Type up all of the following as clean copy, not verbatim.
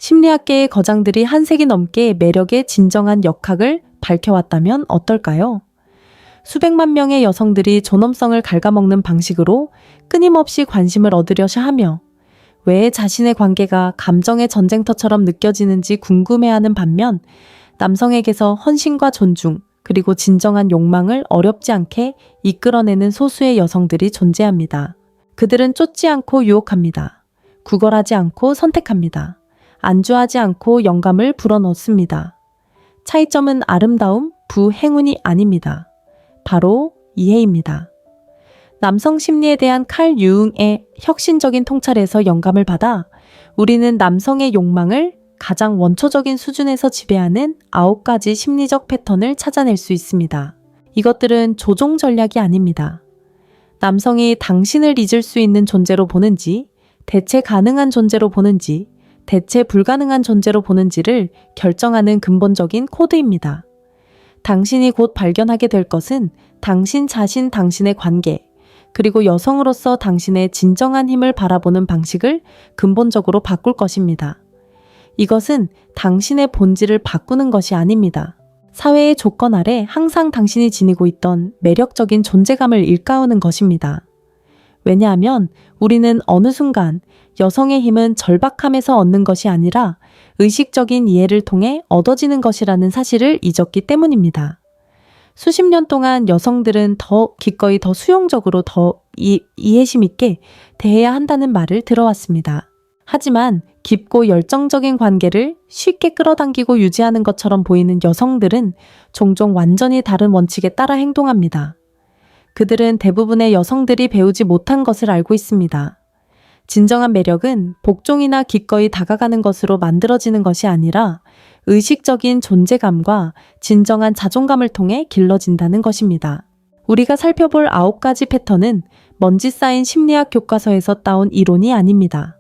심리학계의 거장들이 한 세기 넘게 매력의 진정한 역학을 밝혀왔다면 어떨까요? 수백만 명의 여성들이 존엄성을 갉아먹는 방식으로 끊임없이 관심을 얻으려고 하며 왜 자신의 관계가 감정의 전쟁터처럼 느껴지는지 궁금해하는 반면 남성에게서 헌신과 존중, 그리고 진정한 욕망을 어렵지 않게 이끌어내는 소수의 여성들이 존재합니다. 그들은 쫓지 않고 유혹합니다. 구걸하지 않고 선택합니다. 안주하지 않고 영감을 불어넣습니다. 차이점은 아름다움, 행운이 아닙니다. 바로 이해입니다. 남성 심리에 대한 칼 유응의 혁신적인 통찰에서 영감을 받아 우리는 남성의 욕망을 가장 원초적인 수준에서 지배하는 9가지 심리적 패턴을 찾아낼 수 있습니다. 이것들은 조종 전략이 아닙니다. 남성이 당신을 잊을 수 있는 존재로 보는지, 대체 가능한 존재로 보는지, 대체 불가능한 존재로 보는지를 결정하는 근본적인 코드입니다. 당신이 곧 발견하게 될 것은 당신 자신, 당신의 관계, 그리고 여성으로서 당신의 진정한 힘을 바라보는 방식을 근본적으로 바꿀 것입니다. 이것은 당신의 본질을 바꾸는 것이 아닙니다. 사회의 조건 아래 항상 당신이 지니고 있던 매력적인 존재감을 일깨우는 것입니다. 왜냐하면 우리는 어느 순간 여성의 힘은 절박함에서 얻는 것이 아니라 의식적인 이해를 통해 얻어지는 것이라는 사실을 잊었기 때문입니다. 수십 년 동안 여성들은 기꺼이 더 수용적으로 더 이해심 있게 대해야 한다는 말을 들어왔습니다. 하지만 깊고 열정적인 관계를 쉽게 끌어당기고 유지하는 것처럼 보이는 여성들은 종종 완전히 다른 원칙에 따라 행동합니다. 그들은 대부분의 여성들이 배우지 못한 것을 알고 있습니다. 진정한 매력은 복종이나 기꺼이 다가가는 것으로 만들어지는 것이 아니라 의식적인 존재감과 진정한 자존감을 통해 길러진다는 것입니다. 우리가 살펴볼 9가지 패턴은 먼지 쌓인 심리학 교과서에서 따온 이론이 아닙니다.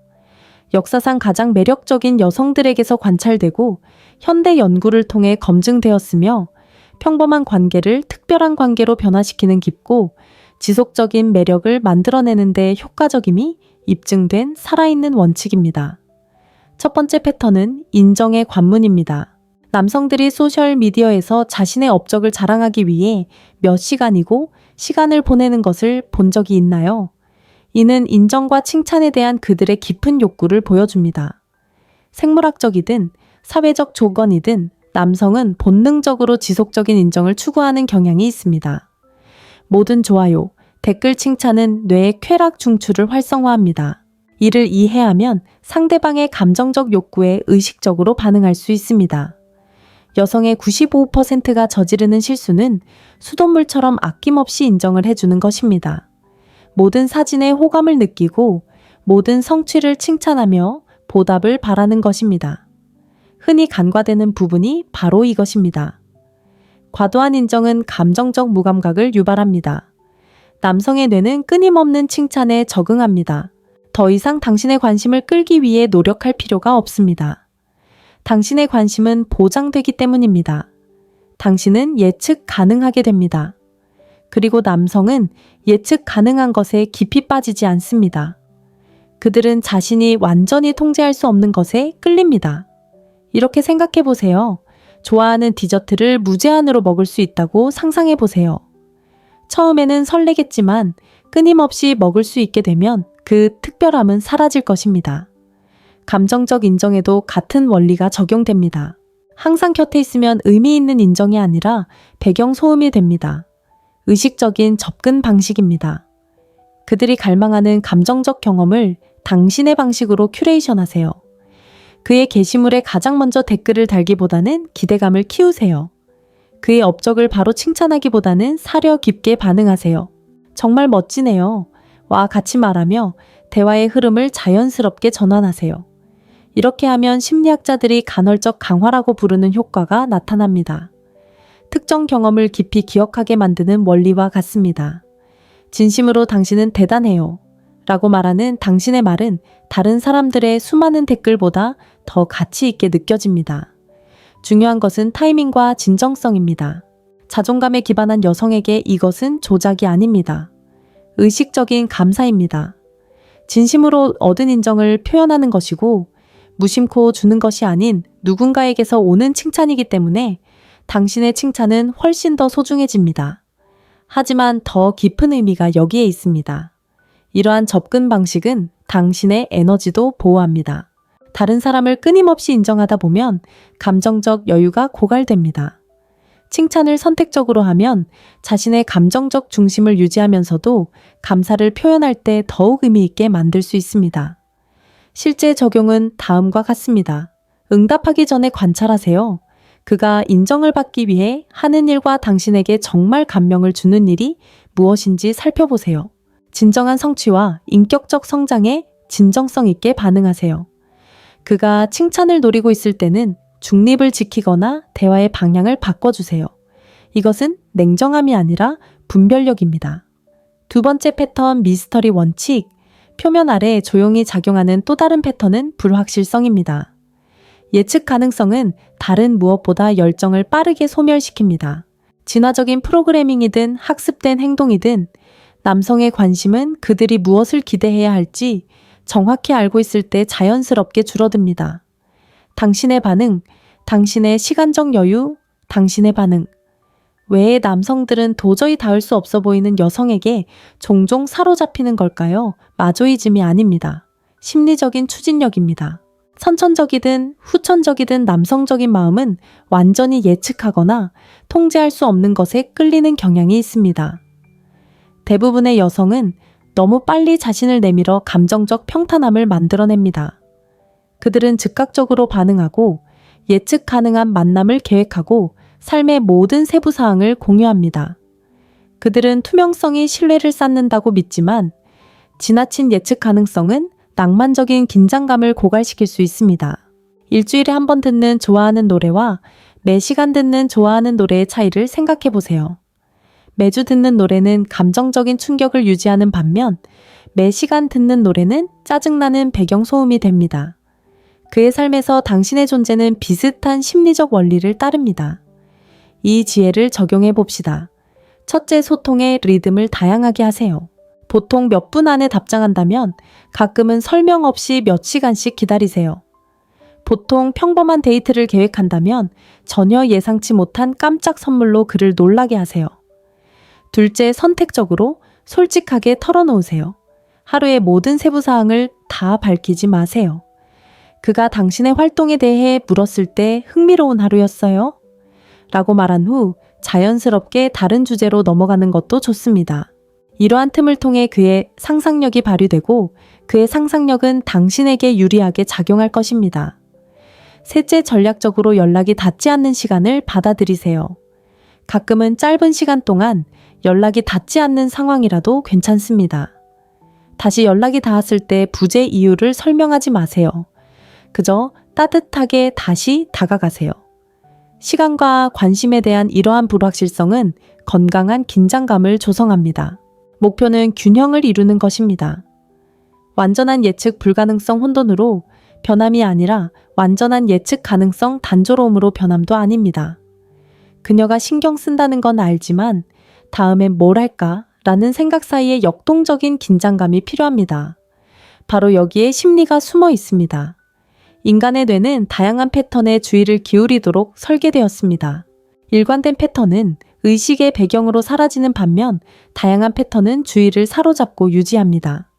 역사상 가장 매력적인 여성들에게서 관찰되고 현대 연구를 통해 검증되었으며 평범한 관계를 특별한 관계로 변화시키는 깊고 지속적인 매력을 만들어내는 데 효과적임이 입증된 살아있는 원칙입니다. 첫 번째 패턴은 인정의 관문입니다. 남성들이 소셜미디어에서 자신의 업적을 자랑하기 위해 몇 시간이고 시간을 보내는 것을 본 적이 있나요? 이는 인정과 칭찬에 대한 그들의 깊은 욕구를 보여줍니다. 생물학적이든 사회적 조건이든 남성은 본능적으로 지속적인 인정을 추구하는 경향이 있습니다. 모든 좋아요, 댓글 칭찬은 뇌의 쾌락 중추를 활성화합니다. 이를 이해하면 상대방의 감정적 욕구에 의식적으로 반응할 수 있습니다. 여성의 95%가 저지르는 실수는 수돗물처럼 아낌없이 인정을 해주는 것입니다. 모든 사진에 호감을 느끼고 모든 성취를 칭찬하며 보답을 바라는 것입니다. 흔히 간과되는 부분이 바로 이것입니다. 과도한 인정은 감정적 무감각을 유발합니다. 남성의 뇌는 끊임없는 칭찬에 적응합니다. 더 이상 당신의 관심을 끌기 위해 노력할 필요가 없습니다. 당신의 관심은 보장되기 때문입니다. 당신은 예측 가능하게 됩니다. 그리고 남성은 예측 가능한 것에 깊이 빠지지 않습니다. 그들은 자신이 완전히 통제할 수 없는 것에 끌립니다. 이렇게 생각해 보세요. 좋아하는 디저트를 무제한으로 먹을 수 있다고 상상해 보세요. 처음에는 설레겠지만 끊임없이 먹을 수 있게 되면 그 특별함은 사라질 것입니다. 감정적 인정에도 같은 원리가 적용됩니다. 항상 곁에 있으면 의미 있는 인정이 아니라 배경 소음이 됩니다. 의식적인 접근 방식입니다. 그들이 갈망하는 감정적 경험을 당신의 방식으로 큐레이션 하세요. 그의 게시물에 가장 먼저 댓글을 달기보다는 기대감을 키우세요. 그의 업적을 바로 칭찬하기보다는 사려 깊게 반응하세요. 정말 멋지네요. 와 같이 말하며 대화의 흐름을 자연스럽게 전환하세요. 이렇게 하면 심리학자들이 간헐적 강화라고 부르는 효과가 나타납니다. 특정 경험을 깊이 기억하게 만드는 원리와 같습니다. 진심으로 당신은 대단해요. 라고 말하는 당신의 말은 다른 사람들의 수많은 댓글보다 더 가치 있게 느껴집니다. 중요한 것은 타이밍과 진정성입니다. 자존감에 기반한 여성에게 이것은 조작이 아닙니다. 의식적인 감사입니다. 진심으로 얻은 인정을 표현하는 것이고 무심코 주는 것이 아닌 누군가에게서 오는 칭찬이기 때문에 당신의 칭찬은 훨씬 더 소중해집니다. 하지만 더 깊은 의미가 여기에 있습니다. 이러한 접근 방식은 당신의 에너지도 보호합니다. 다른 사람을 끊임없이 인정하다 보면 감정적 여유가 고갈됩니다. 칭찬을 선택적으로 하면 자신의 감정적 중심을 유지하면서도 감사를 표현할 때 더욱 의미 있게 만들 수 있습니다. 실제 적용은 다음과 같습니다. 응답하기 전에 관찰하세요. 그가 인정을 받기 위해 하는 일과 당신에게 정말 감명을 주는 일이 무엇인지 살펴보세요. 진정한 성취와 인격적 성장에 진정성 있게 반응하세요. 그가 칭찬을 노리고 있을 때는 중립을 지키거나 대화의 방향을 바꿔주세요. 이것은 냉정함이 아니라 분별력입니다. 두 번째 패턴 미스터리 원칙. 표면 아래 조용히 작용하는 또 다른 패턴은 불확실성입니다. 예측 가능성은 다른 무엇보다 열정을 빠르게 소멸시킵니다. 진화적인 프로그래밍이든 학습된 행동이든 남성의 관심은 그들이 무엇을 기대해야 할지 정확히 알고 있을 때 자연스럽게 줄어듭니다. 당신의 반응, 당신의 시간적 여유, 당신의 반응. 왜 남성들은 도저히 닿을 수 없어 보이는 여성에게 종종 사로잡히는 걸까요? 마조이즘이 아닙니다. 심리적인 추진력입니다. 선천적이든 후천적이든 남성적인 마음은 완전히 예측하거나 통제할 수 없는 것에 끌리는 경향이 있습니다. 대부분의 여성은 너무 빨리 자신을 내밀어 감정적 평탄함을 만들어냅니다. 그들은 즉각적으로 반응하고 예측 가능한 만남을 계획하고 삶의 모든 세부 사항을 공유합니다. 그들은 투명성이 신뢰를 쌓는다고 믿지만 지나친 예측 가능성은 낭만적인 긴장감을 고갈시킬 수 있습니다. 일주일에 한 번 듣는 좋아하는 노래와 매 시간 듣는 좋아하는 노래의 차이를 생각해 보세요. 매주 듣는 노래는 감정적인 충격을 유지하는 반면 매 시간 듣는 노래는 짜증나는 배경소음이 됩니다. 그의 삶에서 당신의 존재는 비슷한 심리적 원리를 따릅니다. 이 지혜를 적용해 봅시다. 첫째, 소통의 리듬을 다양하게 하세요. 보통 몇 분 안에 답장한다면 가끔은 설명 없이 몇 시간씩 기다리세요. 보통 평범한 데이트를 계획한다면 전혀 예상치 못한 깜짝 선물로 그를 놀라게 하세요. 둘째, 선택적으로 솔직하게 털어놓으세요. 하루의 모든 세부사항을 다 밝히지 마세요. 그가 당신의 활동에 대해 물었을 때 흥미로운 하루였어요? 라고 말한 후 자연스럽게 다른 주제로 넘어가는 것도 좋습니다. 이러한 틈을 통해 그의 상상력이 발휘되고 그의 상상력은 당신에게 유리하게 작용할 것입니다. 셋째, 전략적으로 연락이 닿지 않는 시간을 받아들이세요. 가끔은 짧은 시간 동안 연락이 닿지 않는 상황이라도 괜찮습니다. 다시 연락이 닿았을 때 부재 이유를 설명하지 마세요. 그저 따뜻하게 다시 다가가세요. 시간과 관심에 대한 이러한 불확실성은 건강한 긴장감을 조성합니다. 목표는 균형을 이루는 것입니다. 완전한 예측 불가능성 혼돈으로 변함이 아니라 완전한 예측 가능성 단조로움으로 변함도 아닙니다. 그녀가 신경 쓴다는 건 알지만 다음엔 뭘 할까? 라는 생각 사이에 역동적인 긴장감이 필요합니다. 바로 여기에 심리가 숨어 있습니다. 인간의 뇌는 다양한 패턴에 주의를 기울이도록 설계되었습니다. 일관된 패턴은 의식의 배경으로 사라지는 반면 다양한 패턴은 주의를 사로잡고 유지합니다.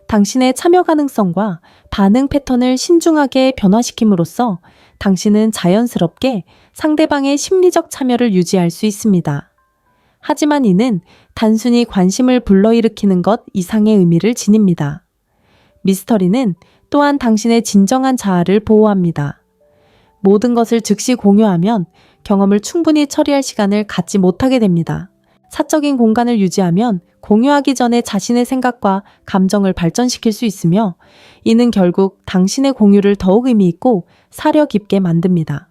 당신의 참여 가능성과 반응 패턴을 신중하게 변화시킴으로써 당신은 자연스럽게 상대방의 심리적 참여를 유지할 수 있습니다. 하지만 이는 단순히 관심을 불러일으키는 것 이상의 의미를 지닙니다. 미스터리는 또한 당신의 진정한 자아를 보호합니다. 모든 것을 즉시 공유하면 경험을 충분히 처리할 시간을 갖지 못하게 됩니다. 사적인 공간을 유지하면 공유하기 전에 자신의 생각과 감정을 발전시킬 수 있으며 이는 결국 당신의 공유를 더욱 의미 있고 사려 깊게 만듭니다.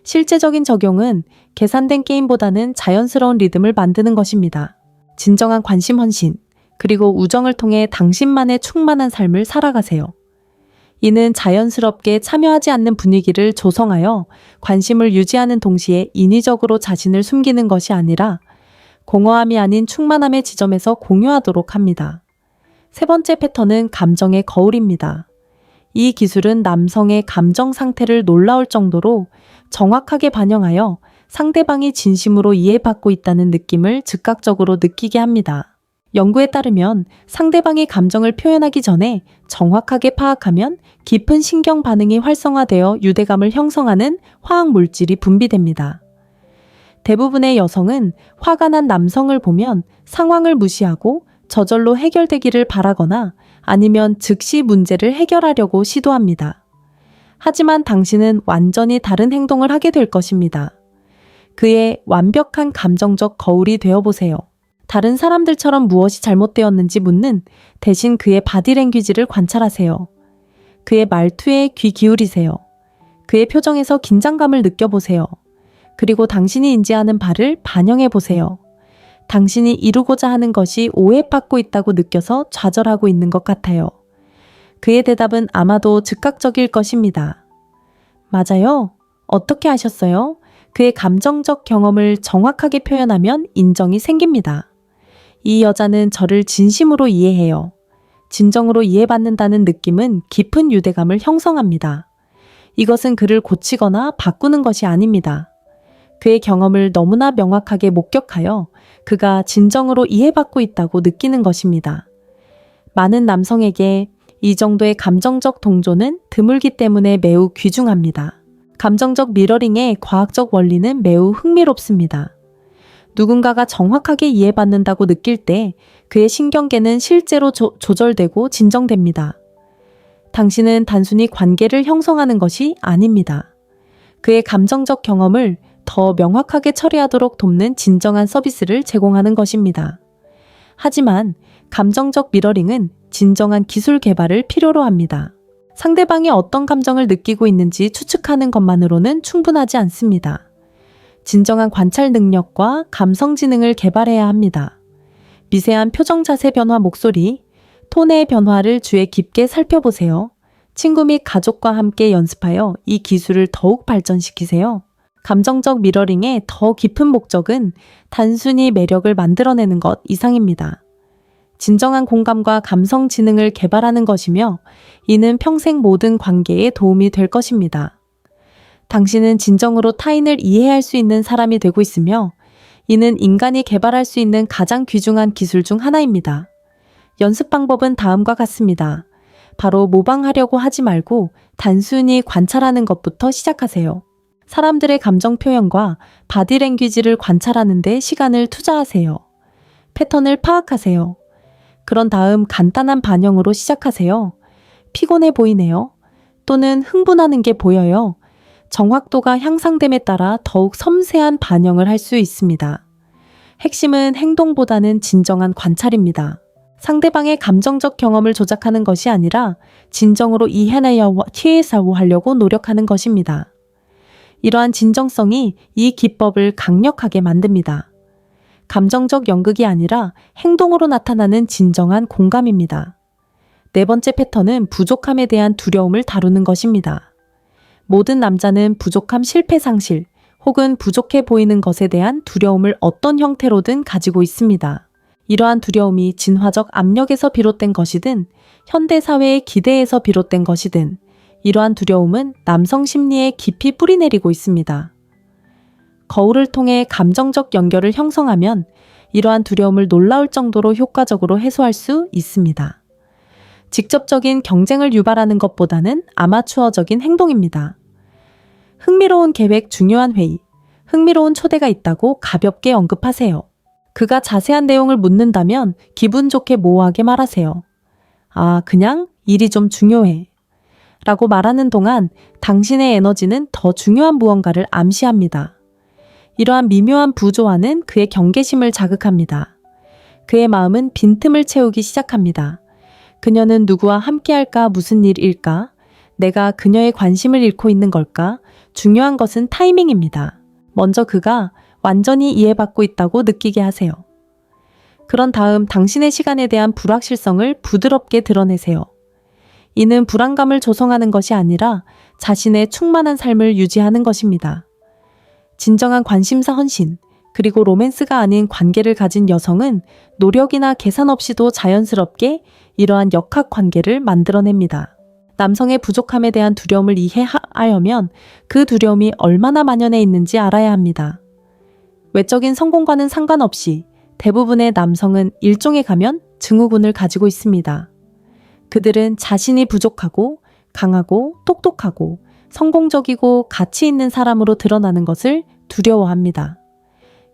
실제적인 적용은 계산된 게임보다는 자연스러운 리듬을 만드는 것입니다. 진정한 관심 헌신, 그리고 우정을 통해 당신만의 충만한 삶을 살아가세요. 이는 자연스럽게 참여하지 않는 분위기를 조성하여 관심을 유지하는 동시에 인위적으로 자신을 숨기는 것이 아니라 공허함이 아닌 충만함의 지점에서 공유하도록 합니다. 세 번째 패턴은 감정의 거울입니다. 이 기술은 남성의 감정 상태를 놀라울 정도로 정확하게 반영하여 상대방이 진심으로 이해받고 있다는 느낌을 즉각적으로 느끼게 합니다. 연구에 따르면 상대방이 감정을 표현하기 전에 정확하게 파악하면 깊은 신경 반응이 활성화되어 유대감을 형성하는 화학 물질이 분비됩니다. 대부분의 여성은 화가 난 남성을 보면 상황을 무시하고 저절로 해결되기를 바라거나 아니면 즉시 문제를 해결하려고 시도합니다. 하지만 당신은 완전히 다른 행동을 하게 될 것입니다. 그의 완벽한 감정적 거울이 되어보세요. 다른 사람들처럼 무엇이 잘못되었는지 묻는 대신 그의 바디랭귀지를 관찰하세요. 그의 말투에 귀 기울이세요. 그의 표정에서 긴장감을 느껴보세요. 그리고 당신이 인지하는 바를 반영해 보세요. 당신이 이루고자 하는 것이 오해받고 있다고 느껴서 좌절하고 있는 것 같아요. 그의 대답은 아마도 즉각적일 것입니다. 맞아요? 어떻게 아셨어요? 그의 감정적 경험을 정확하게 표현하면 인정이 생깁니다. 이 여자는 저를 진심으로 이해해요. 진정으로 이해받는다는 느낌은 깊은 유대감을 형성합니다. 이것은 그를 고치거나 바꾸는 것이 아닙니다. 그의 경험을 너무나 명확하게 목격하여 그가 진정으로 이해받고 있다고 느끼는 것입니다. 많은 남성에게 이 정도의 감정적 동조는 드물기 때문에 매우 귀중합니다. 감정적 미러링의 과학적 원리는 매우 흥미롭습니다. 누군가가 정확하게 이해받는다고 느낄 때 그의 신경계는 실제로 조절되고 진정됩니다. 당신은 단순히 관계를 형성하는 것이 아닙니다. 그의 감정적 경험을 더 명확하게 처리하도록 돕는 진정한 서비스를 제공하는 것입니다. 하지만 감정적 미러링은 진정한 기술 개발을 필요로 합니다. 상대방이 어떤 감정을 느끼고 있는지 추측하는 것만으로는 충분하지 않습니다. 진정한 관찰 능력과 감성 지능을 개발해야 합니다. 미세한 표정 자세 변화 목소리, 톤의 변화를 주의 깊게 살펴보세요. 친구 및 가족과 함께 연습하여 이 기술을 더욱 발전시키세요. 감정적 미러링의 더 깊은 목적은 단순히 매력을 만들어내는 것 이상입니다. 진정한 공감과 감성 지능을 개발하는 것이며 이는 평생 모든 관계에 도움이 될 것입니다. 당신은 진정으로 타인을 이해할 수 있는 사람이 되고 있으며 이는 인간이 개발할 수 있는 가장 귀중한 기술 중 하나입니다. 연습 방법은 다음과 같습니다. 바로 모방하려고 하지 말고 단순히 관찰하는 것부터 시작하세요. 사람들의 감정 표현과 바디랭귀지를 관찰하는 데 시간을 투자하세요. 패턴을 파악하세요. 그런 다음 간단한 반영으로 시작하세요. 피곤해 보이네요. 또는 흥분하는 게 보여요. 정확도가 향상됨에 따라 더욱 섬세한 반영을 할 수 있습니다. 핵심은 행동보다는 진정한 관찰입니다. 상대방의 감정적 경험을 조작하는 것이 아니라 진정으로 이해하여 하려고 노력하는 것입니다. 이러한 진정성이 이 기법을 강력하게 만듭니다. 감정적 연극이 아니라 행동으로 나타나는 진정한 공감입니다. 네 번째 패턴은 부족함에 대한 두려움을 다루는 것입니다. 모든 남자는 부족함 실패 상실 혹은 부족해 보이는 것에 대한 두려움을 어떤 형태로든 가지고 있습니다. 이러한 두려움이 진화적 압력에서 비롯된 것이든 현대사회의 기대에서 비롯된 것이든 이러한 두려움은 남성 심리에 깊이 뿌리내리고 있습니다. 거울을 통해 감정적 연결을 형성하면 이러한 두려움을 놀라울 정도로 효과적으로 해소할 수 있습니다. 직접적인 경쟁을 유발하는 것보다는 아마추어적인 행동입니다. 흥미로운 계획 중요한 회의, 흥미로운 초대가 있다고 가볍게 언급하세요. 그가 자세한 내용을 묻는다면 기분 좋게 모호하게 말하세요. 아, 그냥 일이 좀 중요해. 라고 말하는 동안 당신의 에너지는 더 중요한 무언가를 암시합니다. 이러한 미묘한 부조화는 그의 경계심을 자극합니다. 그의 마음은 빈틈을 채우기 시작합니다. 그녀는 누구와 함께할까? 무슨 일일까? 내가 그녀의 관심을 잃고 있는 걸까? 중요한 것은 타이밍입니다. 먼저 그가 완전히 이해받고 있다고 느끼게 하세요. 그런 다음 당신의 시간에 대한 불확실성을 부드럽게 드러내세요. 이는 불안감을 조성하는 것이 아니라 자신의 충만한 삶을 유지하는 것입니다. 진정한 관심사 헌신, 그리고 로맨스가 아닌 관계를 가진 여성은 노력이나 계산 없이도 자연스럽게 이러한 역학 관계를 만들어냅니다. 남성의 부족함에 대한 두려움을 이해하려면 그 두려움이 얼마나 만연해 있는지 알아야 합니다. 외적인 성공과는 상관없이 대부분의 남성은 일종의 가면, 증후군을 가지고 있습니다. 그들은 자신이 부족하고 강하고 똑똑하고 성공적이고 가치 있는 사람으로 드러나는 것을 두려워합니다.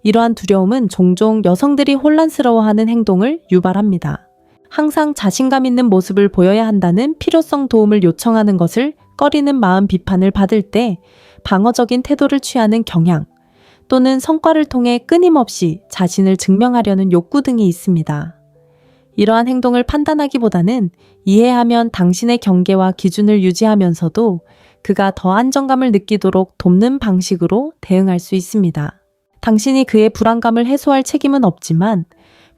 이러한 두려움은 종종 여성들이 혼란스러워하는 행동을 유발합니다. 항상 자신감 있는 모습을 보여야 한다는 필요성 도움을 요청하는 것을 꺼리는 마음 비판을 받을 때 방어적인 태도를 취하는 경향 또는 성과를 통해 끊임없이 자신을 증명하려는 욕구 등이 있습니다. 이러한 행동을 판단하기보다는 이해하면 당신의 경계와 기준을 유지하면서도 그가 더 안정감을 느끼도록 돕는 방식으로 대응할 수 있습니다. 당신이 그의 불안감을 해소할 책임은 없지만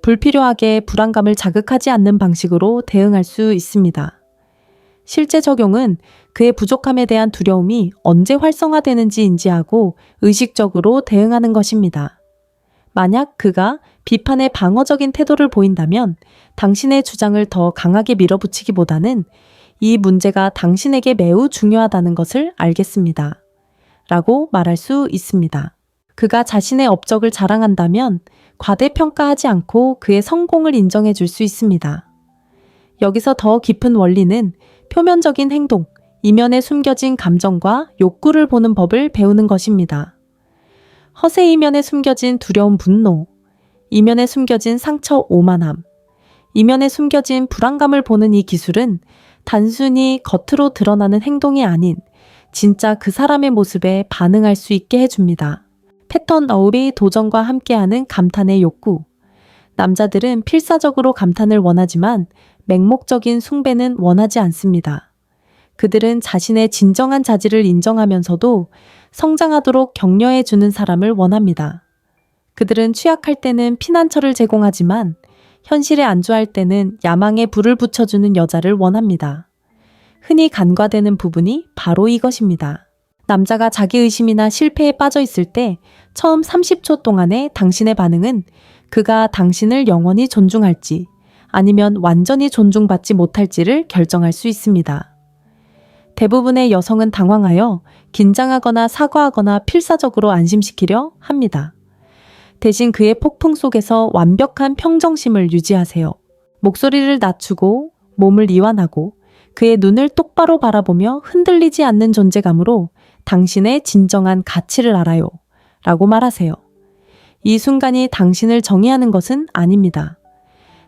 불필요하게 불안감을 자극하지 않는 방식으로 대응할 수 있습니다. 실제 적용은 그의 부족함에 대한 두려움이 언제 활성화되는지 인지하고 의식적으로 대응하는 것입니다. 만약 그가 비판에 방어적인 태도를 보인다면 당신의 주장을 더 강하게 밀어붙이기보다는 이 문제가 당신에게 매우 중요하다는 것을 알겠습니다. 라고 말할 수 있습니다. 그가 자신의 업적을 자랑한다면 과대평가하지 않고 그의 성공을 인정해 줄 수 있습니다. 여기서 더 깊은 원리는 표면적인 행동, 이면에 숨겨진 감정과 욕구를 보는 법을 배우는 것입니다. 허세 이면에 숨겨진 두려움 분노, 이면에 숨겨진 상처 오만함, 이면에 숨겨진 불안감을 보는 이 기술은 단순히 겉으로 드러나는 행동이 아닌 진짜 그 사람의 모습에 반응할 수 있게 해줍니다. 패턴 어울이 도전과 함께하는 감탄의 욕구. 남자들은 필사적으로 감탄을 원하지만 맹목적인 숭배는 원하지 않습니다. 그들은 자신의 진정한 자질을 인정하면서도 성장하도록 격려해주는 사람을 원합니다. 그들은 취약할 때는 피난처를 제공하지만 현실에 안주할 때는 야망에 불을 붙여주는 여자를 원합니다. 흔히 간과되는 부분이 바로 이것입니다. 남자가 자기의심이나 실패에 빠져 있을 때 처음 30초 동안의 당신의 반응은 그가 당신을 영원히 존중할지 아니면 완전히 존중받지 못할지를 결정할 수 있습니다. 대부분의 여성은 당황하여 긴장하거나 사과하거나 필사적으로 안심시키려 합니다. 대신 그의 폭풍 속에서 완벽한 평정심을 유지하세요. 목소리를 낮추고 몸을 이완하고 그의 눈을 똑바로 바라보며 흔들리지 않는 존재감으로 당신의 진정한 가치를 알아요. 라고 말하세요. 이 순간이 당신을 정의하는 것은 아닙니다.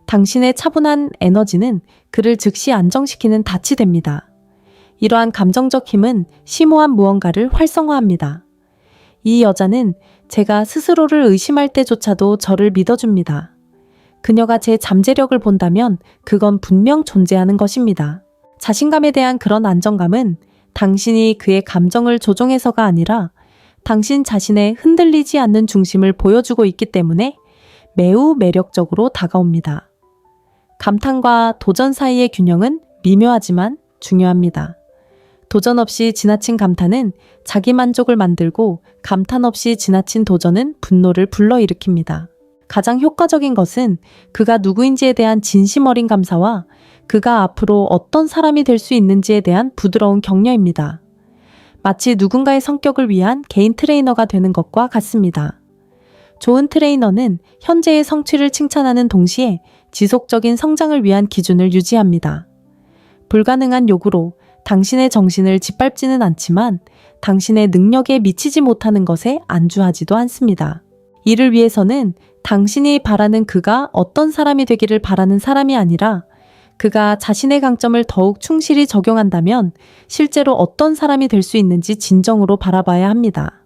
당신의 차분한 에너지는 그를 즉시 안정시키는 닻이 됩니다. 이러한 감정적 힘은 심오한 무언가를 활성화합니다. 이 여자는 제가 스스로를 의심할 때조차도 저를 믿어줍니다. 그녀가 제 잠재력을 본다면 그건 분명 존재하는 것입니다. 자신감에 대한 그런 안정감은 당신이 그의 감정을 조종해서가 아니라 당신 자신의 흔들리지 않는 중심을 보여주고 있기 때문에 매우 매력적으로 다가옵니다. 감탄과 도전 사이의 균형은 미묘하지만 중요합니다. 도전 없이 지나친 감탄은 자기 만족을 만들고 감탄 없이 지나친 도전은 분노를 불러일으킵니다. 가장 효과적인 것은 그가 누구인지에 대한 진심 어린 감사와 그가 앞으로 어떤 사람이 될 수 있는지에 대한 부드러운 격려입니다. 마치 누군가의 성격을 위한 개인 트레이너가 되는 것과 같습니다. 좋은 트레이너는 현재의 성취를 칭찬하는 동시에 지속적인 성장을 위한 기준을 유지합니다. 불가능한 요구로 당신의 정신을 짓밟지는 않지만 당신의 능력에 미치지 못하는 것에 안주하지도 않습니다. 이를 위해서는 당신이 바라는 그가 어떤 사람이 되기를 바라는 사람이 아니라 그가 자신의 강점을 더욱 충실히 적용한다면 실제로 어떤 사람이 될 수 있는지 진정으로 바라봐야 합니다.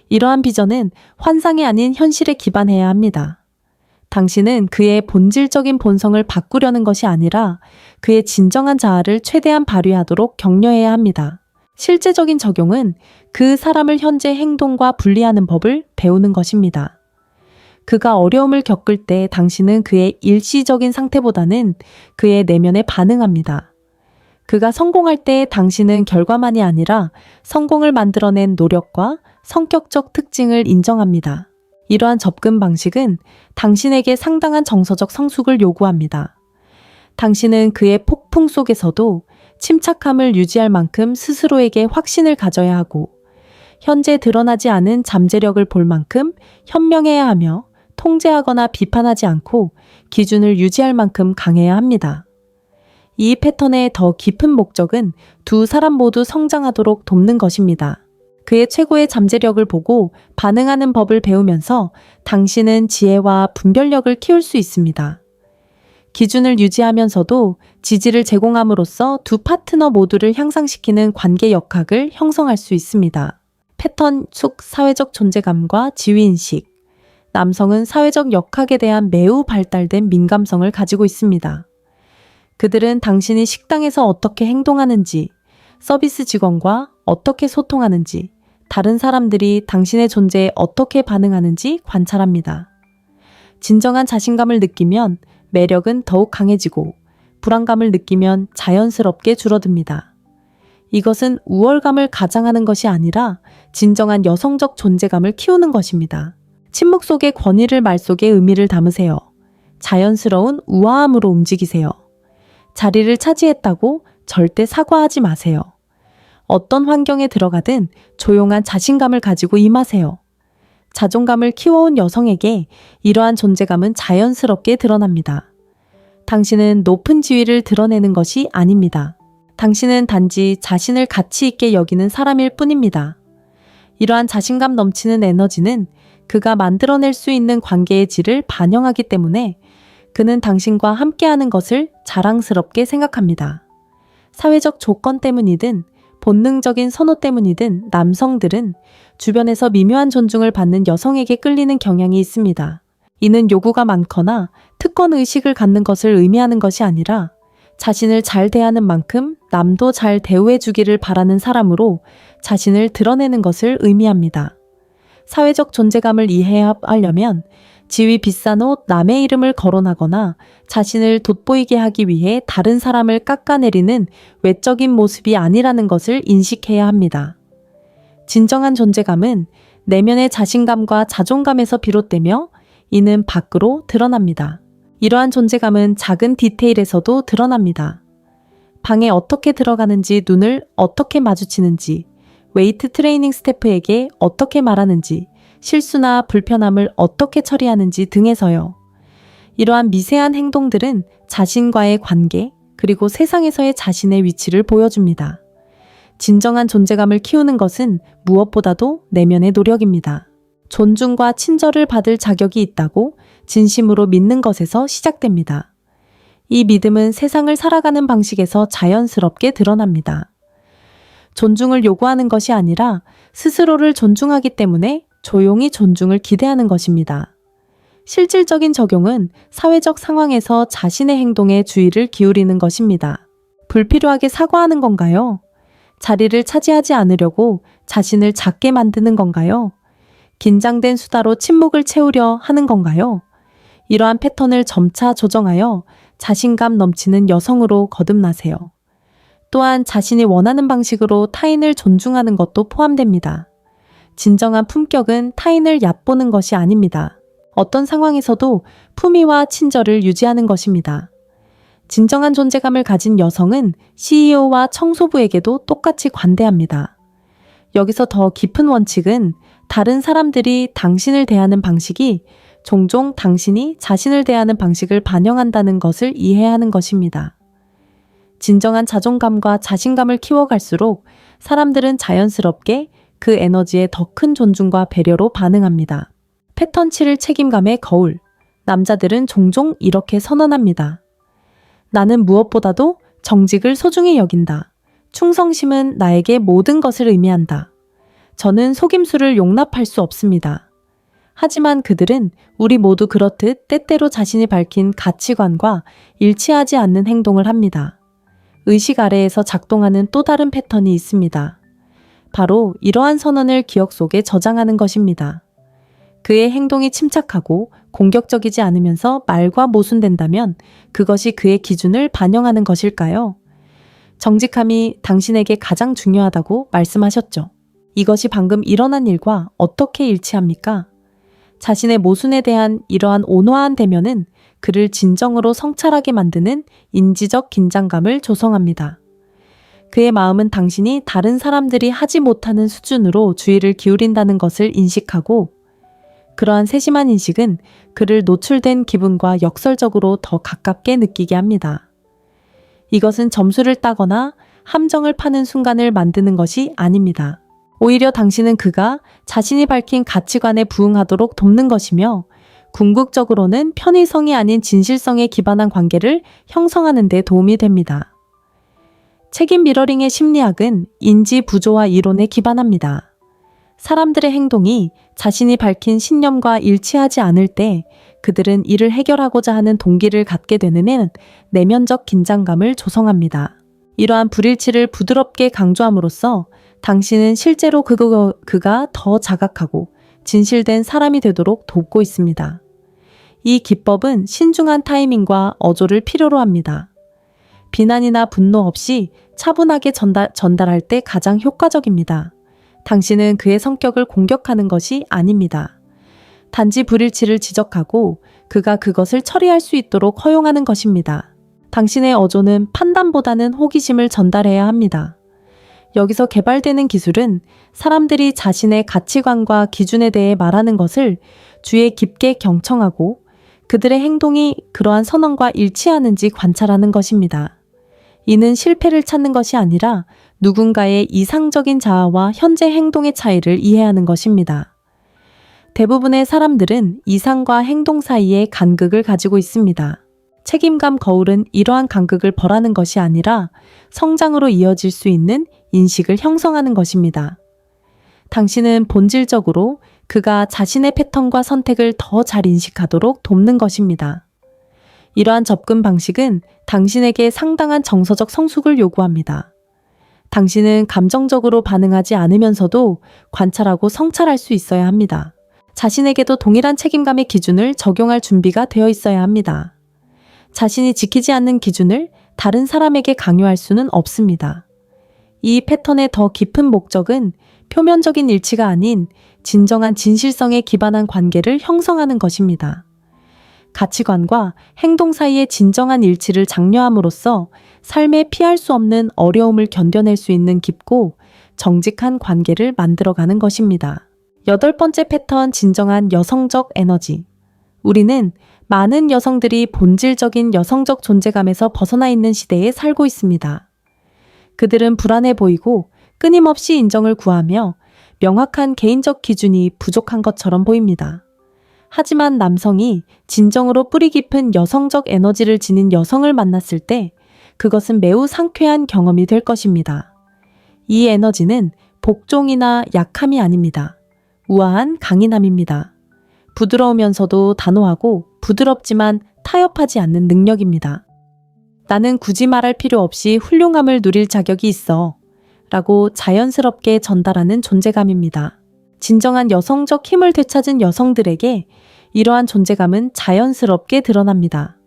이러한 비전은 환상이 아닌 현실에 기반해야 합니다. 당신은 그의 본질적인 본성을 바꾸려는 것이 아니라 그의 진정한 자아를 최대한 발휘하도록 격려해야 합니다. 실제적인 적용은 그 사람을 현재 행동과 분리하는 법을 배우는 것입니다. 그가 어려움을 겪을 때 당신은 그의 일시적인 상태보다는 그의 내면에 반응합니다. 그가 성공할 때 당신은 결과만이 아니라 성공을 만들어낸 노력과 성격적 특징을 인정합니다. 이러한 접근 방식은 당신에게 상당한 정서적 성숙을 요구합니다. 당신은 그의 폭풍 속에서도 침착함을 유지할 만큼 스스로에게 확신을 가져야 하고, 현재 드러나지 않은 잠재력을 볼 만큼 현명해야 하며, 통제하거나 비판하지 않고 기준을 유지할 만큼 강해야 합니다. 이 패턴의 더 깊은 목적은 두 사람 모두 성장하도록 돕는 것입니다. 그의 최고의 잠재력을 보고 반응하는 법을 배우면서 당신은 지혜와 분별력을 키울 수 있습니다. 기준을 유지하면서도 지지를 제공함으로써 두 파트너 모두를 향상시키는 관계 역학을 형성할 수 있습니다. 패턴 속 사회적 존재감과 지위인식. 남성은 사회적 역학에 대한 매우 발달된 민감성을 가지고 있습니다. 그들은 당신이 식당에서 어떻게 행동하는지, 서비스 직원과 어떻게 소통하는지, 다른 사람들이 당신의 존재에 어떻게 반응하는지 관찰합니다. 진정한 자신감을 느끼면 매력은 더욱 강해지고, 불안감을 느끼면 자연스럽게 줄어듭니다. 이것은 우월감을 가장하는 것이 아니라 진정한 여성적 존재감을 키우는 것입니다. 침묵 속의 권위를 말 속에 의미를 담으세요. 자연스러운 우아함으로 움직이세요. 자리를 차지했다고 절대 사과하지 마세요. 어떤 환경에 들어가든 조용한 자신감을 가지고 임하세요. 자존감을 키워온 여성에게 이러한 존재감은 자연스럽게 드러납니다. 당신은 높은 지위를 드러내는 것이 아닙니다. 당신은 단지 자신을 가치 있게 여기는 사람일 뿐입니다. 이러한 자신감 넘치는 에너지는 그가 만들어낼 수 있는 관계의 질을 반영하기 때문에 그는 당신과 함께하는 것을 자랑스럽게 생각합니다. 사회적 조건 때문이든 본능적인 선호 때문이든 남성들은 주변에서 미묘한 존중을 받는 여성에게 끌리는 경향이 있습니다. 이는 요구가 많거나 특권 의식을 갖는 것을 의미하는 것이 아니라 자신을 잘 대하는 만큼 남도 잘 대우해 주기를 바라는 사람으로 자신을 드러내는 것을 의미합니다. 사회적 존재감을 이해하려면 지위 비싼 옷 남의 이름을 거론하거나 자신을 돋보이게 하기 위해 다른 사람을 깎아내리는 외적인 모습이 아니라는 것을 인식해야 합니다. 진정한 존재감은 내면의 자신감과 자존감에서 비롯되며 이는 밖으로 드러납니다. 이러한 존재감은 작은 디테일에서도 드러납니다. 방에 어떻게 들어가는지, 눈을 어떻게 마주치는지, 웨이트 트레이닝 스태프에게 어떻게 말하는지, 실수나 불편함을 어떻게 처리하는지 등에서요. 이러한 미세한 행동들은 자신과의 관계, 그리고 세상에서의 자신의 위치를 보여줍니다. 진정한 존재감을 키우는 것은 무엇보다도 내면의 노력입니다. 존중과 친절을 받을 자격이 있다고 진심으로 믿는 것에서 시작됩니다. 이 믿음은 세상을 살아가는 방식에서 자연스럽게 드러납니다. 존중을 요구하는 것이 아니라 스스로를 존중하기 때문에 조용히 존중을 기대하는 것입니다. 실질적인 적용은 사회적 상황에서 자신의 행동에 주의를 기울이는 것입니다. 불필요하게 사과하는 건가요? 자리를 차지하지 않으려고 자신을 작게 만드는 건가요? 긴장된 수다로 침묵을 채우려 하는 건가요? 이러한 패턴을 점차 조정하여 자신감 넘치는 여성으로 거듭나세요. 또한 자신이 원하는 방식으로 타인을 존중하는 것도 포함됩니다. 진정한 품격은 타인을 얕보는 것이 아닙니다. 어떤 상황에서도 품위와 친절을 유지하는 것입니다. 진정한 존재감을 가진 여성은 CEO와 청소부에게도 똑같이 관대합니다. 여기서 더 깊은 원칙은 다른 사람들이 당신을 대하는 방식이 종종 당신이 자신을 대하는 방식을 반영한다는 것을 이해하는 것입니다. 진정한 자존감과 자신감을 키워갈수록 사람들은 자연스럽게 그 에너지에 더 큰 존중과 배려로 반응합니다. 패턴 7을 책임감의 거울. 남자들은 종종 이렇게 선언합니다. 나는 무엇보다도 정직을 소중히 여긴다. 충성심은 나에게 모든 것을 의미한다. 저는 속임수를 용납할 수 없습니다. 하지만 그들은 우리 모두 그렇듯 때때로 자신이 밝힌 가치관과 일치하지 않는 행동을 합니다. 의식 아래에서 작동하는 또 다른 패턴이 있습니다. 바로 이러한 선언을 기억 속에 저장하는 것입니다. 그의 행동이 침착하고 공격적이지 않으면서 말과 모순된다면 그것이 그의 기준을 반영하는 것일까요? 정직함이 당신에게 가장 중요하다고 말씀하셨죠. 이것이 방금 일어난 일과 어떻게 일치합니까? 자신의 모순에 대한 이러한 온화한 대면은 그를 진정으로 성찰하게 만드는 인지적 긴장감을 조성합니다. 그의 마음은 당신이 다른 사람들이 하지 못하는 수준으로 주의를 기울인다는 것을 인식하고 그러한 세심한 인식은 그를 노출된 기분과 역설적으로 더 가깝게 느끼게 합니다. 이것은 점수를 따거나 함정을 파는 순간을 만드는 것이 아닙니다. 오히려 당신은 그가 자신이 밝힌 가치관에 부응하도록 돕는 것이며 궁극적으로는 편의성이 아닌 진실성에 기반한 관계를 형성하는 데 도움이 됩니다. 책임 미러링의 심리학은 인지 부조화 이론에 기반합니다. 사람들의 행동이 자신이 밝힌 신념과 일치하지 않을 때 그들은 이를 해결하고자 하는 동기를 갖게 되는 내면적 긴장감을 조성합니다. 이러한 불일치를 부드럽게 강조함으로써 당신은 실제로 그가 더 자각하고 진실된 사람이 되도록 돕고 있습니다. 이 기법은 신중한 타이밍과 어조를 필요로 합니다. 비난이나 분노 없이 차분하게 전달할 때 가장 효과적입니다. 당신은 그의 성격을 공격하는 것이 아닙니다. 단지 불일치를 지적하고 그가 그것을 처리할 수 있도록 허용하는 것입니다. 당신의 어조는 판단보다는 호기심을 전달해야 합니다. 여기서 개발되는 기술은 사람들이 자신의 가치관과 기준에 대해 말하는 것을 주의에 깊게 경청하고 그들의 행동이 그러한 선언과 일치하는지 관찰하는 것입니다. 이는 실패를 찾는 것이 아니라 누군가의 이상적인 자아와 현재 행동의 차이를 이해하는 것입니다. 대부분의 사람들은 이상과 행동 사이에 간극을 가지고 있습니다. 책임감 거울은 이러한 간극을 벌하는 것이 아니라 성장으로 이어질 수 있는 인식을 형성하는 것입니다. 당신은 본질적으로 그가 자신의 패턴과 선택을 더 잘 인식하도록 돕는 것입니다. 이러한 접근 방식은 당신에게 상당한 정서적 성숙을 요구합니다. 당신은 감정적으로 반응하지 않으면서도 관찰하고 성찰할 수 있어야 합니다. 자신에게도 동일한 책임감의 기준을 적용할 준비가 되어 있어야 합니다. 자신이 지키지 않는 기준을 다른 사람에게 강요할 수는 없습니다. 이 패턴의 더 깊은 목적은 표면적인 일치가 아닌 진정한 진실성에 기반한 관계를 형성하는 것입니다. 가치관과 행동 사이의 진정한 일치를 장려함으로써 삶에 피할 수 없는 어려움을 견뎌낼 수 있는 깊고 정직한 관계를 만들어가는 것입니다. 8번째 패턴, 진정한 여성적 에너지. 우리는 많은 여성들이 본질적인 여성적 존재감에서 벗어나 있는 시대에 살고 있습니다. 그들은 불안해 보이고 끊임없이 인정을 구하며 명확한 개인적 기준이 부족한 것처럼 보입니다. 하지만 남성이 진정으로 뿌리 깊은 여성적 에너지를 지닌 여성을 만났을 때 그것은 매우 상쾌한 경험이 될 것입니다. 이 에너지는 복종이나 약함이 아닙니다. 우아한 강인함입니다. 부드러우면서도 단호하고 부드럽지만 타협하지 않는 능력입니다. 나는 굳이 말할 필요 없이 훌륭함을 누릴 자격이 있어 라고 자연스럽게 전달하는 존재감입니다. 진정한 여성적 힘을 되찾은 여성들에게 이러한 존재감은 자연스럽게 드러납니다.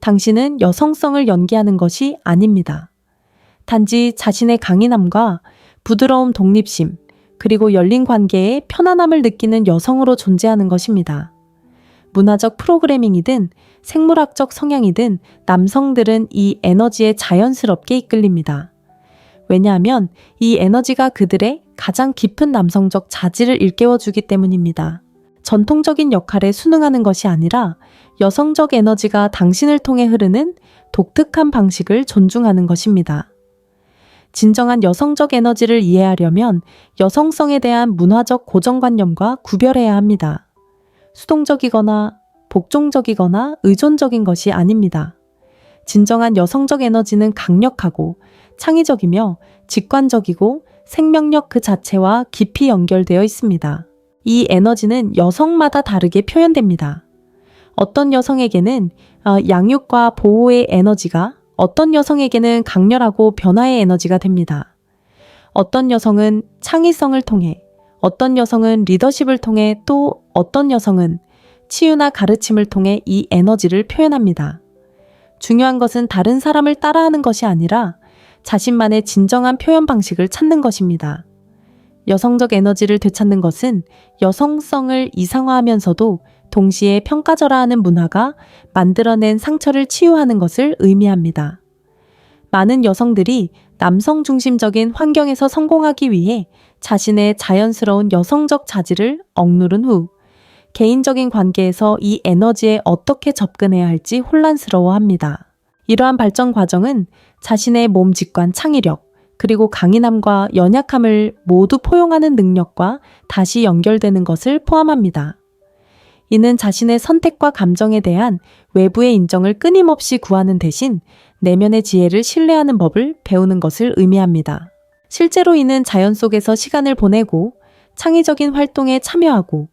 당신은 여성성을 연기하는 것이 아닙니다. 단지 자신의 강인함과 부드러움, 독립심, 그리고 열린 관계에 편안함을 느끼는 여성으로 존재하는 것입니다. 문화적 프로그래밍이든 생물학적 성향이든 남성들은 이 에너지에 자연스럽게 이끌립니다. 왜냐하면 이 에너지가 그들의 가장 깊은 남성적 자질을 일깨워주기 때문입니다. 전통적인 역할에 순응하는 것이 아니라 여성적 에너지가 당신을 통해 흐르는 독특한 방식을 존중하는 것입니다. 진정한 여성적 에너지를 이해하려면 여성성에 대한 문화적 고정관념과 구별해야 합니다. 수동적이거나 복종적이거나 의존적인 것이 아닙니다. 진정한 여성적 에너지는 강력하고 창의적이며 직관적이고 생명력 그 자체와 깊이 연결되어 있습니다. 이 에너지는 여성마다 다르게 표현됩니다. 어떤 여성에게는 양육과 보호의 에너지가, 어떤 여성에게는 강렬하고 변화의 에너지가 됩니다. 어떤 여성은 창의성을 통해, 어떤 여성은 리더십을 통해, 또 어떤 여성은 치유나 가르침을 통해 이 에너지를 표현합니다. 중요한 것은 다른 사람을 따라하는 것이 아니라 자신만의 진정한 표현 방식을 찾는 것입니다. 여성적 에너지를 되찾는 것은 여성성을 이상화하면서도 동시에 평가절하하는 문화가 만들어낸 상처를 치유하는 것을 의미합니다. 많은 여성들이 남성 중심적인 환경에서 성공하기 위해 자신의 자연스러운 여성적 자질을 억누른 후 개인적인 관계에서 이 에너지에 어떻게 접근해야 할지 혼란스러워합니다. 이러한 발전 과정은 자신의 몸 직관 창의력, 그리고 강인함과 연약함을 모두 포용하는 능력과 다시 연결되는 것을 포함합니다. 이는 자신의 선택과 감정에 대한 외부의 인정을 끊임없이 구하는 대신 내면의 지혜를 신뢰하는 법을 배우는 것을 의미합니다. 실제로 이는 자연 속에서 시간을 보내고 창의적인 활동에 참여하고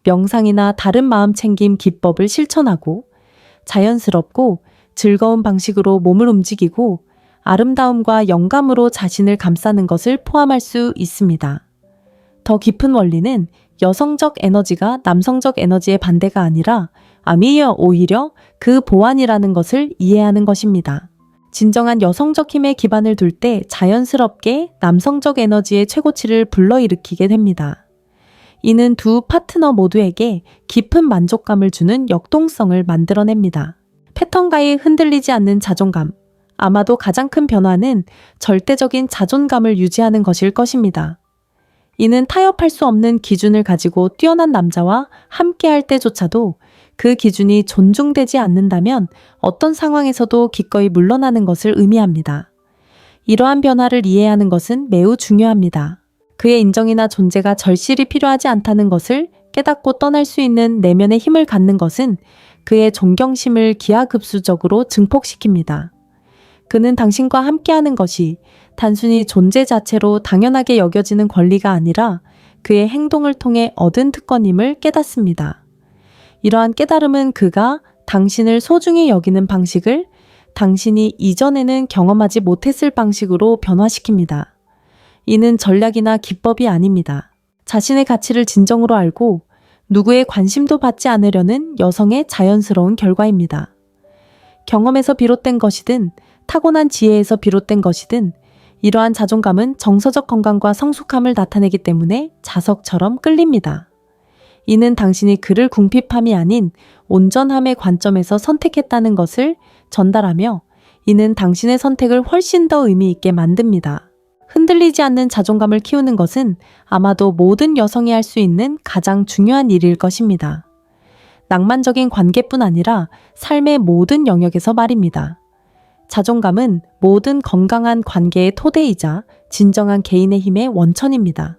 명상이나 다른 마음 챙김 기법을 실천하고 자연스럽고 즐거운 방식으로 몸을 움직이고 아름다움과 영감으로 자신을 감싸는 것을 포함할 수 있습니다. 더 깊은 원리는 여성적 에너지가 남성적 에너지의 반대가 아니라 오히려 그 보완이라는 것을 이해하는 것입니다. 진정한 여성적 힘에 기반을 둘 때 자연스럽게 남성적 에너지의 최고치를 불러일으키게 됩니다. 이는 두 파트너 모두에게 깊은 만족감을 주는 역동성을 만들어냅니다. 패턴가에 흔들리지 않는 자존감. 아마도 가장 큰 변화는 절대적인 자존감을 유지하는 것일 것입니다. 이는 타협할 수 없는 기준을 가지고 뛰어난 남자와 함께할 때조차도 그 기준이 존중되지 않는다면 어떤 상황에서도 기꺼이 물러나는 것을 의미합니다. 이러한 변화를 이해하는 것은 매우 중요합니다. 그의 인정이나 존재가 절실히 필요하지 않다는 것을 깨닫고 떠날 수 있는 내면의 힘을 갖는 것은 그의 존경심을 기하급수적으로 증폭시킵니다. 그는 당신과 함께하는 것이 단순히 존재 자체로 당연하게 여겨지는 권리가 아니라 그의 행동을 통해 얻은 특권임을 깨닫습니다. 이러한 깨달음은 그가 당신을 소중히 여기는 방식을 당신이 이전에는 경험하지 못했을 방식으로 변화시킵니다. 이는 전략이나 기법이 아닙니다. 자신의 가치를 진정으로 알고 누구의 관심도 받지 않으려는 여성의 자연스러운 결과입니다. 경험에서 비롯된 것이든 타고난 지혜에서 비롯된 것이든 이러한 자존감은 정서적 건강과 성숙함을 나타내기 때문에 자석처럼 끌립니다. 이는 당신이 그를 궁핍함이 아닌 온전함의 관점에서 선택했다는 것을 전달하며 이는 당신의 선택을 훨씬 더 의미 있게 만듭니다. 흔들리지 않는 자존감을 키우는 것은 아마도 모든 여성이 할 수 있는 가장 중요한 일일 것입니다. 낭만적인 관계뿐 아니라 삶의 모든 영역에서 말입니다. 자존감은 모든 건강한 관계의 토대이자 진정한 개인의 힘의 원천입니다.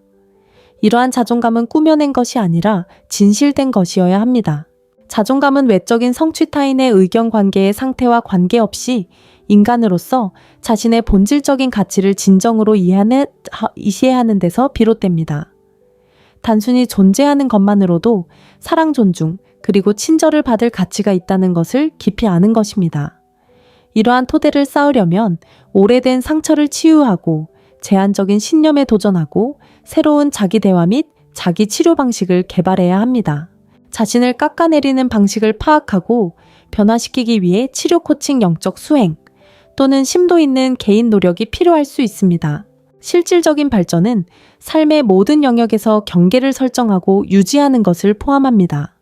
이러한 자존감은 꾸며낸 것이 아니라 진실된 것이어야 합니다. 자존감은 외적인 성취 타인의 의견 관계의 상태와 관계없이 인간으로서 자신의 본질적인 가치를 진정으로 이해하는 데서 비롯됩니다. 단순히 존재하는 것만으로도 사랑, 존중, 그리고 친절을 받을 가치가 있다는 것을 깊이 아는 것입니다. 이러한 토대를 쌓으려면 오래된 상처를 치유하고 제한적인 신념에 도전하고 새로운 자기 대화 및 자기 치료 방식을 개발해야 합니다. 자신을 깎아내리는 방식을 파악하고 변화시키기 위해 치료 코칭 영적 수행 또는 심도 있는 개인 노력이 필요할 수 있습니다. 실질적인 발전은 삶의 모든 영역에서 경계를 설정하고 유지하는 것을 포함합니다.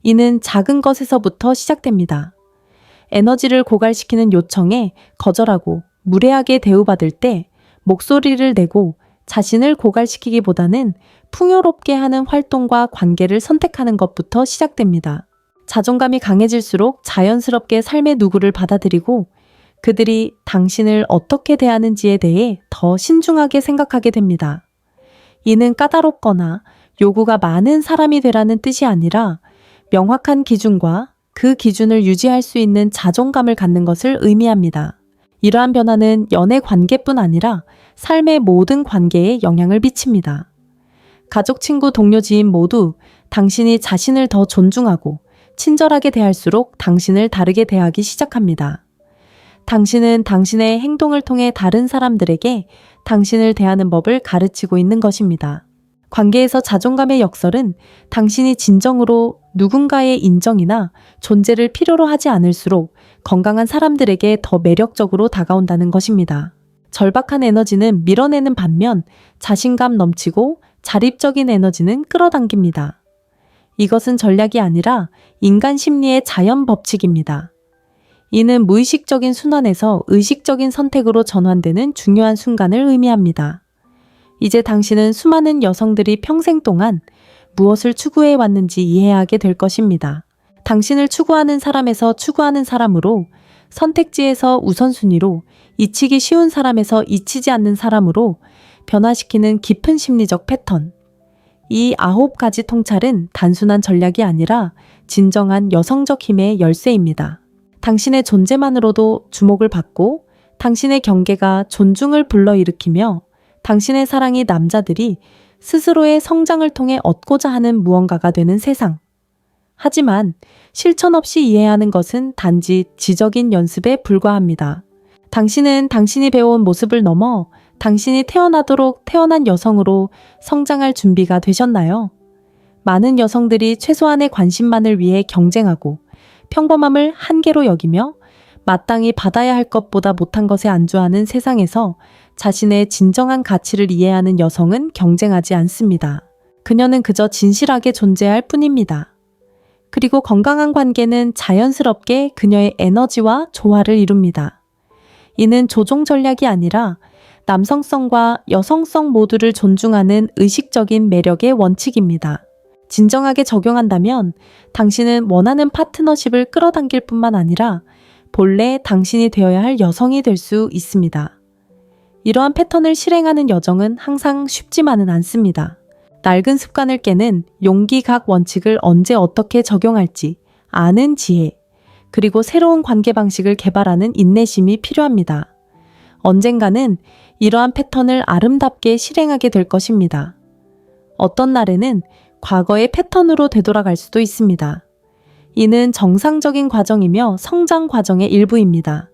이는 작은 것에서부터 시작됩니다. 에너지를 고갈시키는 요청에 거절하고 무례하게 대우받을 때 목소리를 내고 자신을 고갈시키기보다는 풍요롭게 하는 활동과 관계를 선택하는 것부터 시작됩니다. 자존감이 강해질수록 자연스럽게 삶의 누구를 받아들이고 그들이 당신을 어떻게 대하는지에 대해 더 신중하게 생각하게 됩니다. 이는 까다롭거나 요구가 많은 사람이 되라는 뜻이 아니라 명확한 기준과 그 기준을 유지할 수 있는 자존감을 갖는 것을 의미합니다. 이러한 변화는 연애 관계뿐 아니라 삶의 모든 관계에 영향을 미칩니다. 가족, 친구, 동료, 지인 모두 당신이 자신을 더 존중하고 친절하게 대할수록 당신을 다르게 대하기 시작합니다. 당신은 당신의 행동을 통해 다른 사람들에게 당신을 대하는 법을 가르치고 있는 것입니다. 관계에서 자존감의 역설은 당신이 진정으로 누군가의 인정이나 존재를 필요로 하지 않을수록 건강한 사람들에게 더 매력적으로 다가온다는 것입니다. 절박한 에너지는 밀어내는 반면 자신감 넘치고 자립적인 에너지는 끌어당깁니다. 이것은 전략이 아니라 인간 심리의 자연 법칙입니다. 이는 무의식적인 순환에서 의식적인 선택으로 전환되는 중요한 순간을 의미합니다. 이제 당신은 수많은 여성들이 평생 동안 무엇을 추구해 왔는지 이해하게 될 것입니다. 당신을 추구하는 사람에서 추구하는 사람으로, 선택지에서 우선순위로, 잊히기 쉬운 사람에서 잊히지 않는 사람으로 변화시키는 깊은 심리적 패턴. 이 9가지 통찰은 단순한 전략이 아니라 진정한 여성적 힘의 열쇠입니다. 당신의 존재만으로도 주목을 받고 당신의 경계가 존중을 불러일으키며 당신의 사랑이 남자들이 스스로의 성장을 통해 얻고자 하는 무언가가 되는 세상. 하지만 실천 없이 이해하는 것은 단지 지적인 연습에 불과합니다. 당신은 당신이 배워온 모습을 넘어 당신이 태어나도록 태어난 여성으로 성장할 준비가 되셨나요? 많은 여성들이 최소한의 관심만을 위해 경쟁하고 평범함을 한계로 여기며 마땅히 받아야 할 것보다 못한 것에 안주하는 세상에서 자신의 진정한 가치를 이해하는 여성은 경쟁하지 않습니다. 그녀는 그저 진실하게 존재할 뿐입니다. 그리고 건강한 관계는 자연스럽게 그녀의 에너지와 조화를 이룹니다. 이는 조종 전략이 아니라 남성성과 여성성 모두를 존중하는 의식적인 매력의 원칙입니다. 진정하게 적용한다면 당신은 원하는 파트너십을 끌어당길 뿐만 아니라 본래 당신이 되어야 할 여성이 될 수 있습니다. 이러한 패턴을 실행하는 여정은 항상 쉽지만은 않습니다. 낡은 습관을 깨는 용기각 원칙을 언제 어떻게 적용할지 아는 지혜, 그리고 새로운 관계 방식을 개발하는 인내심이 필요합니다. 언젠가는 이러한 패턴을 아름답게 실행하게 될 것입니다. 어떤 날에는 과거의 패턴으로 되돌아갈 수도 있습니다. 이는 정상적인 과정이며 성장 과정의 일부입니다.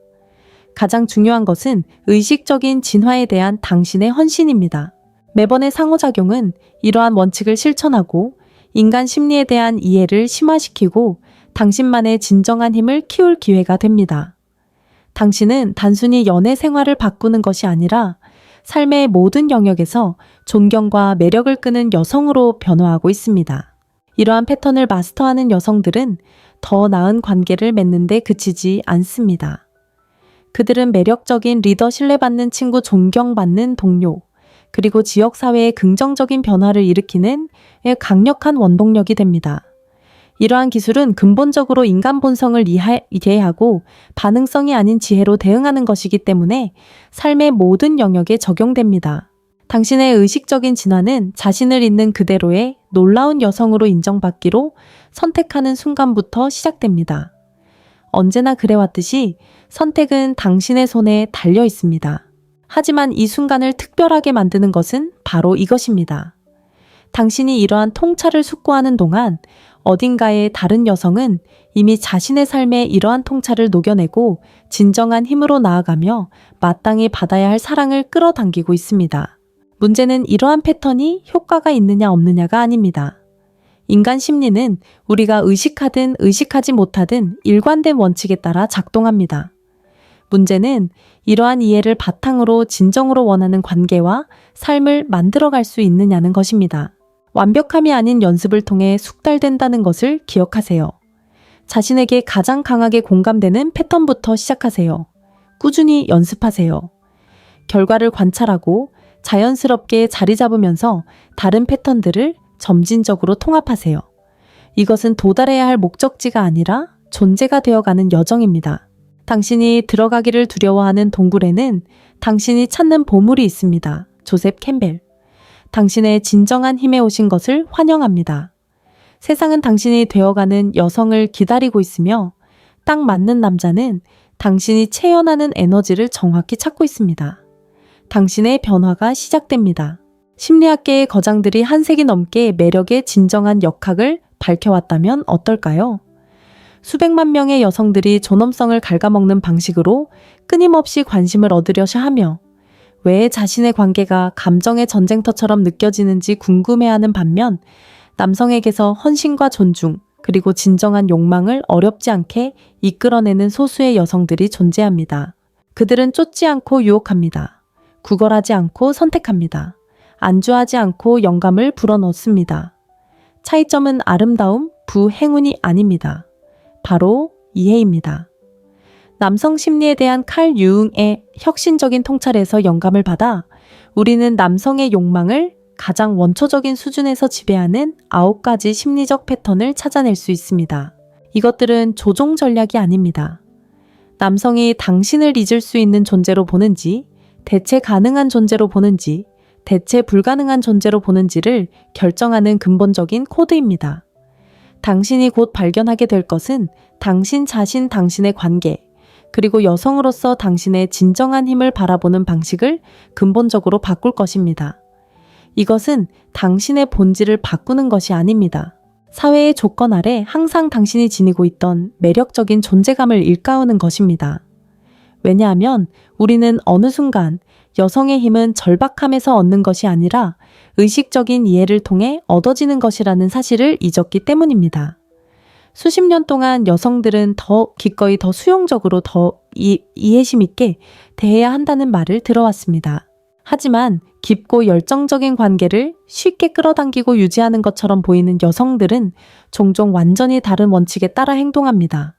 가장 중요한 것은 의식적인 진화에 대한 당신의 헌신입니다. 매번의 상호작용은 이러한 원칙을 실천하고 인간 심리에 대한 이해를 심화시키고 당신만의 진정한 힘을 키울 기회가 됩니다. 당신은 단순히 연애 생활을 바꾸는 것이 아니라 삶의 모든 영역에서 존경과 매력을 끄는 여성으로 변화하고 있습니다. 이러한 패턴을 마스터하는 여성들은 더 나은 관계를 맺는 데 그치지 않습니다. 그들은 매력적인 리더, 신뢰받는 친구, 존경받는 동료, 그리고 지역사회의 긍정적인 변화를 일으키는 강력한 원동력이 됩니다. 이러한 기술은 근본적으로 인간 본성을 이해하고 반응성이 아닌 지혜로 대응하는 것이기 때문에 삶의 모든 영역에 적용됩니다. 당신의 의식적인 진화는 자신을 있는 그대로의 놀라운 여성으로 인정받기로 선택하는 순간부터 시작됩니다. 언제나 그래왔듯이 선택은 당신의 손에 달려 있습니다. 하지만 이 순간을 특별하게 만드는 것은 바로 이것입니다. 당신이 이러한 통찰을 숙고하는 동안 어딘가에 다른 여성은 이미 자신의 삶에 이러한 통찰을 녹여내고 진정한 힘으로 나아가며 마땅히 받아야 할 사랑을 끌어당기고 있습니다. 문제는 이러한 패턴이 효과가 있느냐 없느냐가 아닙니다. 인간 심리는 우리가 의식하든 의식하지 못하든 일관된 원칙에 따라 작동합니다. 문제는 이러한 이해를 바탕으로 진정으로 원하는 관계와 삶을 만들어갈 수 있느냐는 것입니다. 완벽함이 아닌 연습을 통해 숙달된다는 것을 기억하세요. 자신에게 가장 강하게 공감되는 패턴부터 시작하세요. 꾸준히 연습하세요. 결과를 관찰하고 자연스럽게 자리 잡으면서 다른 패턴들을 점진적으로 통합하세요. 이것은 도달해야 할 목적지가 아니라 존재가 되어가는 여정입니다. 당신이 들어가기를 두려워하는 동굴에는 당신이 찾는 보물이 있습니다. 조셉 캠벨. 당신의 진정한 힘에 오신 것을 환영합니다. 세상은 당신이 되어가는 여성을 기다리고 있으며 딱 맞는 남자는 당신이 체현하는 에너지를 정확히 찾고 있습니다. 당신의 변화가 시작됩니다. 심리학계의 거장들이 한 세기 넘게 매력의 진정한 역학을 밝혀왔다면 어떨까요? 수백만 명의 여성들이 존엄성을 갉아먹는 방식으로 끊임없이 관심을 얻으려고 하며 왜 자신의 관계가 감정의 전쟁터처럼 느껴지는지 궁금해하는 반면 남성에게서 헌신과 존중, 그리고 진정한 욕망을 어렵지 않게 이끌어내는 소수의 여성들이 존재합니다. 그들은 쫓지 않고 유혹합니다. 구걸하지 않고 선택합니다. 안주하지 않고 영감을 불어넣습니다. 차이점은 아름다움, 행운이 아닙니다. 바로 이해입니다. 남성 심리에 대한 칼 유응의 혁신적인 통찰에서 영감을 받아 우리는 남성의 욕망을 가장 원초적인 수준에서 지배하는 9가지 심리적 패턴을 찾아낼 수 있습니다. 이것들은 조종 전략이 아닙니다. 남성이 당신을 잊을 수 있는 존재로 보는지, 대체 가능한 존재로 보는지, 대체 불가능한 존재로 보는지를 결정하는 근본적인 코드입니다. 당신이 곧 발견하게 될 것은 당신 자신, 당신의 관계, 그리고 여성으로서 당신의 진정한 힘을 바라보는 방식을 근본적으로 바꿀 것입니다. 이것은 당신의 본질을 바꾸는 것이 아닙니다. 사회의 조건 아래 항상 당신이 지니고 있던 매력적인 존재감을 일깨우는 것입니다. 왜냐하면 우리는 어느 순간 여성의 힘은 절박함에서 얻는 것이 아니라 의식적인 이해를 통해 얻어지는 것이라는 사실을 잊었기 때문입니다. 수십 년 동안 여성들은 기꺼이 더 수용적으로 더 이해심 있게 대해야 한다는 말을 들어왔습니다. 하지만 깊고 열정적인 관계를 쉽게 끌어당기고 유지하는 것처럼 보이는 여성들은 종종 완전히 다른 원칙에 따라 행동합니다.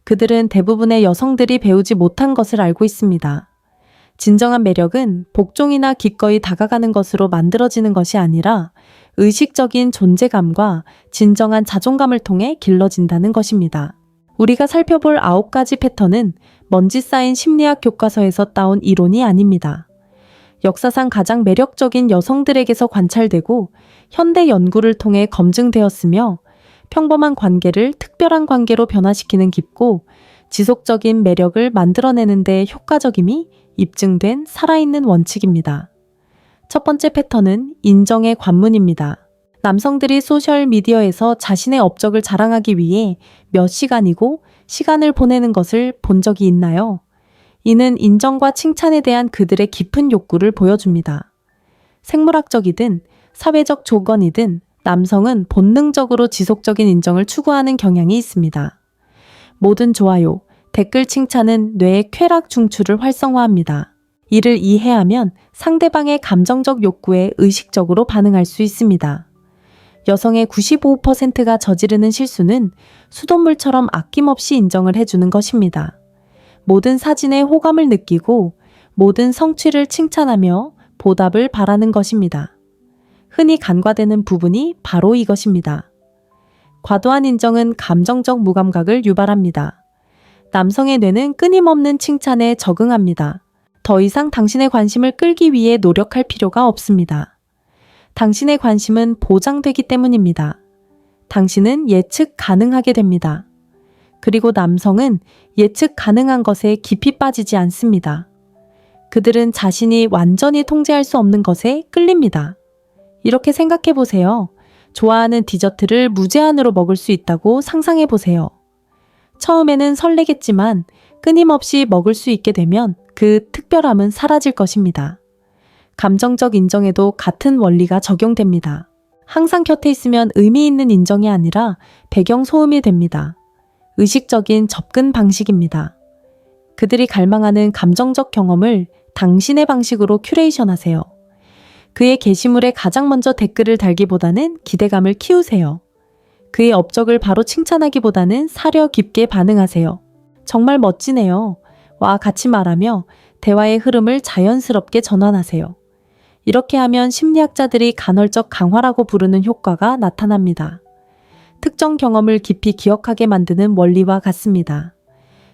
그들은 대부분의 여성들이 배우지 못한 것을 알고 있습니다. 진정한 매력은 복종이나 기꺼이 다가가는 것으로 만들어지는 것이 아니라 의식적인 존재감과 진정한 자존감을 통해 길러진다는 것입니다. 우리가 살펴볼 9가지 패턴은 먼지 쌓인 심리학 교과서에서 따온 이론이 아닙니다. 역사상 가장 매력적인 여성들에게서 관찰되고 현대 연구를 통해 검증되었으며 평범한 관계를 특별한 관계로 변화시키는 깊고 지속적인 매력을 만들어내는 데 효과적임이 입증된 살아있는 원칙입니다. 첫 번째 패턴은 인정의 관문입니다. 남성들이 소셜미디어에서 자신의 업적을 자랑하기 위해 몇 시간이고 시간을 보내는 것을 본 적이 있나요? 이는 인정과 칭찬에 대한 그들의 깊은 욕구를 보여줍니다. 생물학적이든 사회적 조건이든 남성은 본능적으로 지속적인 인정을 추구하는 경향이 있습니다. 모든 좋아요, 댓글 칭찬은 뇌의 쾌락 중추를 활성화합니다. 이를 이해하면 상대방의 감정적 욕구에 의식적으로 반응할 수 있습니다. 여성의 95%가 저지르는 실수는 수돗물처럼 아낌없이 인정을 해주는 것입니다. 모든 사진에 호감을 느끼고 모든 성취를 칭찬하며 보답을 바라는 것입니다. 흔히 간과되는 부분이 바로 이것입니다. 과도한 인정은 감정적 무감각을 유발합니다. 남성의 뇌는 끊임없는 칭찬에 적응합니다. 더 이상 당신의 관심을 끌기 위해 노력할 필요가 없습니다. 당신의 관심은 보장되기 때문입니다. 당신은 예측 가능하게 됩니다. 그리고 남성은 예측 가능한 것에 깊이 빠지지 않습니다. 그들은 자신이 완전히 통제할 수 없는 것에 끌립니다. 이렇게 생각해 보세요. 좋아하는 디저트를 무제한으로 먹을 수 있다고 상상해 보세요. 처음에는 설레겠지만 끊임없이 먹을 수 있게 되면 그 특별함은 사라질 것입니다. 감정적 인정에도 같은 원리가 적용됩니다. 항상 곁에 있으면 의미 있는 인정이 아니라 배경 소음이 됩니다. 의식적인 접근 방식입니다. 그들이 갈망하는 감정적 경험을 당신의 방식으로 큐레이션하세요. 그의 게시물에 가장 먼저 댓글을 달기보다는 기대감을 키우세요. 그의 업적을 바로 칭찬하기보다는 사려 깊게 반응하세요. 정말 멋지네요. 와 같이 말하며 대화의 흐름을 자연스럽게 전환하세요. 이렇게 하면 심리학자들이 간헐적 강화라고 부르는 효과가 나타납니다. 특정 경험을 깊이 기억하게 만드는 원리와 같습니다.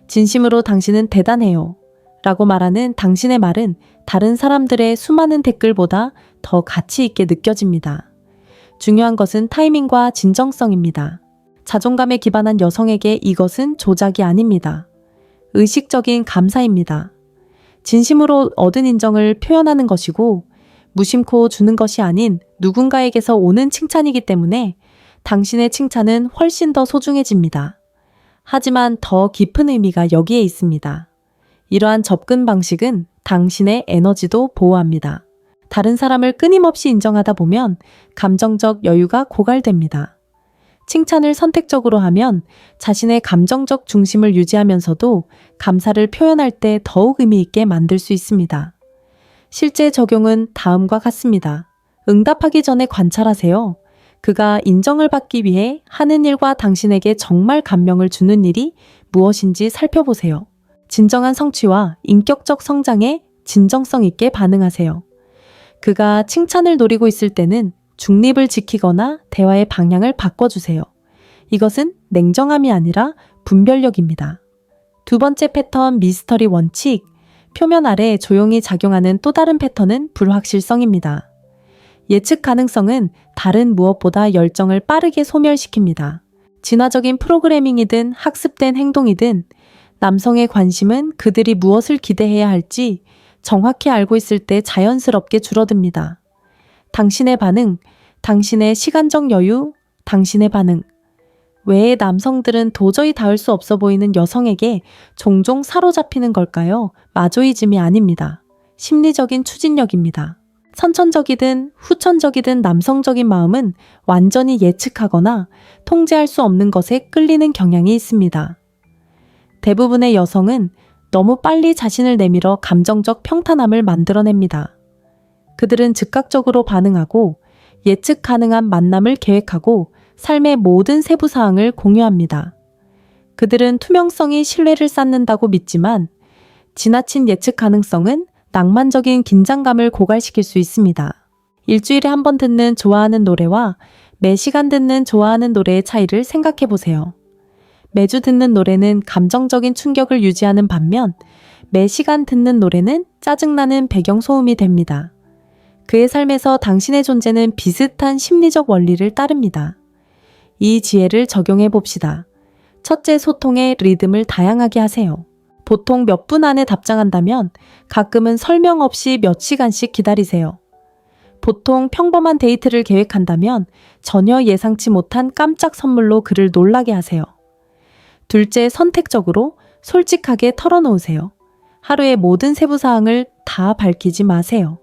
진심으로 당신은 대단해요. 라고 말하는 당신의 말은 다른 사람들의 수많은 댓글보다 더 가치 있게 느껴집니다. 중요한 것은 타이밍과 진정성입니다. 자존감에 기반한 여성에게 이것은 조작이 아닙니다. 의식적인 감사입니다. 진심으로 얻은 인정을 표현하는 것이고 무심코 주는 것이 아닌 누군가에게서 오는 칭찬이기 때문에 당신의 칭찬은 훨씬 더 소중해집니다. 하지만 더 깊은 의미가 여기에 있습니다. 이러한 접근 방식은 당신의 에너지도 보호합니다. 다른 사람을 끊임없이 인정하다 보면 감정적 여유가 고갈됩니다. 칭찬을 선택적으로 하면 자신의 감정적 중심을 유지하면서도 감사를 표현할 때 더욱 의미 있게 만들 수 있습니다. 실제 적용은 다음과 같습니다. 응답하기 전에 관찰하세요. 그가 인정을 받기 위해 하는 일과 당신에게 정말 감명을 주는 일이 무엇인지 살펴보세요. 진정한 성취와 인격적 성장에 진정성 있게 반응하세요. 그가 칭찬을 노리고 있을 때는 중립을 지키거나 대화의 방향을 바꿔주세요. 이것은 냉정함이 아니라 분별력입니다. 두 번째 패턴 미스터리 원칙. 표면 아래 조용히 작용하는 또 다른 패턴은 불확실성입니다. 예측 가능성은 다른 무엇보다 열정을 빠르게 소멸시킵니다. 진화적인 프로그래밍이든 학습된 행동이든 남성의 관심은 그들이 무엇을 기대해야 할지 정확히 알고 있을 때 자연스럽게 줄어듭니다. 당신의 반응, 당신의 시간적 여유, 당신의 반응. 왜 남성들은 도저히 닿을 수 없어 보이는 여성에게 종종 사로잡히는 걸까요? 마조이즘이 아닙니다. 심리적인 추진력입니다. 선천적이든 후천적이든 남성적인 마음은 완전히 예측하거나 통제할 수 없는 것에 끌리는 경향이 있습니다. 대부분의 여성은 너무 빨리 자신을 내밀어 감정적 평탄함을 만들어냅니다. 그들은 즉각적으로 반응하고 예측 가능한 만남을 계획하고 삶의 모든 세부 사항을 공유합니다. 그들은 투명성이 신뢰를 쌓는다고 믿지만 지나친 예측 가능성은 낭만적인 긴장감을 고갈시킬 수 있습니다. 일주일에 한 번 듣는 좋아하는 노래와 매 시간 듣는 좋아하는 노래의 차이를 생각해 보세요. 매주 듣는 노래는 감정적인 충격을 유지하는 반면 매 시간 듣는 노래는 짜증나는 배경소음이 됩니다. 그의 삶에서 당신의 존재는 비슷한 심리적 원리를 따릅니다. 이 지혜를 적용해 봅시다. 첫째, 소통의 리듬을 다양하게 하세요. 보통 몇 분 안에 답장한다면 가끔은 설명 없이 몇 시간씩 기다리세요. 보통 평범한 데이트를 계획한다면 전혀 예상치 못한 깜짝 선물로 그를 놀라게 하세요. 둘째, 선택적으로 솔직하게 털어놓으세요. 하루의 모든 세부사항을 다 밝히지 마세요.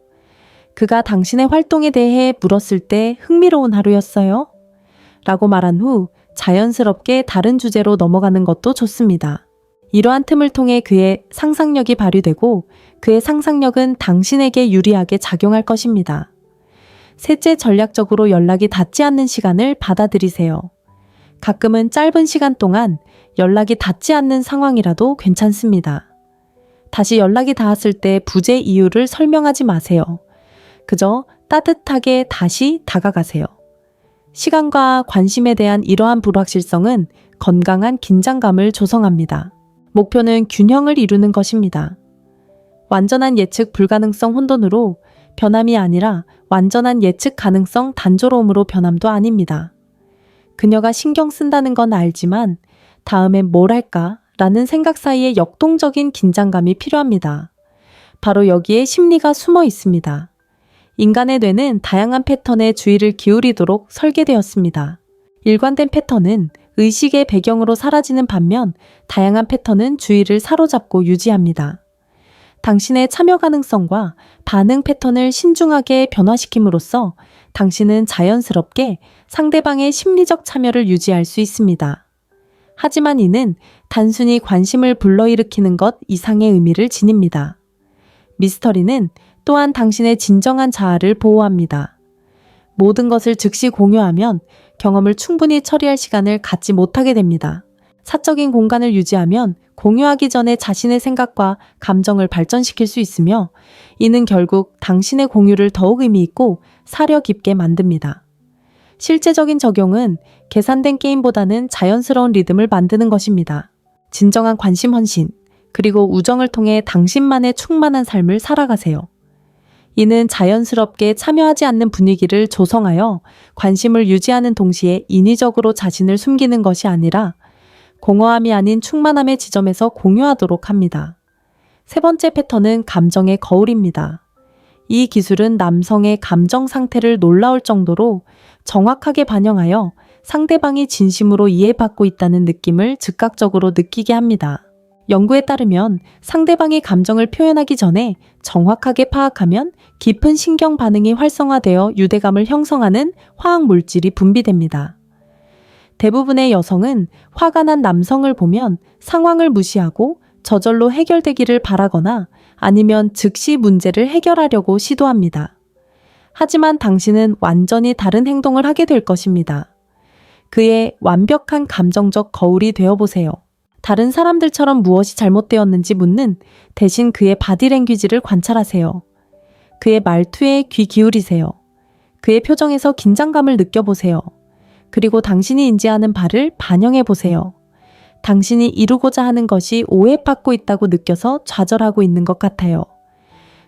그가 당신의 활동에 대해 물었을 때 흥미로운 하루였어요? 라고 말한 후 자연스럽게 다른 주제로 넘어가는 것도 좋습니다. 이러한 틈을 통해 그의 상상력이 발휘되고 그의 상상력은 당신에게 유리하게 작용할 것입니다. 셋째, 전략적으로 연락이 닿지 않는 시간을 받아들이세요. 가끔은 짧은 시간 동안 연락이 닿지 않는 상황이라도 괜찮습니다. 다시 연락이 닿았을 때 부재 이유를 설명하지 마세요. 그저 따뜻하게 다시 다가가세요. 시간과 관심에 대한 이러한 불확실성은 건강한 긴장감을 조성합니다. 목표는 균형을 이루는 것입니다. 완전한 예측 불가능성 혼돈으로 변함이 아니라 완전한 예측 가능성 단조로움으로 변함도 아닙니다. 그녀가 신경 쓴다는 건 알지만 다음엔 뭘 할까? 라는 생각 사이에 역동적인 긴장감이 필요합니다. 바로 여기에 심리가 숨어 있습니다. 인간의 뇌는 다양한 패턴에 주의를 기울이도록 설계되었습니다. 일관된 패턴은 의식의 배경으로 사라지는 반면 다양한 패턴은 주의를 사로잡고 유지합니다. 당신의 참여 가능성과 반응 패턴을 신중하게 변화시킴으로써 당신은 자연스럽게 상대방의 심리적 참여를 유지할 수 있습니다. 하지만 이는 단순히 관심을 불러일으키는 것 이상의 의미를 지닙니다. 미스터리는 또한 당신의 진정한 자아를 보호합니다. 모든 것을 즉시 공유하면 경험을 충분히 처리할 시간을 갖지 못하게 됩니다. 사적인 공간을 유지하면 공유하기 전에 자신의 생각과 감정을 발전시킬 수 있으며 이는 결국 당신의 공유를 더욱 의미 있고 사려 깊게 만듭니다. 실제적인 적용은 계산된 게임보다는 자연스러운 리듬을 만드는 것입니다. 진정한 관심 헌신, 그리고 우정을 통해 당신만의 충만한 삶을 살아가세요. 이는 자연스럽게 참여하지 않는 분위기를 조성하여 관심을 유지하는 동시에 인위적으로 자신을 숨기는 것이 아니라 공허함이 아닌 충만함의 지점에서 공유하도록 합니다. 세 번째 패턴은 감정의 거울입니다. 이 기술은 남성의 감정 상태를 놀라울 정도로 정확하게 반영하여 상대방이 진심으로 이해받고 있다는 느낌을 즉각적으로 느끼게 합니다. 연구에 따르면 상대방이 감정을 표현하기 전에 정확하게 파악하면 깊은 신경 반응이 활성화되어 유대감을 형성하는 화학 물질이 분비됩니다. 대부분의 여성은 화가 난 남성을 보면 상황을 무시하고 저절로 해결되기를 바라거나 아니면 즉시 문제를 해결하려고 시도합니다. 하지만 당신은 완전히 다른 행동을 하게 될 것입니다. 그의 완벽한 감정적 거울이 되어보세요. 다른 사람들처럼 무엇이 잘못되었는지 묻는 대신 그의 바디랭귀지를 관찰하세요. 그의 말투에 귀 기울이세요. 그의 표정에서 긴장감을 느껴보세요. 그리고 당신이 인지하는 바를 반영해 보세요. 당신이 이루고자 하는 것이 오해받고 있다고 느껴서 좌절하고 있는 것 같아요.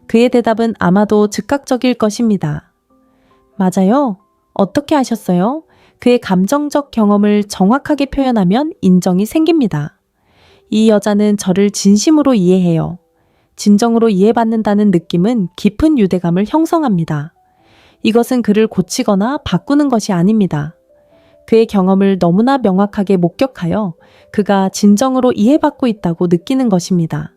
그의 대답은 아마도 즉각적일 것입니다. 맞아요? 어떻게 아셨어요? 그의 감정적 경험을 정확하게 표현하면 인정이 생깁니다. 이 여자는 저를 진심으로 이해해요. 진정으로 이해받는다는 느낌은 깊은 유대감을 형성합니다. 이것은 그를 고치거나 바꾸는 것이 아닙니다. 그의 경험을 너무나 명확하게 목격하여 그가 진정으로 이해받고 있다고 느끼는 것입니다.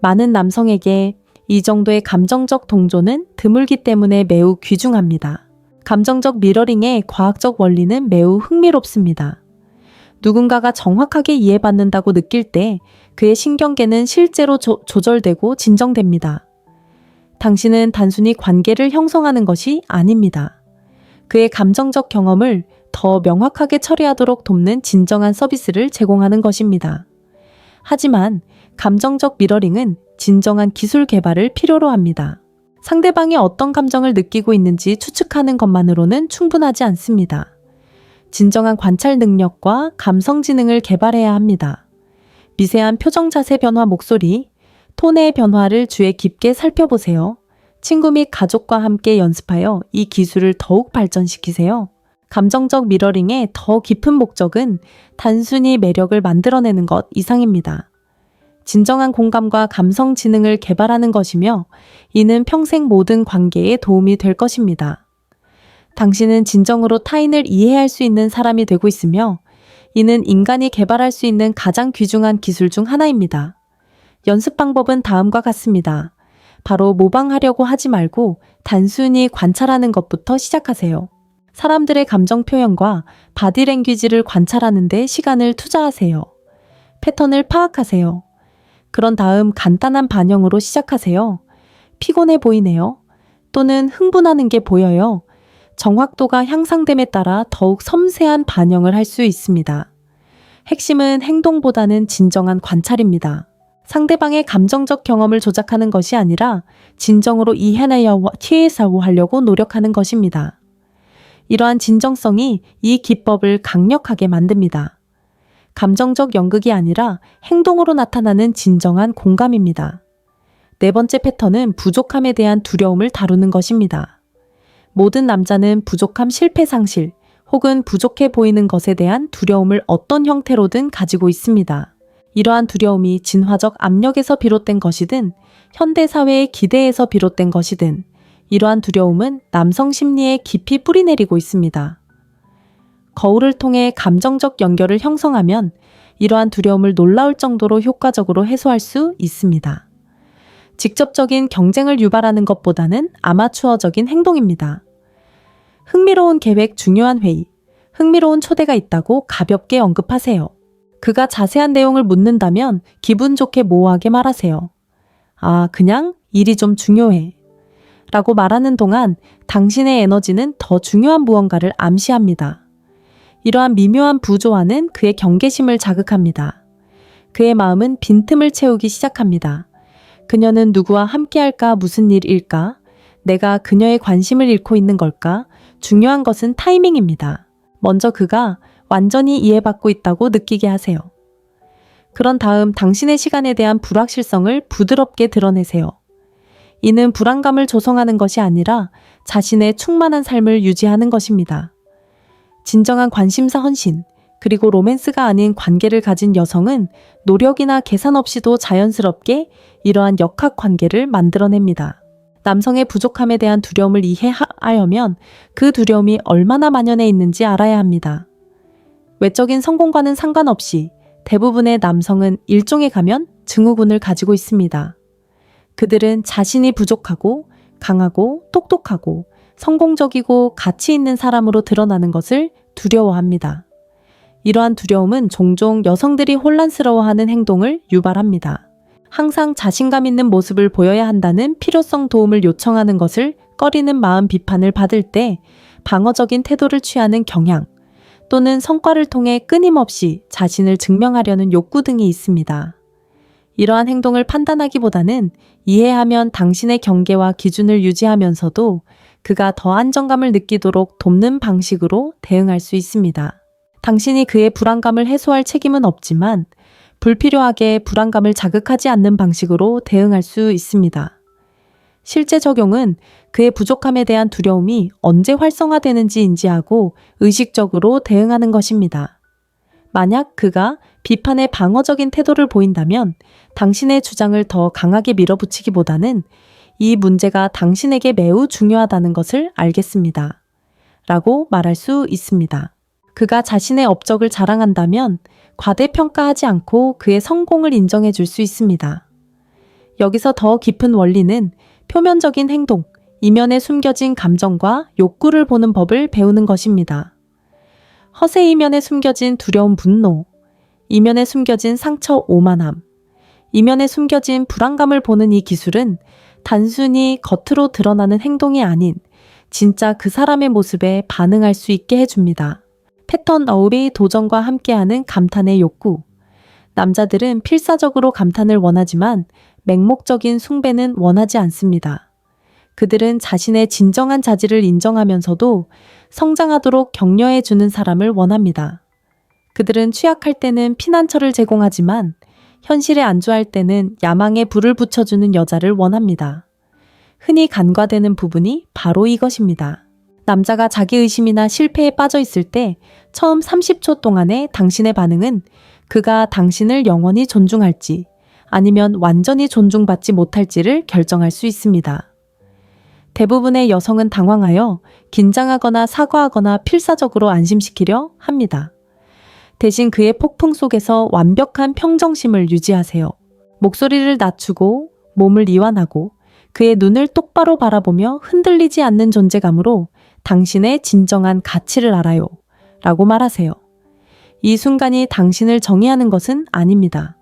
많은 남성에게 이 정도의 감정적 동조는 드물기 때문에 매우 귀중합니다. 감정적 미러링의 과학적 원리는 매우 흥미롭습니다. 누군가가 정확하게 이해받는다고 느낄 때 그의 신경계는 실제로 조절되고 진정됩니다. 당신은 단순히 관계를 형성하는 것이 아닙니다. 그의 감정적 경험을 더 명확하게 처리하도록 돕는 진정한 서비스를 제공하는 것입니다. 하지만 감정적 미러링은 진정한 기술 개발을 필요로 합니다. 상대방이 어떤 감정을 느끼고 있는지 추측하는 것만으로는 충분하지 않습니다. 진정한 관찰 능력과 감성 지능을 개발해야 합니다. 미세한 표정 자세 변화 목소리, 톤의 변화를 주의 깊게 살펴보세요. 친구 및 가족과 함께 연습하여 이 기술을 더욱 발전시키세요. 감정적 미러링의 더 깊은 목적은 단순히 매력을 만들어내는 것 이상입니다. 진정한 공감과 감성 지능을 개발하는 것이며 이는 평생 모든 관계에 도움이 될 것입니다. 당신은 진정으로 타인을 이해할 수 있는 사람이 되고 있으며 이는 인간이 개발할 수 있는 가장 귀중한 기술 중 하나입니다. 연습 방법은 다음과 같습니다. 바로 모방하려고 하지 말고 단순히 관찰하는 것부터 시작하세요. 사람들의 감정 표현과 바디랭귀지를 관찰하는 데 시간을 투자하세요. 패턴을 파악하세요. 그런 다음 간단한 반영으로 시작하세요. 피곤해 보이네요. 또는 흥분하는 게 보여요. 정확도가 향상됨에 따라 더욱 섬세한 반영을 할 수 있습니다. 핵심은 행동보다는 진정한 관찰입니다. 상대방의 감정적 경험을 조작하는 것이 아니라 진정으로 이해하려고 하려고 노력하는 것입니다. 이러한 진정성이 이 기법을 강력하게 만듭니다. 감정적 연극이 아니라 행동으로 나타나는 진정한 공감입니다. 네 번째 패턴은 부족함에 대한 두려움을 다루는 것입니다. 모든 남자는 부족함 실패 상실 혹은 부족해 보이는 것에 대한 두려움을 어떤 형태로든 가지고 있습니다. 이러한 두려움이 진화적 압력에서 비롯된 것이든 현대사회의 기대에서 비롯된 것이든 이러한 두려움은 남성 심리에 깊이 뿌리내리고 있습니다. 거울을 통해 감정적 연결을 형성하면 이러한 두려움을 놀라울 정도로 효과적으로 해소할 수 있습니다. 직접적인 경쟁을 유발하는 것보다는 아마추어적인 행동입니다. 흥미로운 계획 중요한 회의, 흥미로운 초대가 있다고 가볍게 언급하세요. 그가 자세한 내용을 묻는다면 기분 좋게 모호하게 말하세요. 아, 그냥 일이 좀 중요해. 라고 말하는 동안 당신의 에너지는 더 중요한 무언가를 암시합니다. 이러한 미묘한 부조화는 그의 경계심을 자극합니다. 그의 마음은 빈틈을 채우기 시작합니다. 그녀는 누구와 함께할까? 무슨 일일까? 내가 그녀의 관심을 잃고 있는 걸까? 중요한 것은 타이밍입니다. 먼저 그가 완전히 이해받고 있다고 느끼게 하세요. 그런 다음 당신의 시간에 대한 불확실성을 부드럽게 드러내세요. 이는 불안감을 조성하는 것이 아니라 자신의 충만한 삶을 유지하는 것입니다. 진정한 관심사 헌신, 그리고 로맨스가 아닌 관계를 가진 여성은 노력이나 계산 없이도 자연스럽게 이러한 역학 관계를 만들어냅니다. 남성의 부족함에 대한 두려움을 이해하려면 그 두려움이 얼마나 만연해 있는지 알아야 합니다. 외적인 성공과는 상관없이 대부분의 남성은 일종의 가면 증후군을 가지고 있습니다. 그들은 자신이 부족하고 강하고 똑똑하고 성공적이고 가치 있는 사람으로 드러나는 것을 두려워합니다. 이러한 두려움은 종종 여성들이 혼란스러워하는 행동을 유발합니다. 항상 자신감 있는 모습을 보여야 한다는 필요성 도움을 요청하는 것을 꺼리는 마음 비판을 받을 때 방어적인 태도를 취하는 경향 또는 성과를 통해 끊임없이 자신을 증명하려는 욕구 등이 있습니다. 이러한 행동을 판단하기보다는 이해하면 당신의 경계와 기준을 유지하면서도 그가 더 안정감을 느끼도록 돕는 방식으로 대응할 수 있습니다. 당신이 그의 불안감을 해소할 책임은 없지만 불필요하게 불안감을 자극하지 않는 방식으로 대응할 수 있습니다. 실제 적용은 그의 부족함에 대한 두려움이 언제 활성화되는지 인지하고 의식적으로 대응하는 것입니다. 만약 그가 비판에 방어적인 태도를 보인다면 당신의 주장을 더 강하게 밀어붙이기보다는 이 문제가 당신에게 매우 중요하다는 것을 알겠습니다. 라고 말할 수 있습니다. 그가 자신의 업적을 자랑한다면 과대평가하지 않고 그의 성공을 인정해 줄 수 있습니다. 여기서 더 깊은 원리는 표면적인 행동, 이면에 숨겨진 감정과 욕구를 보는 법을 배우는 것입니다. 허세 이면에 숨겨진 두려움, 분노, 이면에 숨겨진 상처, 오만함, 이면에 숨겨진 불안감을 보는 이 기술은 단순히 겉으로 드러나는 행동이 아닌 진짜 그 사람의 모습에 반응할 수 있게 해줍니다. 패턴 어울이 도전과 함께하는 감탄의 욕구. 남자들은 필사적으로 감탄을 원하지만 맹목적인 숭배는 원하지 않습니다. 그들은 자신의 진정한 자질을 인정하면서도 성장하도록 격려해주는 사람을 원합니다. 그들은 취약할 때는 피난처를 제공하지만 현실에 안주할 때는 야망에 불을 붙여주는 여자를 원합니다. 흔히 간과되는 부분이 바로 이것입니다. 남자가 자기의심이나 실패에 빠져 있을 때 처음 30초 동안의 당신의 반응은 그가 당신을 영원히 존중할지 아니면 완전히 존중받지 못할지를 결정할 수 있습니다. 대부분의 여성은 당황하여 긴장하거나 사과하거나 필사적으로 안심시키려 합니다. 대신 그의 폭풍 속에서 완벽한 평정심을 유지하세요. 목소리를 낮추고 몸을 이완하고 그의 눈을 똑바로 바라보며 흔들리지 않는 존재감으로 당신의 진정한 가치를 알아요. 라고 말하세요. 이 순간이 당신을 정의하는 것은 아닙니다.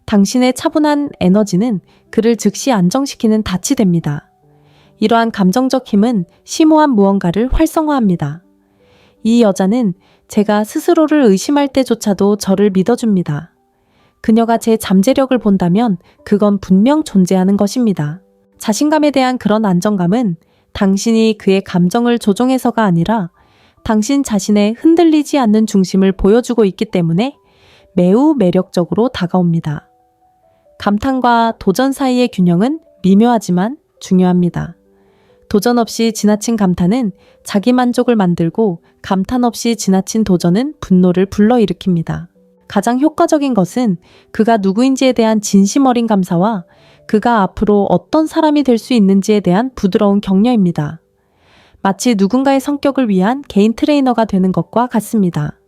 당신의 차분한 에너지는 그를 즉시 안정시키는 닻이 됩니다. 이러한 감정적 힘은 심오한 무언가를 활성화합니다. 이 여자는 제가 스스로를 의심할 때조차도 저를 믿어줍니다. 그녀가 제 잠재력을 본다면 그건 분명 존재하는 것입니다. 자신감에 대한 그런 안정감은 당신이 그의 감정을 조종해서가 아니라 당신 자신의 흔들리지 않는 중심을 보여주고 있기 때문에 매우 매력적으로 다가옵니다. 감탄과 도전 사이의 균형은 미묘하지만 중요합니다. 도전 없이 지나친 감탄은 자기 만족을 만들고 감탄 없이 지나친 도전은 분노를 불러일으킵니다. 가장 효과적인 것은 그가 누구인지에 대한 진심 어린 감사와 그가 앞으로 어떤 사람이 될 수 있는지에 대한 부드러운 격려입니다. 마치 누군가의 성격을 위한 개인 트레이너가 되는 것과 같습니다.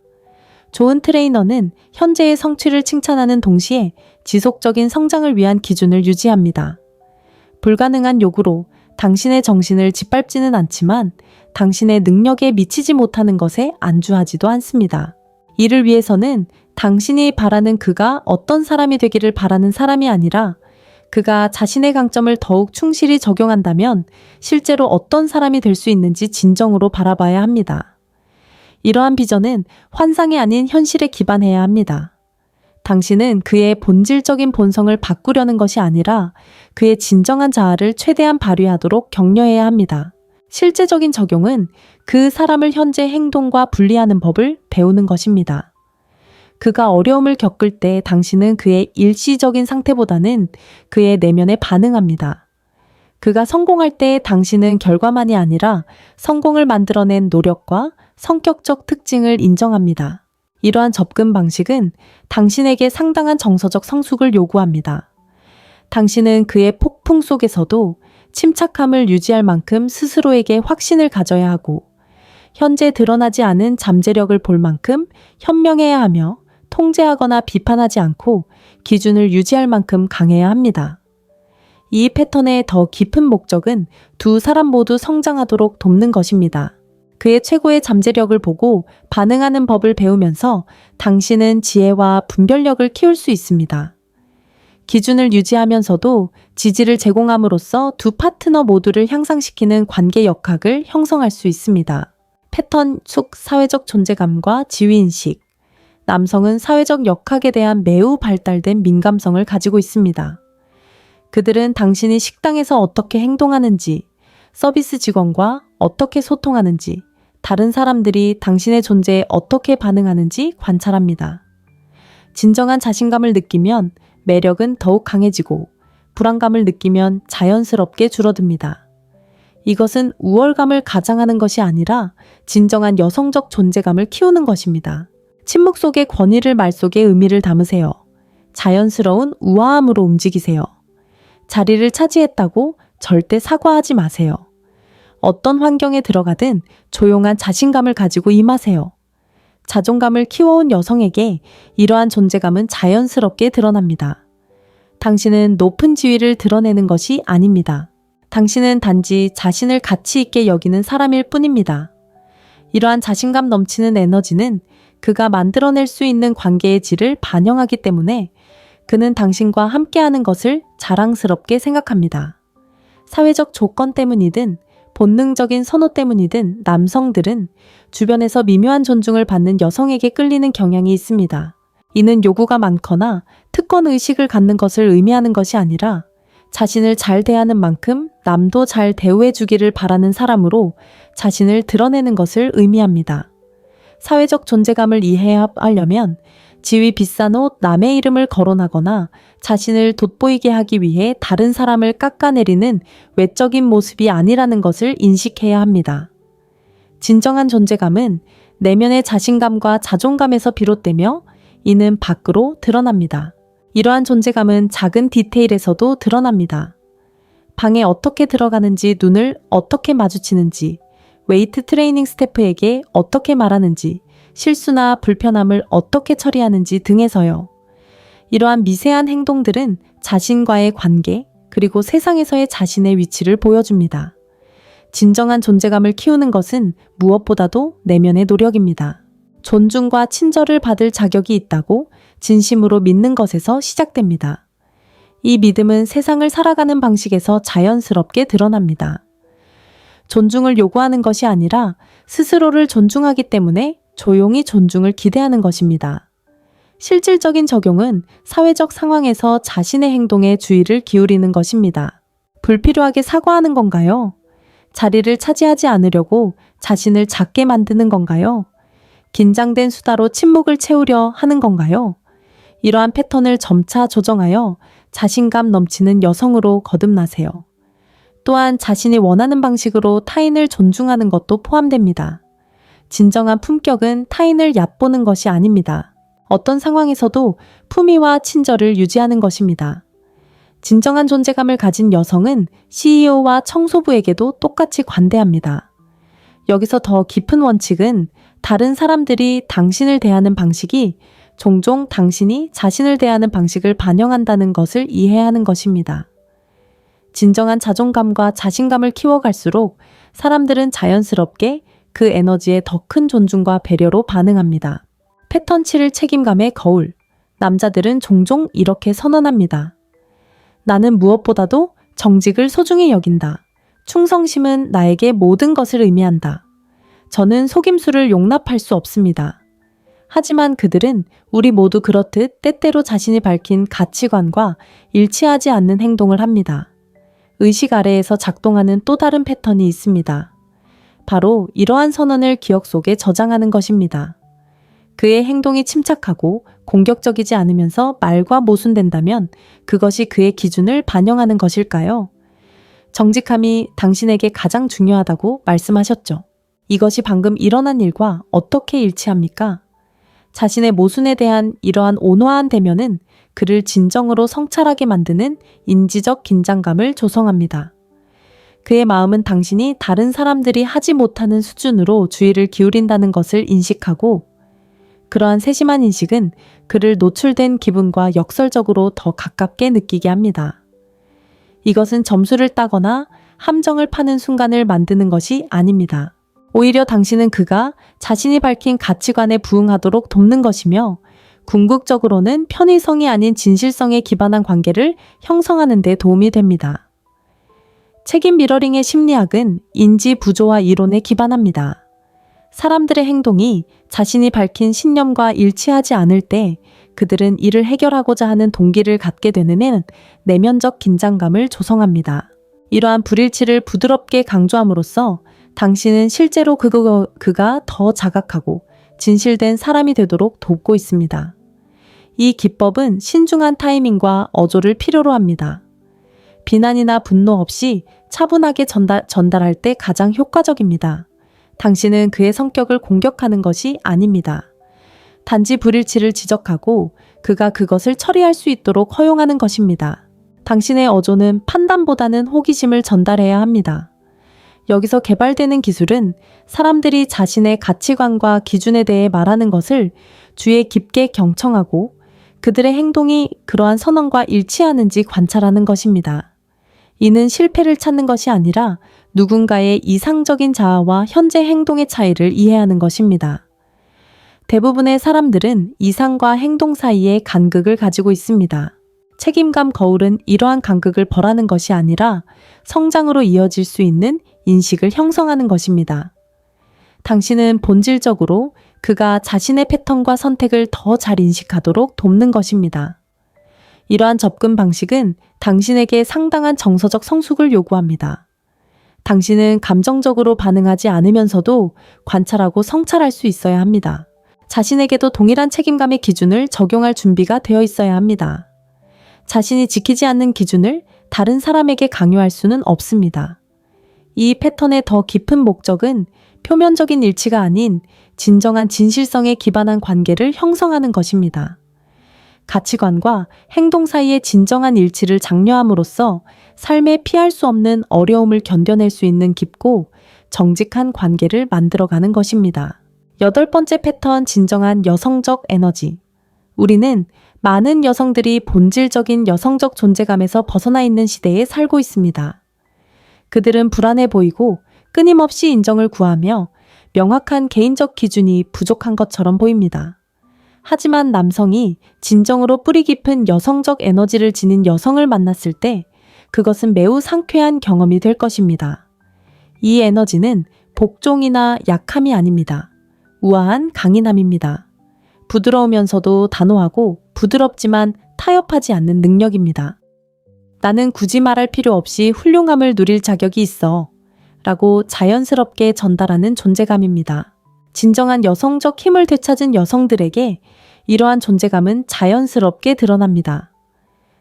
좋은 트레이너는 현재의 성취를 칭찬하는 동시에 지속적인 성장을 위한 기준을 유지합니다. 불가능한 요구로 당신의 정신을 짓밟지는 않지만 당신의 능력에 미치지 못하는 것에 안주하지도 않습니다. 이를 위해서는 당신이 바라는 그가 어떤 사람이 되기를 바라는 사람이 아니라 그가 자신의 강점을 더욱 충실히 적용한다면 실제로 어떤 사람이 될 수 있는지 진정으로 바라봐야 합니다. 이러한 비전은 환상이 아닌 현실에 기반해야 합니다. 당신은 그의 본질적인 본성을 바꾸려는 것이 아니라 그의 진정한 자아를 최대한 발휘하도록 격려해야 합니다. 실제적인 적용은 그 사람을 현재 행동과 분리하는 법을 배우는 것입니다. 그가 어려움을 겪을 때 당신은 그의 일시적인 상태보다는 그의 내면에 반응합니다. 그가 성공할 때 당신은 결과만이 아니라 성공을 만들어낸 노력과 성격적 특징을 인정합니다. 이러한 접근 방식은 당신에게 상당한 정서적 성숙을 요구합니다. 당신은 그의 폭풍 속에서도 침착함을 유지할 만큼 스스로에게 확신을 가져야 하고 현재 드러나지 않은 잠재력을 볼 만큼 현명해야 하며 통제하거나 비판하지 않고 기준을 유지할 만큼 강해야 합니다. 이 패턴의 더 깊은 목적은 두 사람 모두 성장하도록 돕는 것입니다. 그의 최고의 잠재력을 보고 반응하는 법을 배우면서 당신은 지혜와 분별력을 키울 수 있습니다. 기준을 유지하면서도 지지를 제공함으로써 두 파트너 모두를 향상시키는 관계 역학을 형성할 수 있습니다. 패턴 속 사회적 존재감과 지위인식. 남성은 사회적 역학에 대한 매우 발달된 민감성을 가지고 있습니다. 그들은 당신이 식당에서 어떻게 행동하는지, 서비스 직원과 어떻게 소통하는지, 다른 사람들이 당신의 존재에 어떻게 반응하는지 관찰합니다. 진정한 자신감을 느끼면 매력은 더욱 강해지고 불안감을 느끼면 자연스럽게 줄어듭니다. 이것은 우월감을 가장하는 것이 아니라 진정한 여성적 존재감을 키우는 것입니다. 침묵 속의 권위를 말 속에 의미를 담으세요. 자연스러운 우아함으로 움직이세요. 자리를 차지했다고 절대 사과하지 마세요. 어떤 환경에 들어가든 조용한 자신감을 가지고 임하세요. 자존감을 키워온 여성에게 이러한 존재감은 자연스럽게 드러납니다. 당신은 높은 지위를 드러내는 것이 아닙니다. 당신은 단지 자신을 가치 있게 여기는 사람일 뿐입니다. 이러한 자신감 넘치는 에너지는 그가 만들어낼 수 있는 관계의 질을 반영하기 때문에 그는 당신과 함께하는 것을 자랑스럽게 생각합니다. 사회적 조건 때문이든 본능적인 선호 때문이든 남성들은 주변에서 미묘한 존중을 받는 여성에게 끌리는 경향이 있습니다. 이는 요구가 많거나 특권 의식을 갖는 것을 의미하는 것이 아니라 자신을 잘 대하는 만큼 남도 잘 대우해 주기를 바라는 사람으로 자신을 드러내는 것을 의미합니다. 사회적 존재감을 이해하려면 지위 비싼 옷 남의 이름을 거론하거나 자신을 돋보이게 하기 위해 다른 사람을 깎아내리는 외적인 모습이 아니라는 것을 인식해야 합니다. 진정한 존재감은 내면의 자신감과 자존감에서 비롯되며 이는 밖으로 드러납니다. 이러한 존재감은 작은 디테일에서도 드러납니다. 방에 어떻게 들어가는지, 눈을 어떻게 마주치는지, 웨이트 트레이닝 스태프에게 어떻게 말하는지, 실수나 불편함을 어떻게 처리하는지 등에서요. 이러한 미세한 행동들은 자신과의 관계, 그리고 세상에서의 자신의 위치를 보여줍니다. 진정한 존재감을 키우는 것은 무엇보다도 내면의 노력입니다. 존중과 친절을 받을 자격이 있다고 진심으로 믿는 것에서 시작됩니다. 이 믿음은 세상을 살아가는 방식에서 자연스럽게 드러납니다. 존중을 요구하는 것이 아니라 스스로를 존중하기 때문에 조용히 존중을 기대하는 것입니다. 실질적인 적용은 사회적 상황에서 자신의 행동에 주의를 기울이는 것입니다. 불필요하게 사과하는 건가요? 자리를 차지하지 않으려고 자신을 작게 만드는 건가요? 긴장된 수다로 침묵을 채우려 하는 건가요? 이러한 패턴을 점차 조정하여 자신감 넘치는 여성으로 거듭나세요. 또한 자신이 원하는 방식으로 타인을 존중하는 것도 포함됩니다. 진정한 품격은 타인을 얕보는 것이 아닙니다. 어떤 상황에서도 품위와 친절을 유지하는 것입니다. 진정한 존재감을 가진 여성은 CEO와 청소부에게도 똑같이 관대합니다. 여기서 더 깊은 원칙은 다른 사람들이 당신을 대하는 방식이 종종 당신이 자신을 대하는 방식을 반영한다는 것을 이해하는 것입니다. 진정한 자존감과 자신감을 키워갈수록 사람들은 자연스럽게 그 에너지에 더 큰 존중과 배려로 반응합니다. 패턴 7을 책임감의 거울. 남자들은 종종 이렇게 선언합니다. 나는 무엇보다도 정직을 소중히 여긴다. 충성심은 나에게 모든 것을 의미한다. 저는 속임수를 용납할 수 없습니다. 하지만 그들은 우리 모두 그렇듯 때때로 자신이 밝힌 가치관과 일치하지 않는 행동을 합니다. 의식 아래에서 작동하는 또 다른 패턴이 있습니다. 바로 이러한 선언을 기억 속에 저장하는 것입니다. 그의 행동이 침착하고 공격적이지 않으면서 말과 모순된다면 그것이 그의 기준을 반영하는 것일까요? 정직함이 당신에게 가장 중요하다고 말씀하셨죠. 이것이 방금 일어난 일과 어떻게 일치합니까? 자신의 모순에 대한 이러한 온화한 대면은 그를 진정으로 성찰하게 만드는 인지적 긴장감을 조성합니다. 그의 마음은 당신이 다른 사람들이 하지 못하는 수준으로 주의를 기울인다는 것을 인식하고 그러한 세심한 인식은 그를 노출된 기분과 역설적으로 더 가깝게 느끼게 합니다. 이것은 점수를 따거나 함정을 파는 순간을 만드는 것이 아닙니다. 오히려 당신은 그가 자신이 밝힌 가치관에 부응하도록 돕는 것이며 궁극적으로는 편의성이 아닌 진실성에 기반한 관계를 형성하는 데 도움이 됩니다. 책임 미러링의 심리학은 인지 부조화 이론에 기반합니다. 사람들의 행동이 자신이 밝힌 신념과 일치하지 않을 때 그들은 이를 해결하고자 하는 동기를 갖게 되는 한 내면적 긴장감을 조성합니다. 이러한 불일치를 부드럽게 강조함으로써 당신은 실제로 그가 더 자각하고 진실된 사람이 되도록 돕고 있습니다. 이 기법은 신중한 타이밍과 어조를 필요로 합니다. 비난이나 분노 없이 차분하게 전달할 때 가장 효과적입니다. 당신은 그의 성격을 공격하는 것이 아닙니다. 단지 불일치를 지적하고 그가 그것을 처리할 수 있도록 허용하는 것입니다. 당신의 어조는 판단보다는 호기심을 전달해야 합니다. 여기서 개발되는 기술은 사람들이 자신의 가치관과 기준에 대해 말하는 것을 주의에 깊게 경청하고 그들의 행동이 그러한 선언과 일치하는지 관찰하는 것입니다. 이는 실패를 찾는 것이 아니라 누군가의 이상적인 자아와 현재 행동의 차이를 이해하는 것입니다. 대부분의 사람들은 이상과 행동 사이에 간극을 가지고 있습니다. 책임감 거울은 이러한 간극을 벌하는 것이 아니라 성장으로 이어질 수 있는 인식을 형성하는 것입니다. 당신은 본질적으로 그가 자신의 패턴과 선택을 더 잘 인식하도록 돕는 것입니다. 이러한 접근 방식은 당신에게 상당한 정서적 성숙을 요구합니다. 당신은 감정적으로 반응하지 않으면서도 관찰하고 성찰할 수 있어야 합니다. 자신에게도 동일한 책임감의 기준을 적용할 준비가 되어 있어야 합니다. 자신이 지키지 않는 기준을 다른 사람에게 강요할 수는 없습니다. 이 패턴의 더 깊은 목적은 표면적인 일치가 아닌 진정한 진실성에 기반한 관계를 형성하는 것입니다. 가치관과 행동 사이의 진정한 일치를 장려함으로써 삶에 피할 수 없는 어려움을 견뎌낼 수 있는 깊고 정직한 관계를 만들어가는 것입니다. 8번째 패턴, 진정한 여성적 에너지. 우리는 많은 여성들이 본질적인 여성적 존재감에서 벗어나 있는 시대에 살고 있습니다. 그들은 불안해 보이고 끊임없이 인정을 구하며 명확한 개인적 기준이 부족한 것처럼 보입니다. 하지만 남성이 진정으로 뿌리 깊은 여성적 에너지를 지닌 여성을 만났을 때 그것은 매우 상쾌한 경험이 될 것입니다. 이 에너지는 복종이나 약함이 아닙니다. 우아한 강인함입니다. 부드러우면서도 단호하고 부드럽지만 타협하지 않는 능력입니다. 나는 굳이 말할 필요 없이 훌륭함을 누릴 자격이 있어 라고 자연스럽게 전달하는 존재감입니다. 진정한 여성적 힘을 되찾은 여성들에게 이러한 존재감은 자연스럽게 드러납니다.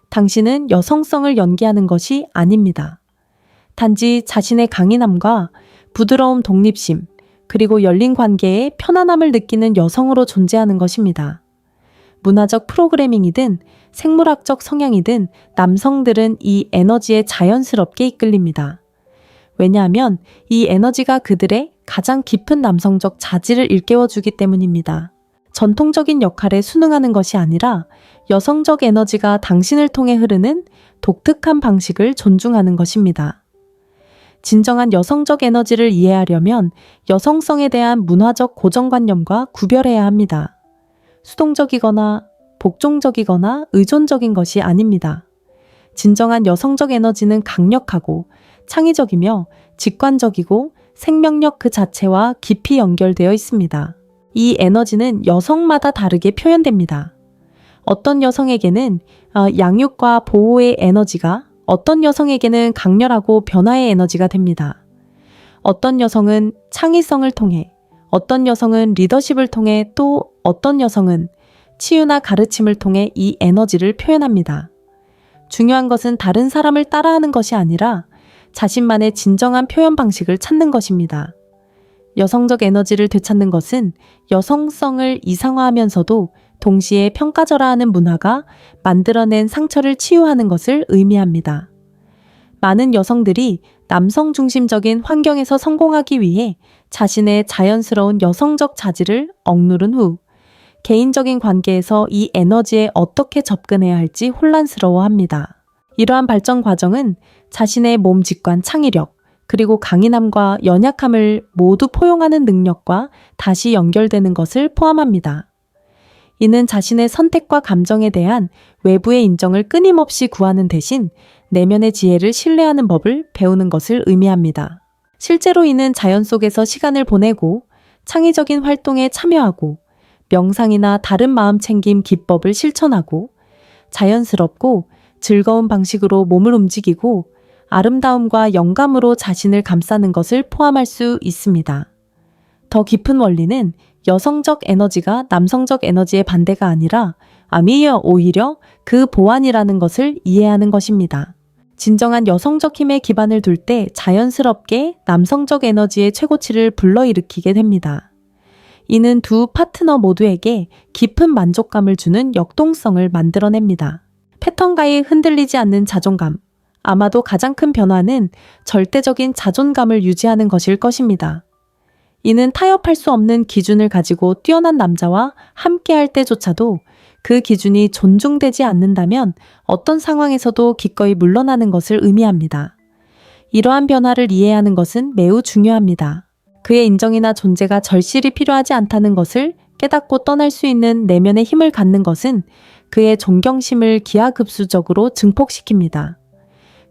당신은 여성성을 연기하는 것이 아닙니다. 단지 자신의 강인함과 부드러움, 독립심, 그리고 열린 관계에 편안함을 느끼는 여성으로 존재하는 것입니다. 문화적 프로그래밍이든 생물학적 성향이든 남성들은 이 에너지에 자연스럽게 이끌립니다. 왜냐하면 이 에너지가 그들의 가장 깊은 남성적 자질을 일깨워주기 때문입니다. 전통적인 역할에 순응하는 것이 아니라 여성적 에너지가 당신을 통해 흐르는 독특한 방식을 존중하는 것입니다. 진정한 여성적 에너지를 이해하려면 여성성에 대한 문화적 고정관념과 구별해야 합니다. 수동적이거나 복종적이거나 의존적인 것이 아닙니다. 진정한 여성적 에너지는 강력하고 창의적이며 직관적이고 생명력 그 자체와 깊이 연결되어 있습니다. 이 에너지는 여성마다 다르게 표현됩니다. 어떤 여성에게는 양육과 보호의 에너지가, 어떤 여성에게는 강렬하고 변화의 에너지가 됩니다. 어떤 여성은 창의성을 통해, 어떤 여성은 리더십을 통해, 또 어떤 여성은 치유나 가르침을 통해 이 에너지를 표현합니다. 중요한 것은 다른 사람을 따라하는 것이 아니라 자신만의 진정한 표현 방식을 찾는 것입니다. 여성적 에너지를 되찾는 것은 여성성을 이상화하면서도 동시에 평가절하하는 문화가 만들어낸 상처를 치유하는 것을 의미합니다. 많은 여성들이 남성 중심적인 환경에서 성공하기 위해 자신의 자연스러운 여성적 자질을 억누른 후 개인적인 관계에서 이 에너지에 어떻게 접근해야 할지 혼란스러워합니다. 이러한 발전 과정은 자신의 몸 직관 창의력, 그리고 강인함과 연약함을 모두 포용하는 능력과 다시 연결되는 것을 포함합니다. 이는 자신의 선택과 감정에 대한 외부의 인정을 끊임없이 구하는 대신 내면의 지혜를 신뢰하는 법을 배우는 것을 의미합니다. 실제로 이는 자연 속에서 시간을 보내고 창의적인 활동에 참여하고 명상이나 다른 마음챙김 기법을 실천하고 자연스럽고 즐거운 방식으로 몸을 움직이고 아름다움과 영감으로 자신을 감싸는 것을 포함할 수 있습니다. 더 깊은 원리는 여성적 에너지가 남성적 에너지의 반대가 아니라 오히려 그 보완이라는 것을 이해하는 것입니다. 진정한 여성적 힘에 기반을 둘 때 자연스럽게 남성적 에너지의 최고치를 불러일으키게 됩니다. 이는 두 파트너 모두에게 깊은 만족감을 주는 역동성을 만들어냅니다. 패턴가에 흔들리지 않는 자존감. 아마도 가장 큰 변화는 절대적인 자존감을 유지하는 것일 것입니다. 이는 타협할 수 없는 기준을 가지고 뛰어난 남자와 함께할 때조차도 그 기준이 존중되지 않는다면 어떤 상황에서도 기꺼이 물러나는 것을 의미합니다. 이러한 변화를 이해하는 것은 매우 중요합니다. 그의 인정이나 존재가 절실히 필요하지 않다는 것을 깨닫고 떠날 수 있는 내면의 힘을 갖는 것은 그의 존경심을 기하급수적으로 증폭시킵니다.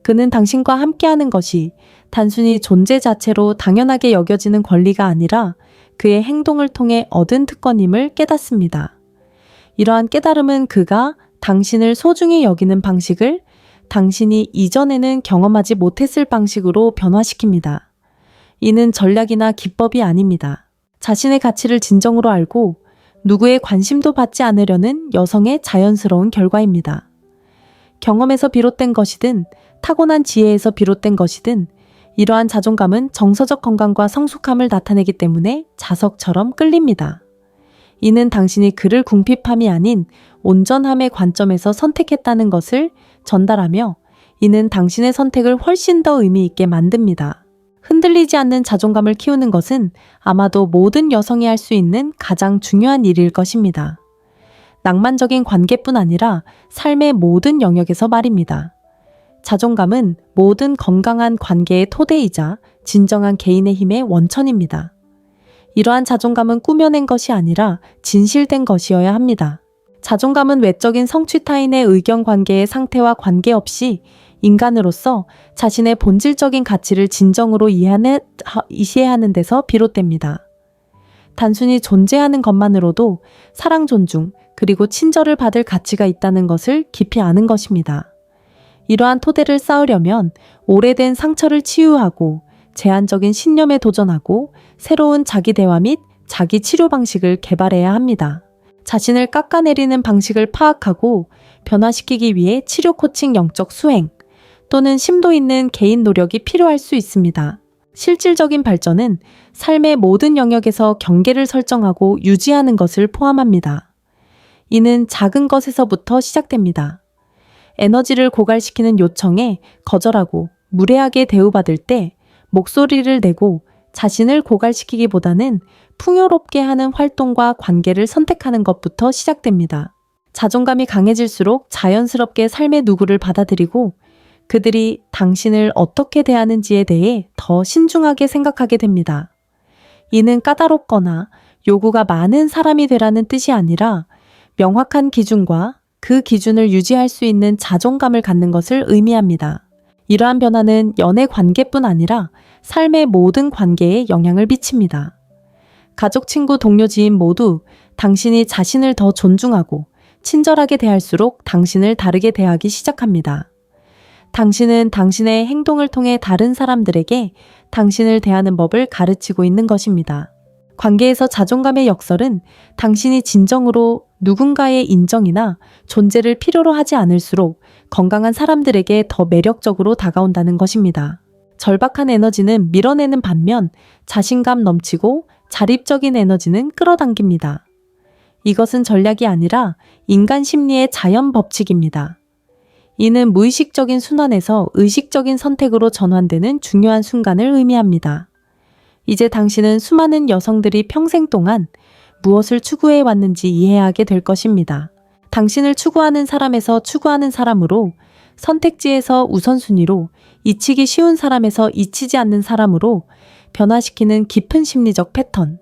그는 당신과 함께하는 것이 단순히 존재 자체로 당연하게 여겨지는 권리가 아니라 그의 행동을 통해 얻은 특권임을 깨닫습니다. 이러한 깨달음은 그가 당신을 소중히 여기는 방식을 당신이 이전에는 경험하지 못했을 방식으로 변화시킵니다. 이는 전략이나 기법이 아닙니다. 자신의 가치를 진정으로 알고 누구의 관심도 받지 않으려는 여성의 자연스러운 결과입니다. 경험에서 비롯된 것이든 타고난 지혜에서 비롯된 것이든 이러한 자존감은 정서적 건강과 성숙함을 나타내기 때문에 자석처럼 끌립니다. 이는 당신이 그를 궁핍함이 아닌 온전함의 관점에서 선택했다는 것을 전달하며 이는 당신의 선택을 훨씬 더 의미 있게 만듭니다. 흔들리지 않는 자존감을 키우는 것은 아마도 모든 여성이 할 수 있는 가장 중요한 일일 것입니다. 낭만적인 관계뿐 아니라 삶의 모든 영역에서 말입니다. 자존감은 모든 건강한 관계의 토대이자 진정한 개인의 힘의 원천입니다. 이러한 자존감은 꾸며낸 것이 아니라 진실된 것이어야 합니다. 자존감은 외적인 성취 타인의 의견 관계의 상태와 관계없이 인간으로서 자신의 본질적인 가치를 진정으로 이해하는 데서 비롯됩니다. 단순히 존재하는 것만으로도 사랑, 존중, 그리고 친절을 받을 가치가 있다는 것을 깊이 아는 것입니다. 이러한 토대를 쌓으려면 오래된 상처를 치유하고 제한적인 신념에 도전하고 새로운 자기 대화 및 자기 치료 방식을 개발해야 합니다. 자신을 깎아내리는 방식을 파악하고 변화시키기 위해 치료 코칭 영적 수행 또는 심도 있는 개인 노력이 필요할 수 있습니다. 실질적인 발전은 삶의 모든 영역에서 경계를 설정하고 유지하는 것을 포함합니다. 이는 작은 것에서부터 시작됩니다. 에너지를 고갈시키는 요청에 거절하고 무례하게 대우받을 때 목소리를 내고 자신을 고갈시키기보다는 풍요롭게 하는 활동과 관계를 선택하는 것부터 시작됩니다. 자존감이 강해질수록 자연스럽게 삶의 누구를 받아들이고 그들이 당신을 어떻게 대하는지에 대해 더 신중하게 생각하게 됩니다. 이는 까다롭거나 요구가 많은 사람이 되라는 뜻이 아니라 명확한 기준과 그 기준을 유지할 수 있는 자존감을 갖는 것을 의미합니다. 이러한 변화는 연애 관계뿐 아니라 삶의 모든 관계에 영향을 미칩니다. 가족, 친구, 동료, 지인 모두 당신이 자신을 더 존중하고 친절하게 대할수록 당신을 다르게 대하기 시작합니다. 당신은 당신의 행동을 통해 다른 사람들에게 당신을 대하는 법을 가르치고 있는 것입니다. 관계에서 자존감의 역설은 당신이 진정으로 누군가의 인정이나 존재를 필요로 하지 않을수록 건강한 사람들에게 더 매력적으로 다가온다는 것입니다. 절박한 에너지는 밀어내는 반면 자신감 넘치고 자립적인 에너지는 끌어당깁니다. 이것은 전략이 아니라 인간 심리의 자연 법칙입니다. 이는 무의식적인 순환에서 의식적인 선택으로 전환되는 중요한 순간을 의미합니다. 이제 당신은 수많은 여성들이 평생 동안 무엇을 추구해 왔는지 이해하게 될 것입니다. 당신을 추구하는 사람에서 추구하는 사람으로, 선택지에서 우선순위로, 잊히기 쉬운 사람에서 잊히지 않는 사람으로 변화시키는 깊은 심리적 패턴.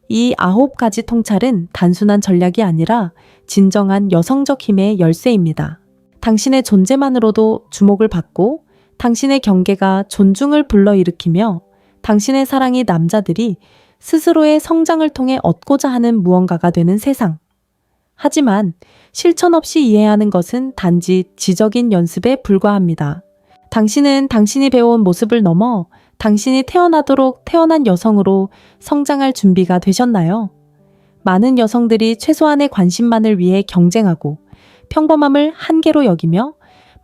이 9가지 통찰은 단순한 전략이 아니라 진정한 여성적 힘의 열쇠입니다. 당신의 존재만으로도 주목을 받고 당신의 경계가 존중을 불러일으키며 당신의 사랑이 남자들이 스스로의 성장을 통해 얻고자 하는 무언가가 되는 세상. 하지만 실천 없이 이해하는 것은 단지 지적인 연습에 불과합니다. 당신은 당신이 배워온 모습을 넘어 당신이 태어나도록 태어난 여성으로 성장할 준비가 되셨나요? 많은 여성들이 최소한의 관심만을 위해 경쟁하고 평범함을 한계로 여기며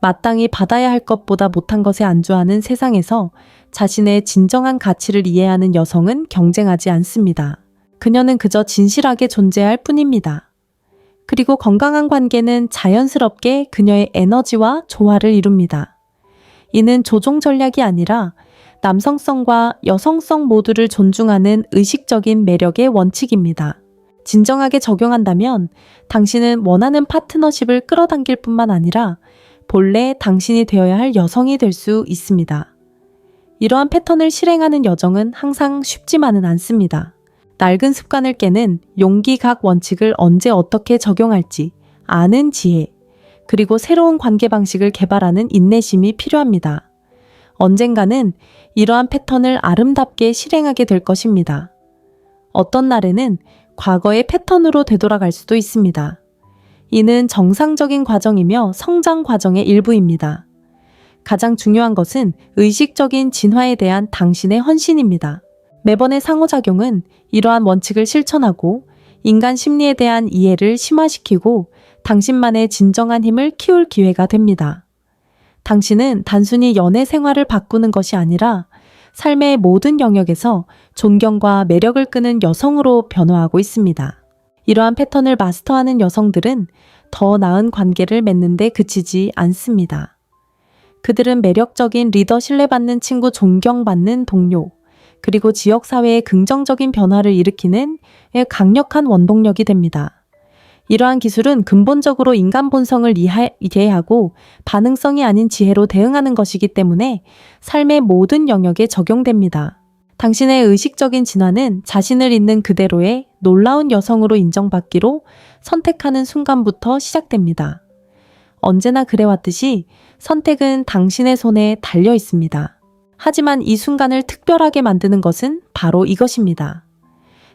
마땅히 받아야 할 것보다 못한 것에 안주하는 세상에서 자신의 진정한 가치를 이해하는 여성은 경쟁하지 않습니다. 그녀는 그저 진실하게 존재할 뿐입니다. 그리고 건강한 관계는 자연스럽게 그녀의 에너지와 조화를 이룹니다. 이는 조종 전략이 아니라 남성성과 여성성 모두를 존중하는 의식적인 매력의 원칙입니다. 진정하게 적용한다면 당신은 원하는 파트너십을 끌어당길 뿐만 아니라 본래 당신이 되어야 할 여성이 될 수 있습니다. 이러한 패턴을 실행하는 여정은 항상 쉽지만은 않습니다. 낡은 습관을 깨는 용기각 원칙을 언제 어떻게 적용할지 아는 지혜, 그리고 새로운 관계 방식을 개발하는 인내심이 필요합니다. 언젠가는 이러한 패턴을 아름답게 실행하게 될 것입니다. 어떤 날에는 과거의 패턴으로 되돌아갈 수도 있습니다. 이는 정상적인 과정이며 성장 과정의 일부입니다. 가장 중요한 것은 의식적인 진화에 대한 당신의 헌신입니다. 매번의 상호작용은 이러한 원칙을 실천하고 인간 심리에 대한 이해를 심화시키고 당신만의 진정한 힘을 키울 기회가 됩니다. 당신은 단순히 연애 생활을 바꾸는 것이 아니라 삶의 모든 영역에서 존경과 매력을 끄는 여성으로 변화하고 있습니다. 이러한 패턴을 마스터하는 여성들은 더 나은 관계를 맺는 데 그치지 않습니다. 그들은 매력적인 리더, 신뢰받는 친구, 존경받는 동료, 그리고 지역사회의 긍정적인 변화를 일으키는 강력한 원동력이 됩니다. 이러한 기술은 근본적으로 인간 본성을 이해하고 반응성이 아닌 지혜로 대응하는 것이기 때문에 삶의 모든 영역에 적용됩니다. 당신의 의식적인 진화는 자신을 있는 그대로의 놀라운 여성으로 인정받기로 선택하는 순간부터 시작됩니다. 언제나 그래왔듯이 선택은 당신의 손에 달려 있습니다. 하지만 이 순간을 특별하게 만드는 것은 바로 이것입니다.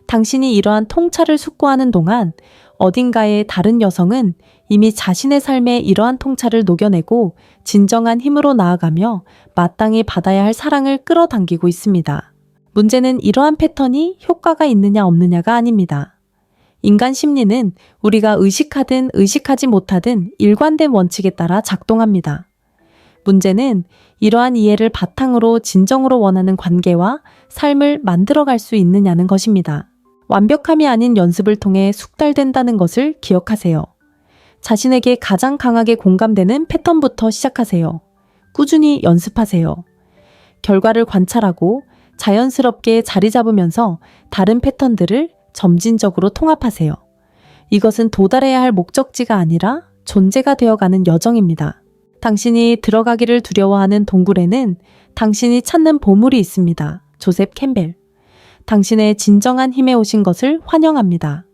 당신이 이러한 통찰을 숙고하는 동안 어딘가에 다른 여성은 이미 자신의 삶에 이러한 통찰을 녹여내고 진정한 힘으로 나아가며 마땅히 받아야 할 사랑을 끌어당기고 있습니다. 문제는 이러한 패턴이 효과가 있느냐 없느냐가 아닙니다. 인간 심리는 우리가 의식하든 의식하지 못하든 일관된 원칙에 따라 작동합니다. 문제는 이러한 이해를 바탕으로 진정으로 원하는 관계와 삶을 만들어갈 수 있느냐는 것입니다. 완벽함이 아닌 연습을 통해 숙달된다는 것을 기억하세요. 자신에게 가장 강하게 공감되는 패턴부터 시작하세요. 꾸준히 연습하세요. 결과를 관찰하고 자연스럽게 자리 잡으면서 다른 패턴들을 점진적으로 통합하세요. 이것은 도달해야 할 목적지가 아니라 존재가 되어가는 여정입니다. 당신이 들어가기를 두려워하는 동굴에는 당신이 찾는 보물이 있습니다. 조셉 캠벨. 당신의 진정한 힘에 오신 것을 환영합니다.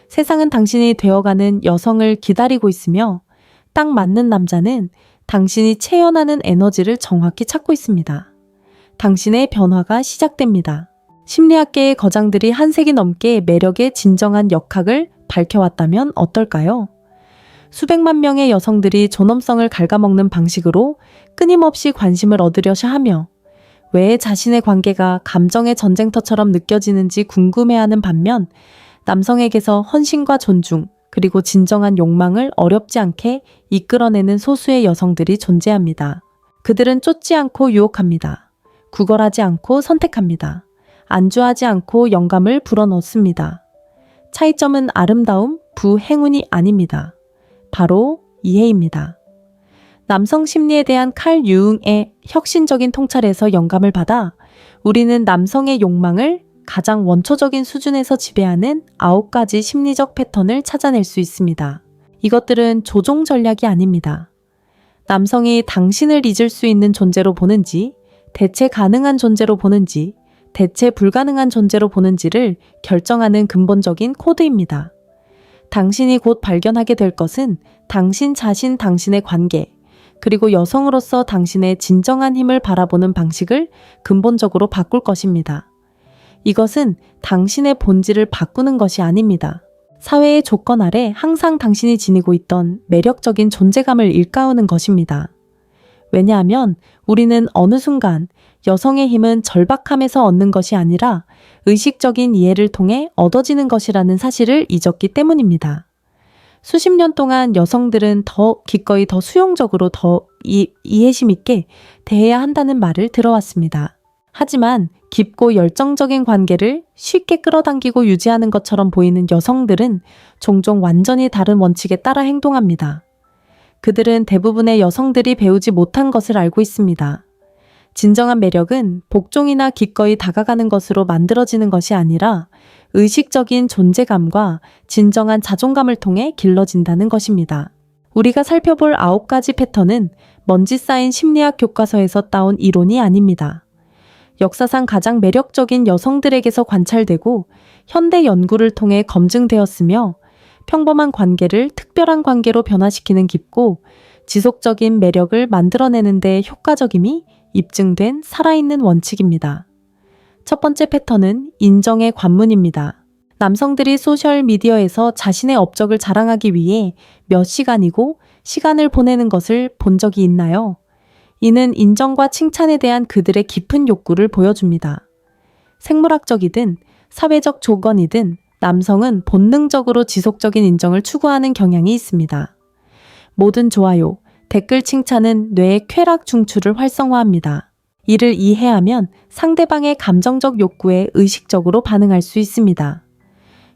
세상은 당신이 되어가는 여성을 기다리고 있으며 딱 맞는 남자는 당신이 체현하는 에너지를 정확히 찾고 있습니다. 당신의 변화가 시작됩니다. 심리학계의 거장들이 한 세기 넘게 매력의 진정한 역학을 밝혀왔다면 어떨까요? 수백만 명의 여성들이 존엄성을 갉아먹는 방식으로 끊임없이 관심을 얻으려고 하며 왜 자신의 관계가 감정의 전쟁터처럼 느껴지는지 궁금해하는 반면 남성에게서 헌신과 존중, 그리고 진정한 욕망을 어렵지 않게 이끌어내는 소수의 여성들이 존재합니다. 그들은 쫓지 않고 유혹합니다. 구걸하지 않고 선택합니다. 안주하지 않고 영감을 불어넣습니다. 차이점은 아름다움, 행운이 아닙니다. 바로 이해입니다. 남성 심리에 대한 칼 유응의 혁신적인 통찰에서 영감을 받아 우리는 남성의 욕망을 가장 원초적인 수준에서 지배하는 9가지 심리적 패턴을 찾아낼 수 있습니다. 이것들은 조종 전략이 아닙니다. 남성이 당신을 잊을 수 있는 존재로 보는지, 대체 가능한 존재로 보는지, 대체 불가능한 존재로 보는지를 결정하는 근본적인 코드입니다. 당신이 곧 발견하게 될 것은 당신 자신, 당신의 관계, 그리고 여성으로서 당신의 진정한 힘을 바라보는 방식을 근본적으로 바꿀 것입니다. 이것은 당신의 본질을 바꾸는 것이 아닙니다. 사회의 조건 아래 항상 당신이 지니고 있던 매력적인 존재감을 일깨우는 것입니다. 왜냐하면 우리는 어느 순간 여성의 힘은 절박함에서 얻는 것이 아니라 의식적인 이해를 통해 얻어지는 것이라는 사실을 잊었기 때문입니다. 수십 년 동안 여성들은 기꺼이 더 수용적으로 더 이해심 있게 대해야 한다는 말을 들어왔습니다. 하지만 깊고 열정적인 관계를 쉽게 끌어당기고 유지하는 것처럼 보이는 여성들은 종종 완전히 다른 원칙에 따라 행동합니다. 그들은 대부분의 여성들이 배우지 못한 것을 알고 있습니다. 진정한 매력은 복종이나 기꺼이 다가가는 것으로 만들어지는 것이 아니라 의식적인 존재감과 진정한 자존감을 통해 길러진다는 것입니다. 우리가 살펴볼 9가지 패턴은 먼지 쌓인 심리학 교과서에서 따온 이론이 아닙니다. 역사상 가장 매력적인 여성들에게서 관찰되고 현대 연구를 통해 검증되었으며 평범한 관계를 특별한 관계로 변화시키는 깊고 지속적인 매력을 만들어내는 데 효과적임이 입증된 살아있는 원칙입니다. 첫 번째 패턴은 인정의 관문입니다. 남성들이 소셜미디어에서 자신의 업적을 자랑하기 위해 몇 시간이고 시간을 보내는 것을 본 적이 있나요? 이는 인정과 칭찬에 대한 그들의 깊은 욕구를 보여줍니다. 생물학적이든 사회적 조건이든 남성은 본능적으로 지속적인 인정을 추구하는 경향이 있습니다. 모든 좋아요, 댓글 칭찬은 뇌의 쾌락 중추를 활성화합니다. 이를 이해하면 상대방의 감정적 욕구에 의식적으로 반응할 수 있습니다.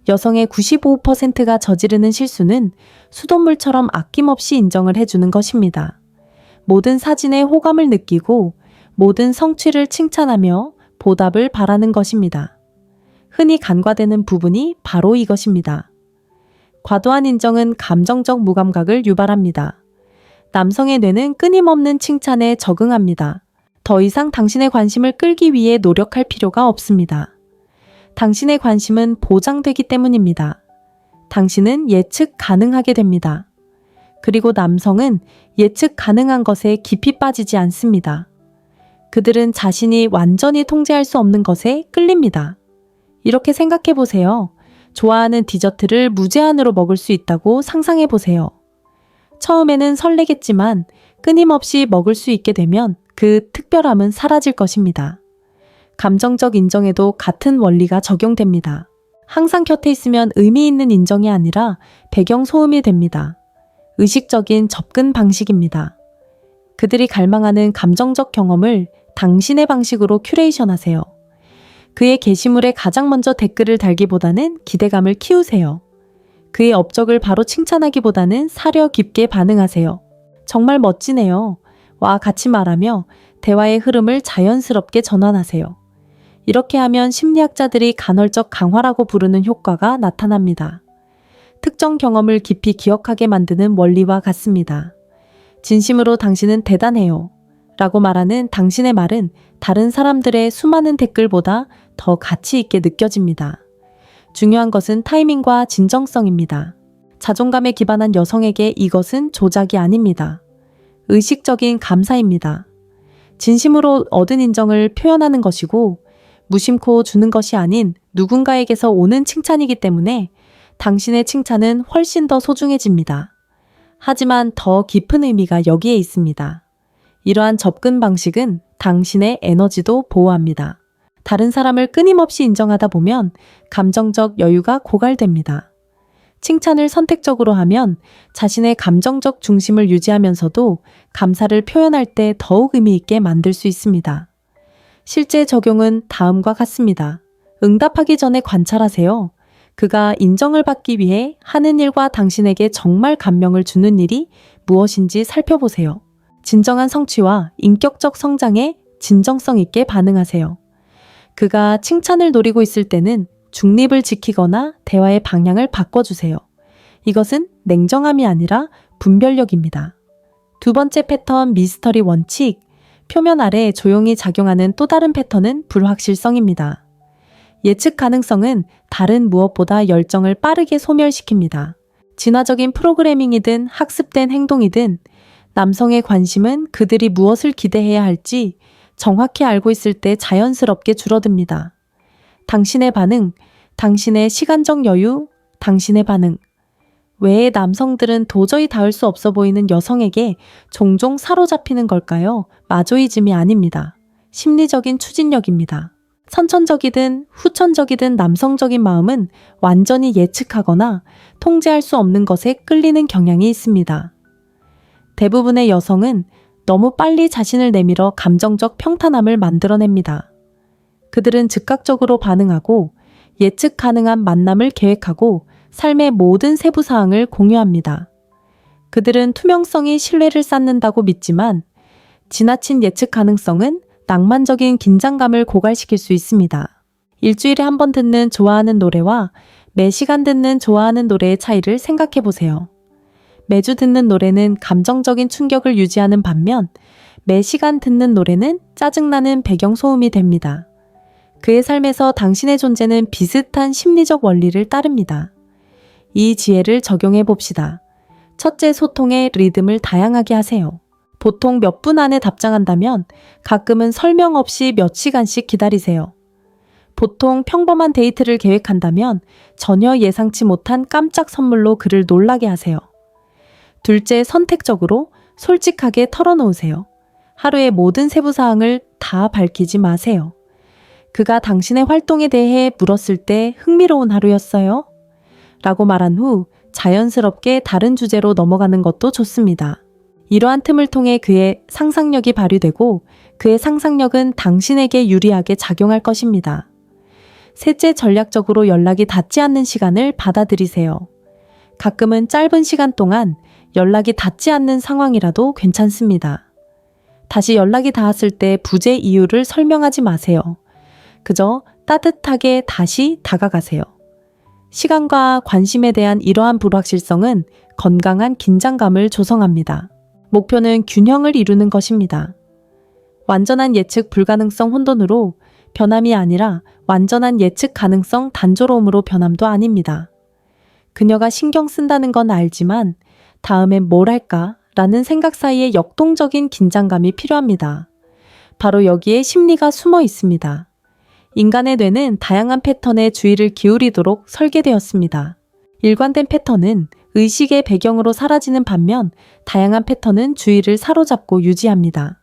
여성의 95%가 저지르는 실수는 수돗물처럼 아낌없이 인정을 해주는 것입니다. 모든 사진에 호감을 느끼고 모든 성취를 칭찬하며 보답을 바라는 것입니다. 흔히 간과되는 부분이 바로 이것입니다. 과도한 인정은 감정적 무감각을 유발합니다. 남성의 뇌는 끊임없는 칭찬에 적응합니다. 더 이상 당신의 관심을 끌기 위해 노력할 필요가 없습니다. 당신의 관심은 보장되기 때문입니다. 당신은 예측 가능하게 됩니다. 그리고 남성은 예측 가능한 것에 깊이 빠지지 않습니다. 그들은 자신이 완전히 통제할 수 없는 것에 끌립니다. 이렇게 생각해 보세요. 좋아하는 디저트를 무제한으로 먹을 수 있다고 상상해 보세요. 처음에는 설레겠지만 끊임없이 먹을 수 있게 되면 그 특별함은 사라질 것입니다. 감정적 인정에도 같은 원리가 적용됩니다. 항상 곁에 있으면 의미 있는 인정이 아니라 배경 소음이 됩니다. 의식적인 접근 방식입니다. 그들이 갈망하는 감정적 경험을 당신의 방식으로 큐레이션하세요. 그의 게시물에 가장 먼저 댓글을 달기보다는 기대감을 키우세요. 그의 업적을 바로 칭찬하기보다는 사려 깊게 반응하세요. 정말 멋지네요. 와 같이 말하며 대화의 흐름을 자연스럽게 전환하세요. 이렇게 하면 심리학자들이 간헐적 강화라고 부르는 효과가 나타납니다. 특정 경험을 깊이 기억하게 만드는 원리와 같습니다. 진심으로 당신은 대단해요. 라고 말하는 당신의 말은 다른 사람들의 수많은 댓글보다 더 가치 있게 느껴집니다. 중요한 것은 타이밍과 진정성입니다. 자존감에 기반한 여성에게 이것은 조작이 아닙니다. 의식적인 감사입니다. 진심으로 얻은 인정을 표현하는 것이고 무심코 주는 것이 아닌 누군가에게서 오는 칭찬이기 때문에 당신의 칭찬은 훨씬 더 소중해집니다. 하지만 더 깊은 의미가 여기에 있습니다. 이러한 접근 방식은 당신의 에너지도 보호합니다. 다른 사람을 끊임없이 인정하다 보면 감정적 여유가 고갈됩니다. 칭찬을 선택적으로 하면 자신의 감정적 중심을 유지하면서도 감사를 표현할 때 더욱 의미 있게 만들 수 있습니다. 실제 적용은 다음과 같습니다. 응답하기 전에 관찰하세요. 그가 인정을 받기 위해 하는 일과 당신에게 정말 감명을 주는 일이 무엇인지 살펴보세요. 진정한 성취와 인격적 성장에 진정성 있게 반응하세요. 그가 칭찬을 노리고 있을 때는 중립을 지키거나 대화의 방향을 바꿔주세요. 이것은 냉정함이 아니라 분별력입니다. 두 번째 패턴 미스터리 원칙. 표면 아래 조용히 작용하는 또 다른 패턴은 불확실성입니다. 예측 가능성은 다른 무엇보다 열정을 빠르게 소멸시킵니다. 진화적인 프로그래밍이든 학습된 행동이든 남성의 관심은 그들이 무엇을 기대해야 할지 정확히 알고 있을 때 자연스럽게 줄어듭니다. 당신의 반응, 당신의 시간적 여유, 당신의 반응. 왜 남성들은 도저히 닿을 수 없어 보이는 여성에게 종종 사로잡히는 걸까요? 마조이즘이 아닙니다. 심리적인 추진력입니다. 선천적이든 후천적이든 남성적인 마음은 완전히 예측하거나 통제할 수 없는 것에 끌리는 경향이 있습니다. 대부분의 여성은 너무 빨리 자신을 내밀어 감정적 평탄함을 만들어냅니다. 그들은 즉각적으로 반응하고 예측 가능한 만남을 계획하고 삶의 모든 세부 사항을 공유합니다. 그들은 투명성이 신뢰를 쌓는다고 믿지만 지나친 예측 가능성은 낭만적인 긴장감을 고갈시킬 수 있습니다. 일주일에 한 번 듣는 좋아하는 노래와 매 시간 듣는 좋아하는 노래의 차이를 생각해 보세요. 매주 듣는 노래는 감정적인 충격을 유지하는 반면 매 시간 듣는 노래는 짜증나는 배경소음이 됩니다. 그의 삶에서 당신의 존재는 비슷한 심리적 원리를 따릅니다. 이 지혜를 적용해 봅시다. 첫째, 소통의 리듬을 다양하게 하세요. 보통 몇 분 안에 답장한다면 가끔은 설명 없이 몇 시간씩 기다리세요. 보통 평범한 데이트를 계획한다면 전혀 예상치 못한 깜짝 선물로 그를 놀라게 하세요. 둘째, 선택적으로 솔직하게 털어놓으세요. 하루의 모든 세부사항을 다 밝히지 마세요. 그가 당신의 활동에 대해 물었을 때 흥미로운 하루였어요? 라고 말한 후 자연스럽게 다른 주제로 넘어가는 것도 좋습니다. 이러한 틈을 통해 그의 상상력이 발휘되고 그의 상상력은 당신에게 유리하게 작용할 것입니다. 셋째, 전략적으로 연락이 닿지 않는 시간을 받아들이세요. 가끔은 짧은 시간 동안 연락이 닿지 않는 상황이라도 괜찮습니다. 다시 연락이 닿았을 때 부재 이유를 설명하지 마세요. 그저 따뜻하게 다시 다가가세요. 시간과 관심에 대한 이러한 불확실성은 건강한 긴장감을 조성합니다. 목표는 균형을 이루는 것입니다. 완전한 예측 불가능성 혼돈으로 변함이 아니라 완전한 예측 가능성 단조로움으로 변함도 아닙니다. 그녀가 신경 쓴다는 건 알지만 다음엔 뭘 할까? 라는 생각 사이에 역동적인 긴장감이 필요합니다. 바로 여기에 심리가 숨어 있습니다. 인간의 뇌는 다양한 패턴에 주의를 기울이도록 설계되었습니다. 일관된 패턴은 의식의 배경으로 사라지는 반면 다양한 패턴은 주의를 사로잡고 유지합니다.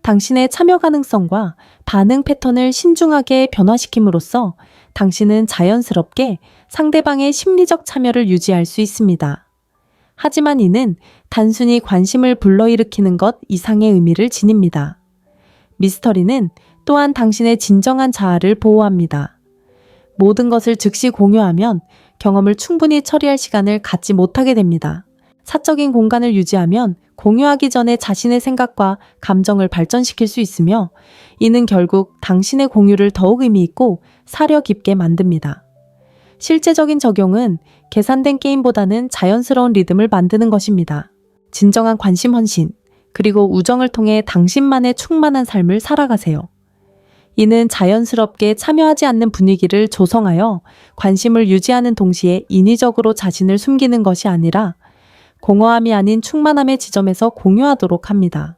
당신의 참여 가능성과 반응 패턴을 신중하게 변화시킴으로써 당신은 자연스럽게 상대방의 심리적 참여를 유지할 수 있습니다. 하지만 이는 단순히 관심을 불러일으키는 것 이상의 의미를 지닙니다. 미스터리는 또한 당신의 진정한 자아를 보호합니다. 모든 것을 즉시 공유하면 경험을 충분히 처리할 시간을 갖지 못하게 됩니다. 사적인 공간을 유지하면 공유하기 전에 자신의 생각과 감정을 발전시킬 수 있으며 이는 결국 당신의 공유를 더욱 의미 있고 사려 깊게 만듭니다. 실제적인 적용은 계산된 게임보다는 자연스러운 리듬을 만드는 것입니다. 진정한 관심 헌신, 그리고 우정을 통해 당신만의 충만한 삶을 살아가세요. 이는 자연스럽게 참여하지 않는 분위기를 조성하여 관심을 유지하는 동시에 인위적으로 자신을 숨기는 것이 아니라 공허함이 아닌 충만함의 지점에서 공유하도록 합니다.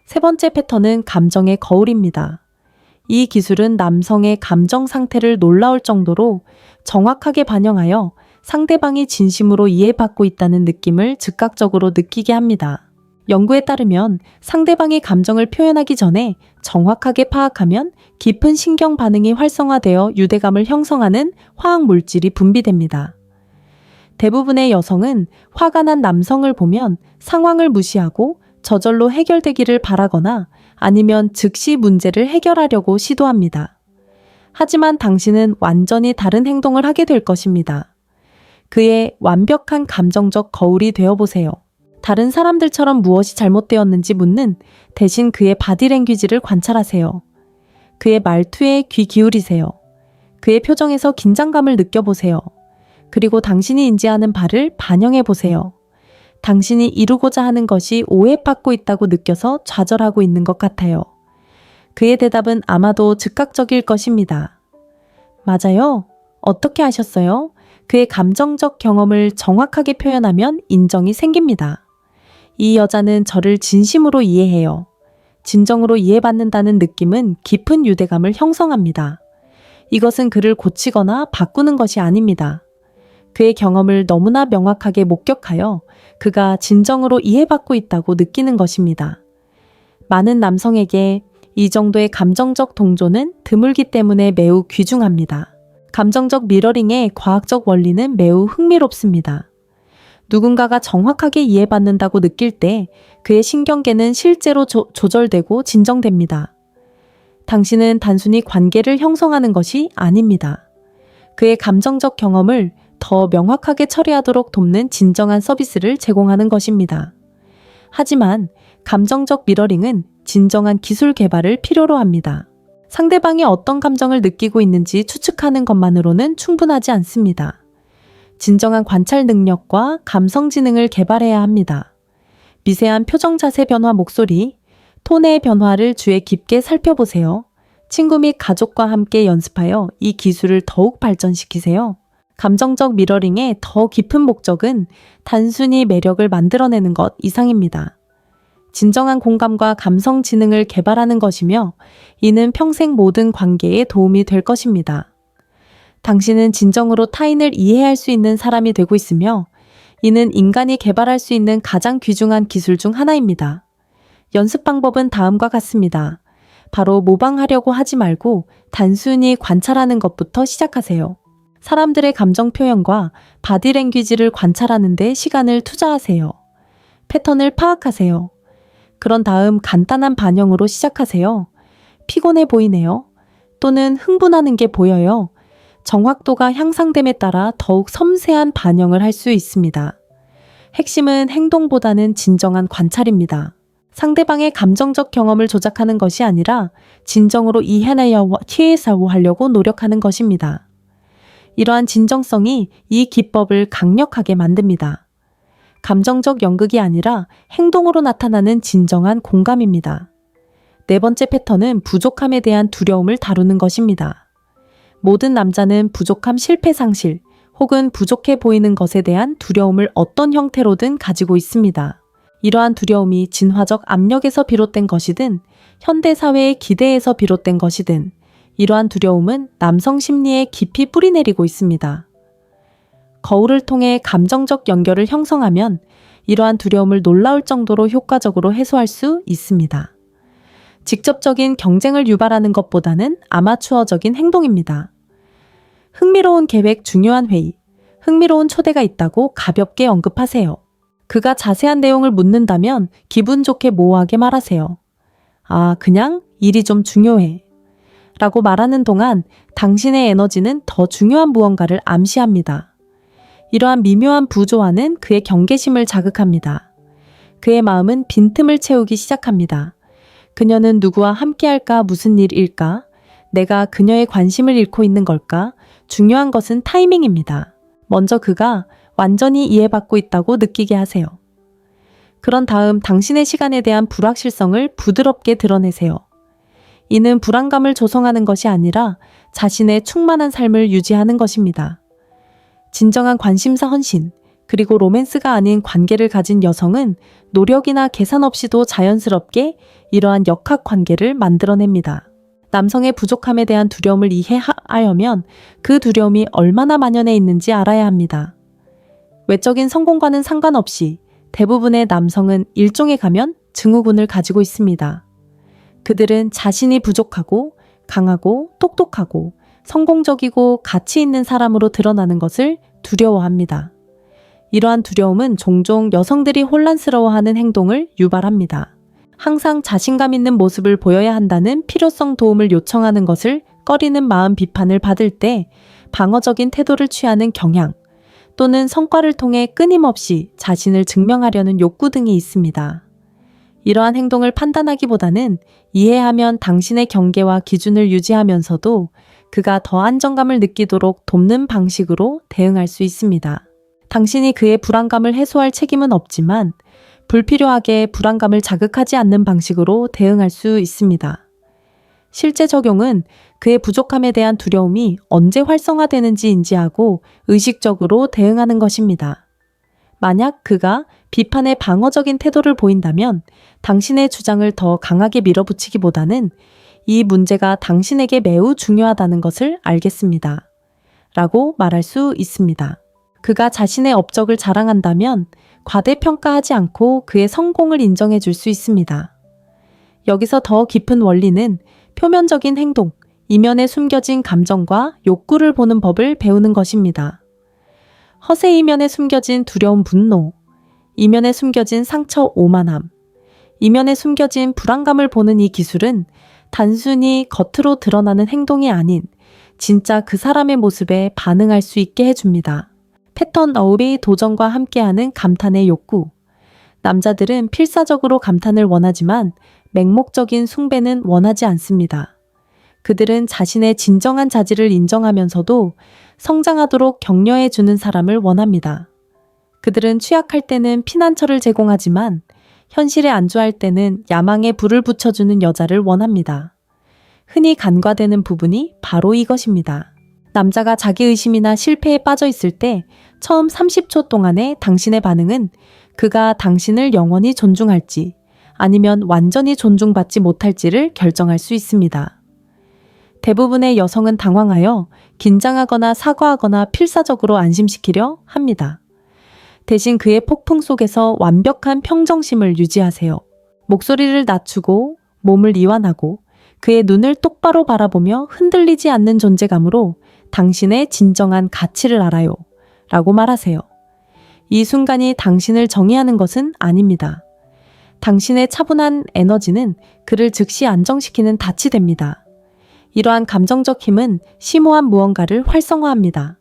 세 번째 패턴은 감정의 거울입니다. 이 기술은 남성의 감정 상태를 놀라울 정도로 정확하게 반영하여 상대방이 진심으로 이해받고 있다는 느낌을 즉각적으로 느끼게 합니다. 연구에 따르면 상대방이 감정을 표현하기 전에 정확하게 파악하면 깊은 신경 반응이 활성화되어 유대감을 형성하는 화학 물질이 분비됩니다. 대부분의 여성은 화가 난 남성을 보면 상황을 무시하고 저절로 해결되기를 바라거나 아니면 즉시 문제를 해결하려고 시도합니다. 하지만 당신은 완전히 다른 행동을 하게 될 것입니다. 그의 완벽한 감정적 거울이 되어보세요. 다른 사람들처럼 무엇이 잘못되었는지 묻는 대신 그의 바디랭귀지를 관찰하세요. 그의 말투에 귀 기울이세요. 그의 표정에서 긴장감을 느껴보세요. 그리고 당신이 인지하는 바를 반영해 보세요. 당신이 이루고자 하는 것이 오해받고 있다고 느껴서 좌절하고 있는 것 같아요. 그의 대답은 아마도 즉각적일 것입니다. 맞아요? 어떻게 하셨어요? 그의 감정적 경험을 정확하게 표현하면 인정이 생깁니다. 이 여자는 저를 진심으로 이해해요. 진정으로 이해받는다는 느낌은 깊은 유대감을 형성합니다. 이것은 그를 고치거나 바꾸는 것이 아닙니다. 그의 경험을 너무나 명확하게 목격하여 그가 진정으로 이해받고 있다고 느끼는 것입니다. 많은 남성에게 이 정도의 감정적 동조는 드물기 때문에 매우 귀중합니다. 감정적 미러링의 과학적 원리는 매우 흥미롭습니다. 누군가가 정확하게 이해받는다고 느낄 때 그의 신경계는 실제로 조절되고 진정됩니다. 당신은 단순히 관계를 형성하는 것이 아닙니다. 그의 감정적 경험을 더 명확하게 처리하도록 돕는 진정한 서비스를 제공하는 것입니다. 하지만 감정적 미러링은 진정한 기술 개발을 필요로 합니다. 상대방이 어떤 감정을 느끼고 있는지 추측하는 것만으로는 충분하지 않습니다. 진정한 관찰 능력과 감성 지능을 개발해야 합니다. 미세한 표정 자세 변화 목소리, 톤의 변화를 주의 깊게 살펴보세요. 친구 및 가족과 함께 연습하여 이 기술을 더욱 발전시키세요. 감정적 미러링의 더 깊은 목적은 단순히 매력을 만들어내는 것 이상입니다. 진정한 공감과 감성 지능을 개발하는 것이며 이는 평생 모든 관계에 도움이 될 것입니다. 당신은 진정으로 타인을 이해할 수 있는 사람이 되고 있으며 이는 인간이 개발할 수 있는 가장 귀중한 기술 중 하나입니다. 연습 방법은 다음과 같습니다. 바로 모방하려고 하지 말고 단순히 관찰하는 것부터 시작하세요. 사람들의 감정 표현과 바디랭귀지를 관찰하는 데 시간을 투자하세요. 패턴을 파악하세요. 그런 다음 간단한 반영으로 시작하세요. 피곤해 보이네요. 또는 흥분하는 게 보여요. 정확도가 향상됨에 따라 더욱 섬세한 반영을 할 수 있습니다. 핵심은 행동보다는 진정한 관찰입니다. 상대방의 감정적 경험을 조작하는 것이 아니라 진정으로 이해하려고 노력하는 것입니다. 이러한 진정성이 이 기법을 강력하게 만듭니다. 감정적 연극이 아니라 행동으로 나타나는 진정한 공감입니다. 네 번째 패턴은 부족함에 대한 두려움을 다루는 것입니다. 모든 남자는 부족함 실패 상실 혹은 부족해 보이는 것에 대한 두려움을 어떤 형태로든 가지고 있습니다. 이러한 두려움이 진화적 압력에서 비롯된 것이든 현대사회의 기대에서 비롯된 것이든 이러한 두려움은 남성 심리에 깊이 뿌리내리고 있습니다. 거울을 통해 감정적 연결을 형성하면 이러한 두려움을 놀라울 정도로 효과적으로 해소할 수 있습니다. 직접적인 경쟁을 유발하는 것보다는 아마추어적인 행동입니다. 흥미로운 계획 중요한 회의, 흥미로운 초대가 있다고 가볍게 언급하세요. 그가 자세한 내용을 묻는다면 기분 좋게 모호하게 말하세요. 아, 그냥 일이 좀 중요해. 라고 말하는 동안 당신의 에너지는 더 중요한 무언가를 암시합니다. 이러한 미묘한 부조화는 그의 경계심을 자극합니다. 그의 마음은 빈틈을 채우기 시작합니다. 그녀는 누구와 함께할까? 무슨 일일까? 내가 그녀의 관심을 잃고 있는 걸까? 중요한 것은 타이밍입니다. 먼저 그가 완전히 이해받고 있다고 느끼게 하세요. 그런 다음 당신의 시간에 대한 불확실성을 부드럽게 드러내세요. 이는 불안감을 조성하는 것이 아니라 자신의 충만한 삶을 유지하는 것입니다. 진정한 관심사 헌신, 그리고 로맨스가 아닌 관계를 가진 여성은 노력이나 계산 없이도 자연스럽게 이러한 역학 관계를 만들어냅니다. 남성의 부족함에 대한 두려움을 이해하려면 그 두려움이 얼마나 만연해 있는지 알아야 합니다. 외적인 성공과는 상관없이 대부분의 남성은 일종의 가면 증후군을 가지고 있습니다. 그들은 자신이 부족하고 강하고 똑똑하고 성공적이고 가치 있는 사람으로 드러나는 것을 두려워합니다. 이러한 두려움은 종종 여성들이 혼란스러워하는 행동을 유발합니다. 항상 자신감 있는 모습을 보여야 한다는 필요성 도움을 요청하는 것을 꺼리는 마음 비판을 받을 때 방어적인 태도를 취하는 경향 또는 성과를 통해 끊임없이 자신을 증명하려는 욕구 등이 있습니다. 이러한 행동을 판단하기보다는 이해하면 당신의 경계와 기준을 유지하면서도 그가 더 안정감을 느끼도록 돕는 방식으로 대응할 수 있습니다. 당신이 그의 불안감을 해소할 책임은 없지만 불필요하게 불안감을 자극하지 않는 방식으로 대응할 수 있습니다. 실제 적용은 그의 부족함에 대한 두려움이 언제 활성화되는지 인지하고 의식적으로 대응하는 것입니다. 만약 그가 비판에 방어적인 태도를 보인다면 당신의 주장을 더 강하게 밀어붙이기보다는 이 문제가 당신에게 매우 중요하다는 것을 알겠습니다. 라고 말할 수 있습니다. 그가 자신의 업적을 자랑한다면 과대평가하지 않고 그의 성공을 인정해 줄 수 있습니다. 여기서 더 깊은 원리는 표면적인 행동, 이면에 숨겨진 감정과 욕구를 보는 법을 배우는 것입니다. 허세 이면에 숨겨진 두려운 분노, 이면에 숨겨진 상처 오만함, 이면에 숨겨진 불안감을 보는 이 기술은 단순히 겉으로 드러나는 행동이 아닌 진짜 그 사람의 모습에 반응할 수 있게 해줍니다. 패턴 어울이 도전과 함께하는 감탄의 욕구. 남자들은 필사적으로 감탄을 원하지만 맹목적인 숭배는 원하지 않습니다. 그들은 자신의 진정한 자질을 인정하면서도 성장하도록 격려해주는 사람을 원합니다. 그들은 취약할 때는 피난처를 제공하지만 현실에 안주할 때는 야망에 불을 붙여주는 여자를 원합니다. 흔히 간과되는 부분이 바로 이것입니다. 남자가 자기의심이나 실패에 빠져 있을 때 처음 30초 동안의 당신의 반응은 그가 당신을 영원히 존중할지 아니면 완전히 존중받지 못할지를 결정할 수 있습니다. 대부분의 여성은 당황하여 긴장하거나 사과하거나 필사적으로 안심시키려 합니다. 대신 그의 폭풍 속에서 완벽한 평정심을 유지하세요. 목소리를 낮추고 몸을 이완하고 그의 눈을 똑바로 바라보며 흔들리지 않는 존재감으로 당신의 진정한 가치를 알아요. 라고 말하세요. 이 순간이 당신을 정의하는 것은 아닙니다. 당신의 차분한 에너지는 그를 즉시 안정시키는 닻이 됩니다. 이러한 감정적 힘은 심오한 무언가를 활성화합니다.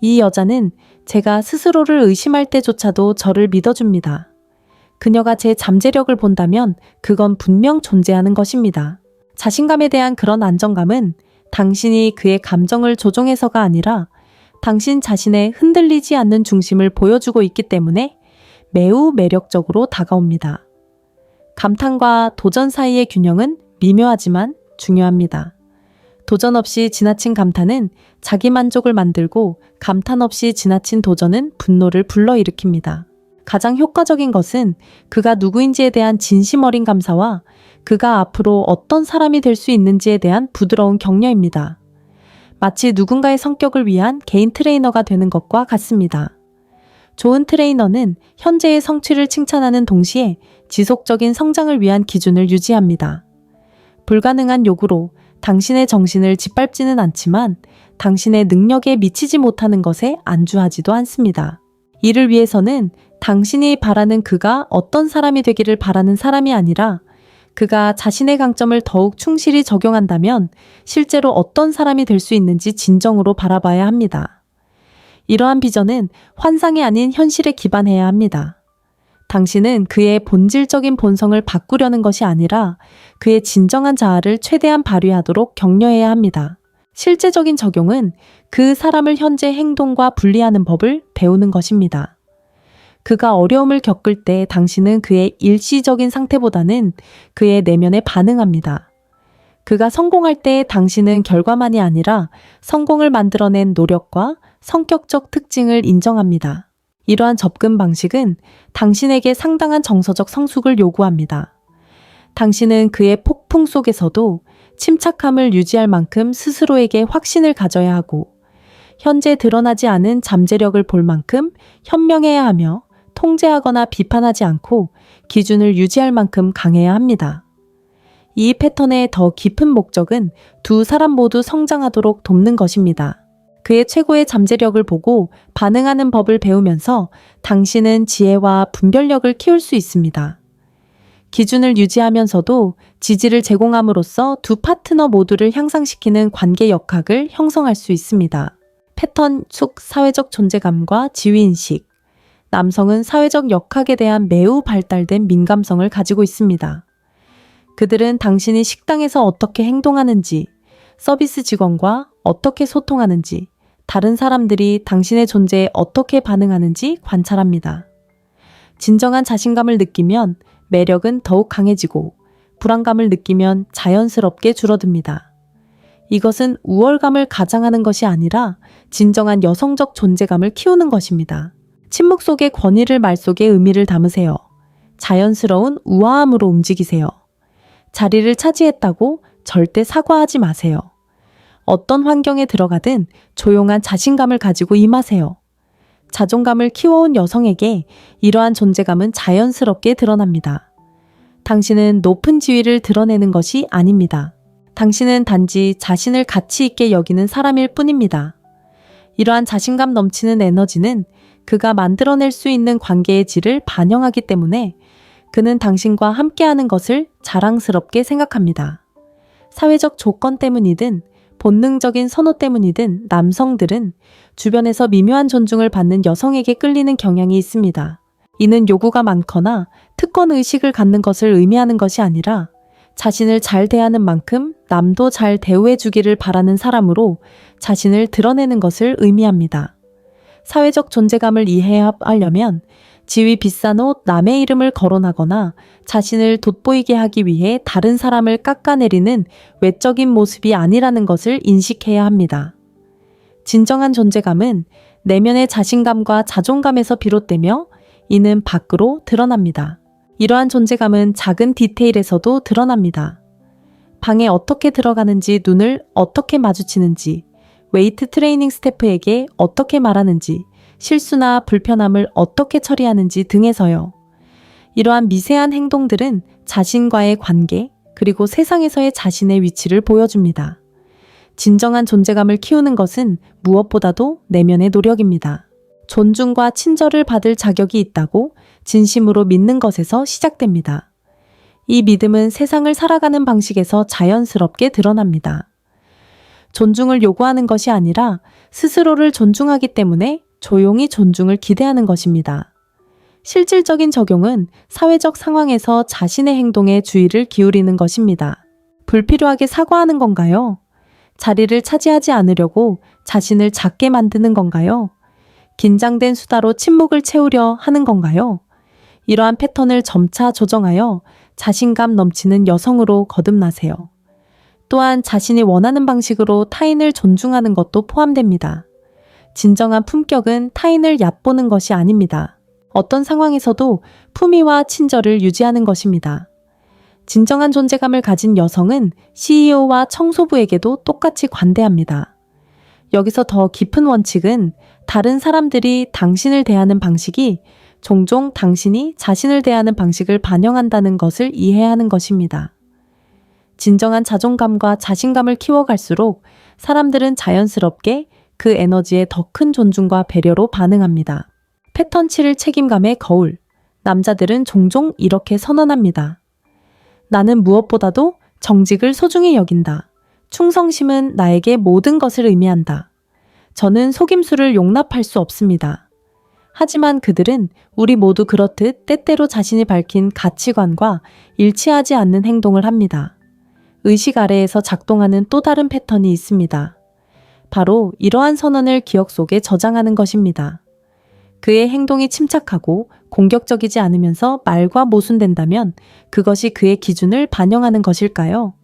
이 여자는 제가 스스로를 의심할 때조차도 저를 믿어줍니다. 그녀가 제 잠재력을 본다면 그건 분명 존재하는 것입니다. 자신감에 대한 그런 안정감은 당신이 그의 감정을 조종해서가 아니라 당신 자신의 흔들리지 않는 중심을 보여주고 있기 때문에 매우 매력적으로 다가옵니다. 감탄과 도전 사이의 균형은 미묘하지만 중요합니다. 도전 없이 지나친 감탄은 자기 만족을 만들고 감탄 없이 지나친 도전은 분노를 불러일으킵니다. 가장 효과적인 것은 그가 누구인지에 대한 진심 어린 감사와 그가 앞으로 어떤 사람이 될 수 있는지에 대한 부드러운 격려입니다. 마치 누군가의 성격을 위한 개인 트레이너가 되는 것과 같습니다. 좋은 트레이너는 현재의 성취를 칭찬하는 동시에 지속적인 성장을 위한 기준을 유지합니다. 불가능한 요구로 당신의 정신을 짓밟지는 않지만 당신의 능력에 미치지 못하는 것에 안주하지도 않습니다. 이를 위해서는 당신이 바라는 그가 어떤 사람이 되기를 바라는 사람이 아니라 그가 자신의 강점을 더욱 충실히 적용한다면 실제로 어떤 사람이 될 수 있는지 진정으로 바라봐야 합니다. 이러한 비전은 환상이 아닌 현실에 기반해야 합니다. 당신은 그의 본질적인 본성을 바꾸려는 것이 아니라 그의 진정한 자아를 최대한 발휘하도록 격려해야 합니다. 실제적인 적용은 그 사람을 현재 행동과 분리하는 법을 배우는 것입니다. 그가 어려움을 겪을 때 당신은 그의 일시적인 상태보다는 그의 내면에 반응합니다. 그가 성공할 때 당신은 결과만이 아니라 성공을 만들어낸 노력과 성격적 특징을 인정합니다. 이러한 접근 방식은 당신에게 상당한 정서적 성숙을 요구합니다. 당신은 그의 폭풍 속에서도 침착함을 유지할 만큼 스스로에게 확신을 가져야 하고 현재 드러나지 않은 잠재력을 볼 만큼 현명해야 하며 통제하거나 비판하지 않고 기준을 유지할 만큼 강해야 합니다. 이 패턴의 더 깊은 목적은 두 사람 모두 성장하도록 돕는 것입니다. 그의 최고의 잠재력을 보고 반응하는 법을 배우면서 당신은 지혜와 분별력을 키울 수 있습니다. 기준을 유지하면서도 지지를 제공함으로써 두 파트너 모두를 향상시키는 관계 역학을 형성할 수 있습니다. 패턴 속 사회적 존재감과 지위인식. 남성은 사회적 역학에 대한 매우 발달된 민감성을 가지고 있습니다. 그들은 당신이 식당에서 어떻게 행동하는지, 서비스 직원과 어떻게 소통하는지, 다른 사람들이 당신의 존재에 어떻게 반응하는지 관찰합니다. 진정한 자신감을 느끼면 매력은 더욱 강해지고 불안감을 느끼면 자연스럽게 줄어듭니다. 이것은 우월감을 가장하는 것이 아니라 진정한 여성적 존재감을 키우는 것입니다. 침묵 속의 권위를 말 속에 의미를 담으세요. 자연스러운 우아함으로 움직이세요. 자리를 차지했다고 절대 사과하지 마세요. 어떤 환경에 들어가든 조용한 자신감을 가지고 임하세요. 자존감을 키워온 여성에게 이러한 존재감은 자연스럽게 드러납니다. 당신은 높은 지위를 드러내는 것이 아닙니다. 당신은 단지 자신을 가치 있게 여기는 사람일 뿐입니다. 이러한 자신감 넘치는 에너지는 그가 만들어낼 수 있는 관계의 질을 반영하기 때문에 그는 당신과 함께하는 것을 자랑스럽게 생각합니다. 사회적 조건 때문이든 본능적인 선호 때문이든 남성들은 주변에서 미묘한 존중을 받는 여성에게 끌리는 경향이 있습니다. 이는 요구가 많거나 특권 의식을 갖는 것을 의미하는 것이 아니라 자신을 잘 대하는 만큼 남도 잘 대우해 주기를 바라는 사람으로 자신을 드러내는 것을 의미합니다. 사회적 존재감을 이해하려면 지위 비싼 옷, 남의 이름을 거론하거나 자신을 돋보이게 하기 위해 다른 사람을 깎아내리는 외적인 모습이 아니라는 것을 인식해야 합니다. 진정한 존재감은 내면의 자신감과 자존감에서 비롯되며 이는 밖으로 드러납니다. 이러한 존재감은 작은 디테일에서도 드러납니다. 방에 어떻게 들어가는지, 눈을 어떻게 마주치는지, 웨이트 트레이닝 스태프에게 어떻게 말하는지, 실수나 불편함을 어떻게 처리하는지 등에서요. 이러한 미세한 행동들은 자신과의 관계, 그리고 세상에서의 자신의 위치를 보여줍니다. 진정한 존재감을 키우는 것은 무엇보다도 내면의 노력입니다. 존중과 친절을 받을 자격이 있다고 진심으로 믿는 것에서 시작됩니다. 이 믿음은 세상을 살아가는 방식에서 자연스럽게 드러납니다. 존중을 요구하는 것이 아니라 스스로를 존중하기 때문에 조용히 존중을 기대하는 것입니다. 실질적인 적용은 사회적 상황에서 자신의 행동에 주의를 기울이는 것입니다. 불필요하게 사과하는 건가요? 자리를 차지하지 않으려고 자신을 작게 만드는 건가요? 긴장된 수다로 침묵을 채우려 하는 건가요? 이러한 패턴을 점차 조정하여 자신감 넘치는 여성으로 거듭나세요. 또한 자신이 원하는 방식으로 타인을 존중하는 것도 포함됩니다. 진정한 품격은 타인을 얕보는 것이 아닙니다. 어떤 상황에서도 품위와 친절을 유지하는 것입니다. 진정한 존재감을 가진 여성은 CEO와 청소부에게도 똑같이 관대합니다. 여기서 더 깊은 원칙은 다른 사람들이 당신을 대하는 방식이 종종 당신이 자신을 대하는 방식을 반영한다는 것을 이해하는 것입니다. 진정한 자존감과 자신감을 키워갈수록 사람들은 자연스럽게 그 에너지에 더 큰 존중과 배려로 반응합니다. 패턴 7을 책임감의 거울. 남자들은 종종 이렇게 선언합니다. 나는 무엇보다도 정직을 소중히 여긴다. 충성심은 나에게 모든 것을 의미한다. 저는 속임수를 용납할 수 없습니다. 하지만 그들은 우리 모두 그렇듯 때때로 자신이 밝힌 가치관과 일치하지 않는 행동을 합니다. 의식 아래에서 작동하는 또 다른 패턴이 있습니다. 바로 이러한 선언을 기억 속에 저장하는 것입니다. 그의 행동이 침착하고 공격적이지 않으면서 말과 모순된다면 그것이 그의 기준을 반영하는 것일까요?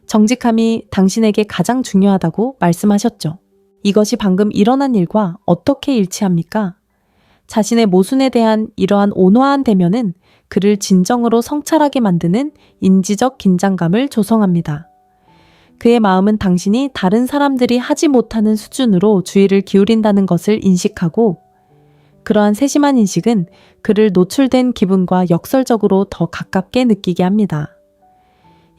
정직함이 당신에게 가장 중요하다고 말씀하셨죠. 이것이 방금 일어난 일과 어떻게 일치합니까? 자신의 모순에 대한 이러한 온화한 대면은 그를 진정으로 성찰하게 만드는 인지적 긴장감을 조성합니다. 그의 마음은 당신이 다른 사람들이 하지 못하는 수준으로 주의를 기울인다는 것을 인식하고 그러한 세심한 인식은 그를 노출된 기분과 역설적으로 더 가깝게 느끼게 합니다.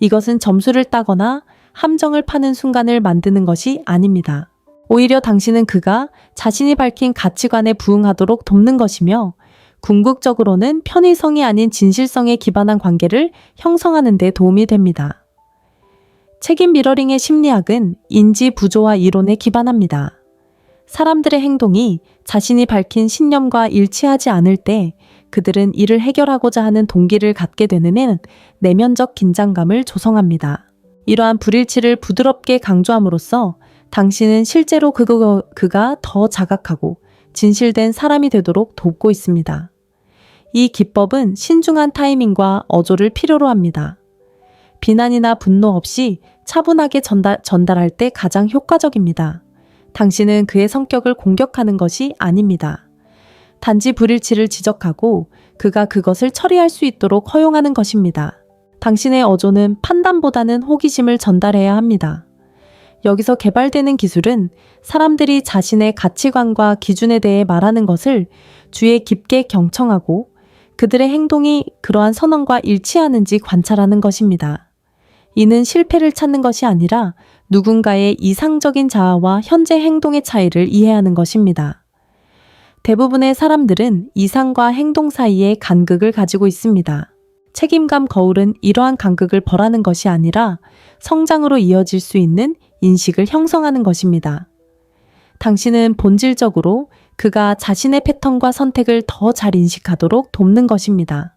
이것은 점수를 따거나 함정을 파는 순간을 만드는 것이 아닙니다. 오히려 당신은 그가 자신이 밝힌 가치관에 부응하도록 돕는 것이며 궁극적으로는 편의성이 아닌 진실성에 기반한 관계를 형성하는 데 도움이 됩니다. 책임 미러링의 심리학은 인지 부조화 이론에 기반합니다. 사람들의 행동이 자신이 밝힌 신념과 일치하지 않을 때 그들은 이를 해결하고자 하는 동기를 갖게 되는 해는 내면적 긴장감을 조성합니다. 이러한 불일치를 부드럽게 강조함으로써 당신은 실제로 그가 더 자각하고 진실된 사람이 되도록 돕고 있습니다. 이 기법은 신중한 타이밍과 어조를 필요로 합니다. 비난이나 분노 없이 차분하게 전달할 때 가장 효과적입니다. 당신은 그의 성격을 공격하는 것이 아닙니다. 단지 불일치를 지적하고 그가 그것을 처리할 수 있도록 허용하는 것입니다. 당신의 어조는 판단보다는 호기심을 전달해야 합니다. 여기서 개발되는 기술은 사람들이 자신의 가치관과 기준에 대해 말하는 것을 주의에 깊게 경청하고 그들의 행동이 그러한 선언과 일치하는지 관찰하는 것입니다. 이는 실패를 찾는 것이 아니라 누군가의 이상적인 자아와 현재 행동의 차이를 이해하는 것입니다. 대부분의 사람들은 이상과 행동 사이에 간극을 가지고 있습니다. 책임감 거울은 이러한 간극을 벌하는 것이 아니라 성장으로 이어질 수 있는 인식을 형성하는 것입니다. 당신은 본질적으로 그가 자신의 패턴과 선택을 더 잘 인식하도록 돕는 것입니다.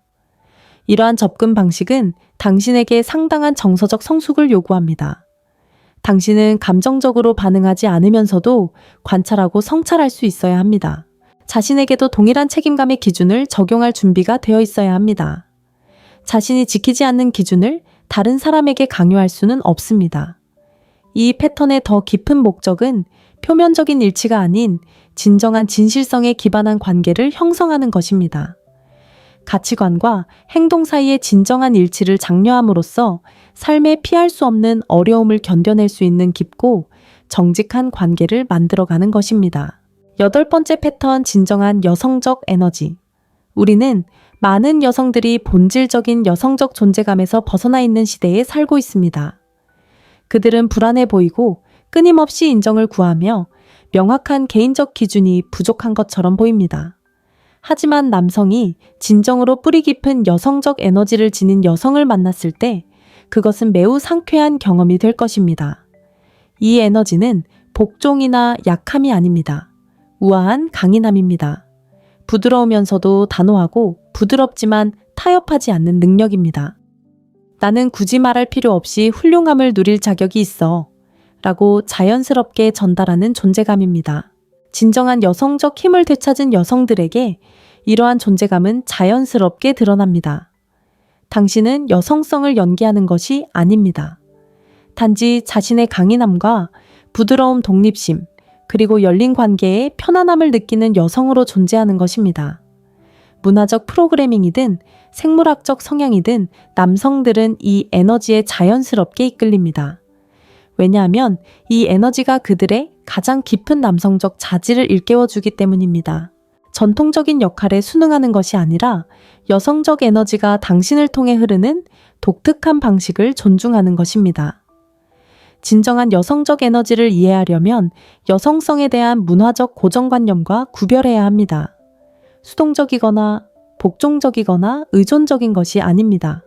이러한 접근 방식은 당신에게 상당한 정서적 성숙을 요구합니다. 당신은 감정적으로 반응하지 않으면서도 관찰하고 성찰할 수 있어야 합니다. 자신에게도 동일한 책임감의 기준을 적용할 준비가 되어 있어야 합니다. 자신이 지키지 않는 기준을 다른 사람에게 강요할 수는 없습니다. 이 패턴의 더 깊은 목적은 표면적인 일치가 아닌 진정한 진실성에 기반한 관계를 형성하는 것입니다. 가치관과 행동 사이의 진정한 일치를 장려함으로써 삶에 피할 수 없는 어려움을 견뎌낼 수 있는 깊고 정직한 관계를 만들어가는 것입니다. 8번째 패턴, 진정한 여성적 에너지. 우리는 많은 여성들이 본질적인 여성적 존재감에서 벗어나 있는 시대에 살고 있습니다. 그들은 불안해 보이고 끊임없이 인정을 구하며 명확한 개인적 기준이 부족한 것처럼 보입니다. 하지만 남성이 진정으로 뿌리 깊은 여성적 에너지를 지닌 여성을 만났을 때 그것은 매우 상쾌한 경험이 될 것입니다. 이 에너지는 복종이나 약함이 아닙니다. 우아한 강인함입니다. 부드러우면서도 단호하고 부드럽지만 타협하지 않는 능력입니다. 나는 굳이 말할 필요 없이 훌륭함을 누릴 자격이 있어 라고 자연스럽게 전달하는 존재감입니다. 진정한 여성적 힘을 되찾은 여성들에게 이러한 존재감은 자연스럽게 드러납니다. 당신은 여성성을 연기하는 것이 아닙니다. 단지 자신의 강인함과 부드러움, 독립심, 그리고 열린 관계에 편안함을 느끼는 여성으로 존재하는 것입니다. 문화적 프로그래밍이든 생물학적 성향이든 남성들은 이 에너지에 자연스럽게 이끌립니다. 왜냐하면 이 에너지가 그들의 가장 깊은 남성적 자질을 일깨워주기 때문입니다. 전통적인 역할에 순응하는 것이 아니라 여성적 에너지가 당신을 통해 흐르는 독특한 방식을 존중하는 것입니다. 진정한 여성적 에너지를 이해하려면 여성성에 대한 문화적 고정관념과 구별해야 합니다. 수동적이거나 복종적이거나 의존적인 것이 아닙니다.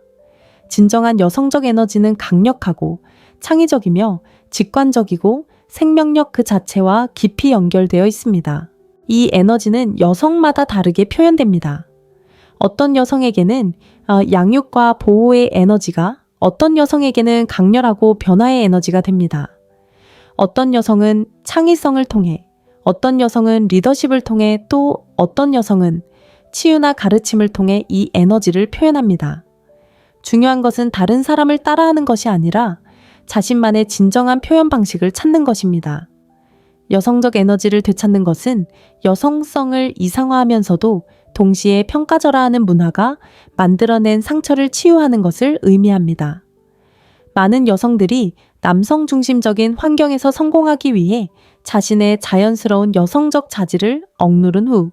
진정한 여성적 에너지는 강력하고 창의적이며 직관적이고 생명력 그 자체와 깊이 연결되어 있습니다. 이 에너지는 여성마다 다르게 표현됩니다. 어떤 여성에게는 양육과 보호의 에너지가, 어떤 여성에게는 강렬하고 변화의 에너지가 됩니다. 어떤 여성은 창의성을 통해, 어떤 여성은 리더십을 통해, 또 어떤 여성은 치유나 가르침을 통해 이 에너지를 표현합니다. 중요한 것은 다른 사람을 따라하는 것이 아니라 자신만의 진정한 표현 방식을 찾는 것입니다. 여성적 에너지를 되찾는 것은 여성성을 이상화하면서도 동시에 평가절하하는 문화가 만들어낸 상처를 치유하는 것을 의미합니다. 많은 여성들이 남성 중심적인 환경에서 성공하기 위해 자신의 자연스러운 여성적 자질을 억누른 후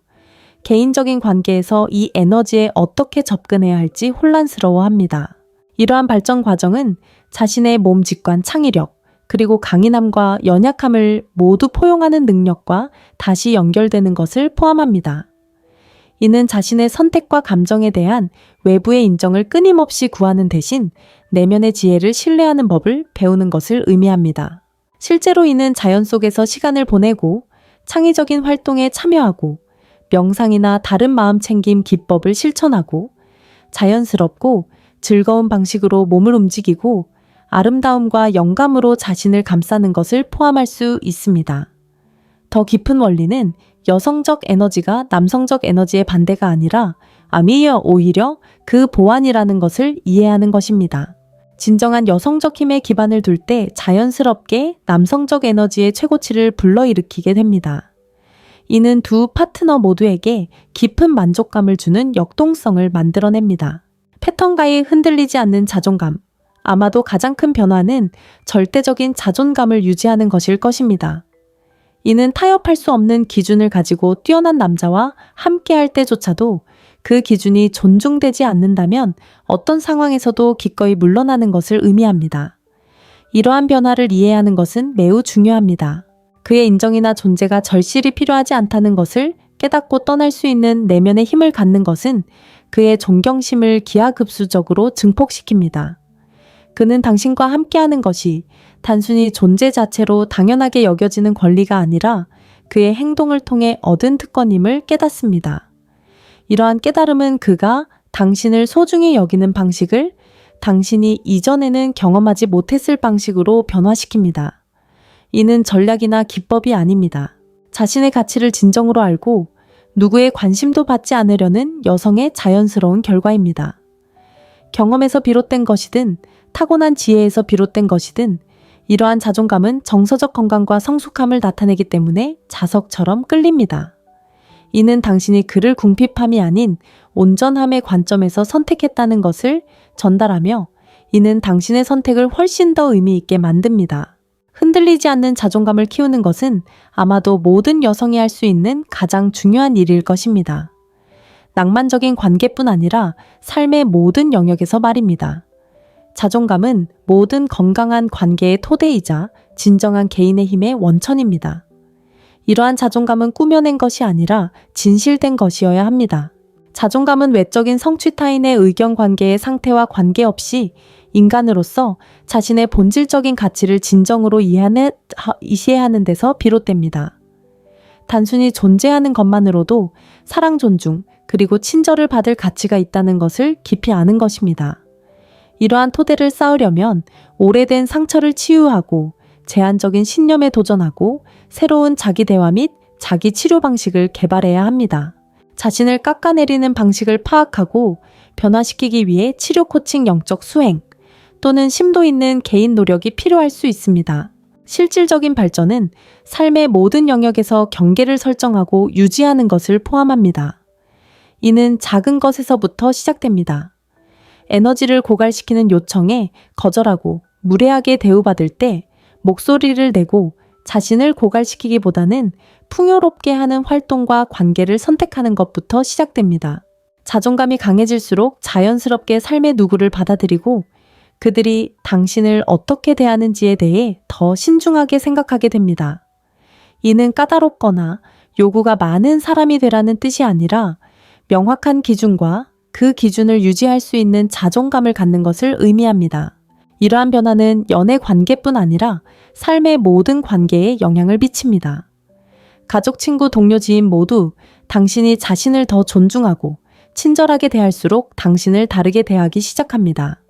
개인적인 관계에서 이 에너지에 어떻게 접근해야 할지 혼란스러워합니다. 이러한 발전 과정은 자신의 몸 직관 창의력, 그리고 강인함과 연약함을 모두 포용하는 능력과 다시 연결되는 것을 포함합니다. 이는 자신의 선택과 감정에 대한 외부의 인정을 끊임없이 구하는 대신 내면의 지혜를 신뢰하는 법을 배우는 것을 의미합니다. 실제로 이는 자연 속에서 시간을 보내고 창의적인 활동에 참여하고 명상이나 다른 마음챙김 기법을 실천하고 자연스럽고 즐거운 방식으로 몸을 움직이고 아름다움과 영감으로 자신을 감싸는 것을 포함할 수 있습니다. 더 깊은 원리는 여성적 에너지가 남성적 에너지의 반대가 아니라 오히려 그 보완이라는 것을 이해하는 것입니다. 진정한 여성적 힘에 기반을 둘 때 자연스럽게 남성적 에너지의 최고치를 불러일으키게 됩니다. 이는 두 파트너 모두에게 깊은 만족감을 주는 역동성을 만들어냅니다. 패턴가에 흔들리지 않는 자존감. 아마도 가장 큰 변화는 절대적인 자존감을 유지하는 것일 것입니다. 이는 타협할 수 없는 기준을 가지고 뛰어난 남자와 함께할 때조차도 그 기준이 존중되지 않는다면 어떤 상황에서도 기꺼이 물러나는 것을 의미합니다. 이러한 변화를 이해하는 것은 매우 중요합니다. 그의 인정이나 존재가 절실히 필요하지 않다는 것을 깨닫고 떠날 수 있는 내면의 힘을 갖는 것은 그의 존경심을 기하급수적으로 증폭시킵니다. 그는 당신과 함께하는 것이 단순히 존재 자체로 당연하게 여겨지는 권리가 아니라 그의 행동을 통해 얻은 특권임을 깨닫습니다. 이러한 깨달음은 그가 당신을 소중히 여기는 방식을 당신이 이전에는 경험하지 못했을 방식으로 변화시킵니다. 이는 전략이나 기법이 아닙니다. 자신의 가치를 진정으로 알고 누구의 관심도 받지 않으려는 여성의 자연스러운 결과입니다. 경험에서 비롯된 것이든 타고난 지혜에서 비롯된 것이든 이러한 자존감은 정서적 건강과 성숙함을 나타내기 때문에 자석처럼 끌립니다. 이는 당신이 그를 궁핍함이 아닌 온전함의 관점에서 선택했다는 것을 전달하며 이는 당신의 선택을 훨씬 더 의미 있게 만듭니다. 흔들리지 않는 자존감을 키우는 것은 아마도 모든 여성이 할 수 있는 가장 중요한 일일 것입니다. 낭만적인 관계뿐 아니라 삶의 모든 영역에서 말입니다. 자존감은 모든 건강한 관계의 토대이자 진정한 개인의 힘의 원천입니다. 이러한 자존감은 꾸며낸 것이 아니라 진실된 것이어야 합니다. 자존감은 외적인 성취 타인의 의견 관계의 상태와 관계없이 인간으로서 자신의 본질적인 가치를 진정으로 이해하는 데서 비롯됩니다. 단순히 존재하는 것만으로도 사랑, 존중, 그리고 친절을 받을 가치가 있다는 것을 깊이 아는 것입니다. 이러한 토대를 쌓으려면 오래된 상처를 치유하고 제한적인 신념에 도전하고 새로운 자기 대화 및 자기 치료 방식을 개발해야 합니다. 자신을 깎아내리는 방식을 파악하고 변화시키기 위해 치료 코칭 영적 수행 또는 심도 있는 개인 노력이 필요할 수 있습니다. 실질적인 발전은 삶의 모든 영역에서 경계를 설정하고 유지하는 것을 포함합니다. 이는 작은 것에서부터 시작됩니다. 에너지를 고갈시키는 요청에 거절하고 무례하게 대우받을 때 목소리를 내고 자신을 고갈시키기보다는 풍요롭게 하는 활동과 관계를 선택하는 것부터 시작됩니다. 자존감이 강해질수록 자연스럽게 삶의 누구를 받아들이고 그들이 당신을 어떻게 대하는지에 대해 더 신중하게 생각하게 됩니다. 이는 까다롭거나 요구가 많은 사람이 되라는 뜻이 아니라 명확한 기준과 그 기준을 유지할 수 있는 자존감을 갖는 것을 의미합니다. 이러한 변화는 연애 관계뿐 아니라 삶의 모든 관계에 영향을 미칩니다. 가족, 친구, 동료, 지인 모두 당신이 자신을 더 존중하고 친절하게 대할수록 당신을 다르게 대하기 시작합니다.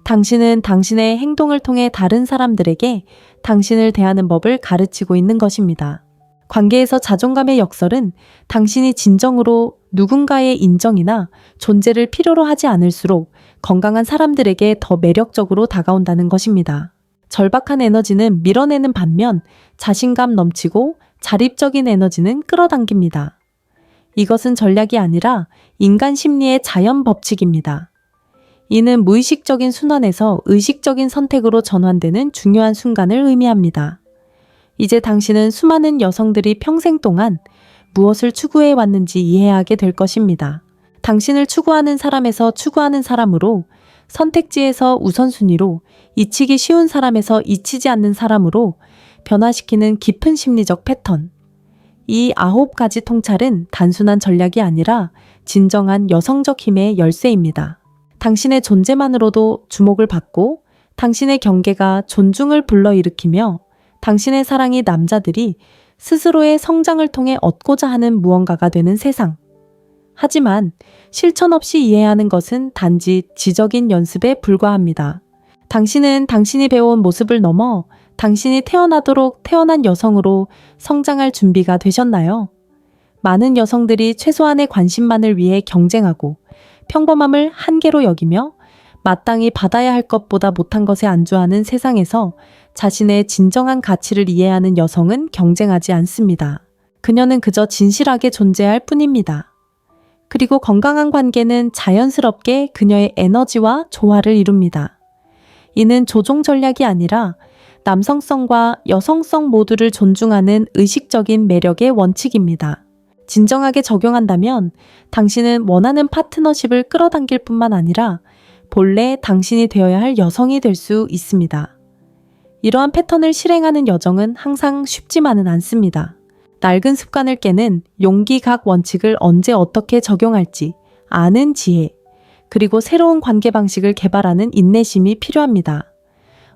당신은 당신의 행동을 통해 다른 사람들에게 당신을 대하는 법을 가르치고 있는 것입니다. 관계에서 자존감의 역설은 당신이 진정으로 누군가의 인정이나 존재를 필요로 하지 않을수록 건강한 사람들에게 더 매력적으로 다가온다는 것입니다. 절박한 에너지는 밀어내는 반면 자신감 넘치고 자립적인 에너지는 끌어당깁니다. 이것은 전략이 아니라 인간 심리의 자연 법칙입니다. 이는 무의식적인 순환에서 의식적인 선택으로 전환되는 중요한 순간을 의미합니다. 이제 당신은 수많은 여성들이 평생 동안 무엇을 추구해 왔는지 이해하게 될 것입니다. 당신을 추구하는 사람에서 추구하는 사람으로, 선택지에서 우선순위로, 잊히기 쉬운 사람에서 잊히지 않는 사람으로 변화시키는 깊은 심리적 패턴. 이 9가지 통찰은 단순한 전략이 아니라 진정한 여성적 힘의 열쇠입니다. 당신의 존재만으로도 주목을 받고 당신의 경계가 존중을 불러일으키며 당신의 사랑이 남자들이 스스로의 성장을 통해 얻고자 하는 무언가가 되는 세상. 하지만 실천 없이 이해하는 것은 단지 지적인 연습에 불과합니다. 당신은 당신이 배워온 모습을 넘어 당신이 태어나도록 태어난 여성으로 성장할 준비가 되셨나요? 많은 여성들이 최소한의 관심만을 위해 경쟁하고 평범함을 한계로 여기며 마땅히 받아야 할 것보다 못한 것에 안주하는 세상에서 자신의 진정한 가치를 이해하는 여성은 경쟁하지 않습니다. 그녀는 그저 진실하게 존재할 뿐입니다. 그리고 건강한 관계는 자연스럽게 그녀의 에너지와 조화를 이룹니다. 이는 조종 전략이 아니라 남성성과 여성성 모두를 존중하는 의식적인 매력의 원칙입니다. 진정하게 적용한다면 당신은 원하는 파트너십을 끌어당길 뿐만 아니라 본래 당신이 되어야 할 여성이 될 수 있습니다. 이러한 패턴을 실행하는 여정은 항상 쉽지만은 않습니다. 낡은 습관을 깨는 용기각 원칙을 언제 어떻게 적용할지 아는 지혜, 그리고 새로운 관계 방식을 개발하는 인내심이 필요합니다.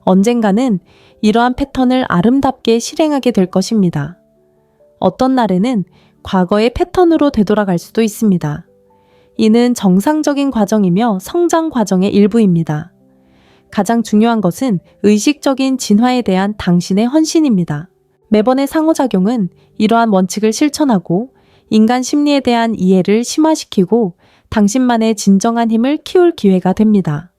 언젠가는 이러한 패턴을 아름답게 실행하게 될 것입니다. 어떤 날에는 과거의 패턴으로 되돌아갈 수도 있습니다. 이는 정상적인 과정이며 성장 과정의 일부입니다. 가장 중요한 것은 의식적인 진화에 대한 당신의 헌신입니다. 매번의 상호작용은 이러한 원칙을 실천하고 인간 심리에 대한 이해를 심화시키고 당신만의 진정한 힘을 키울 기회가 됩니다.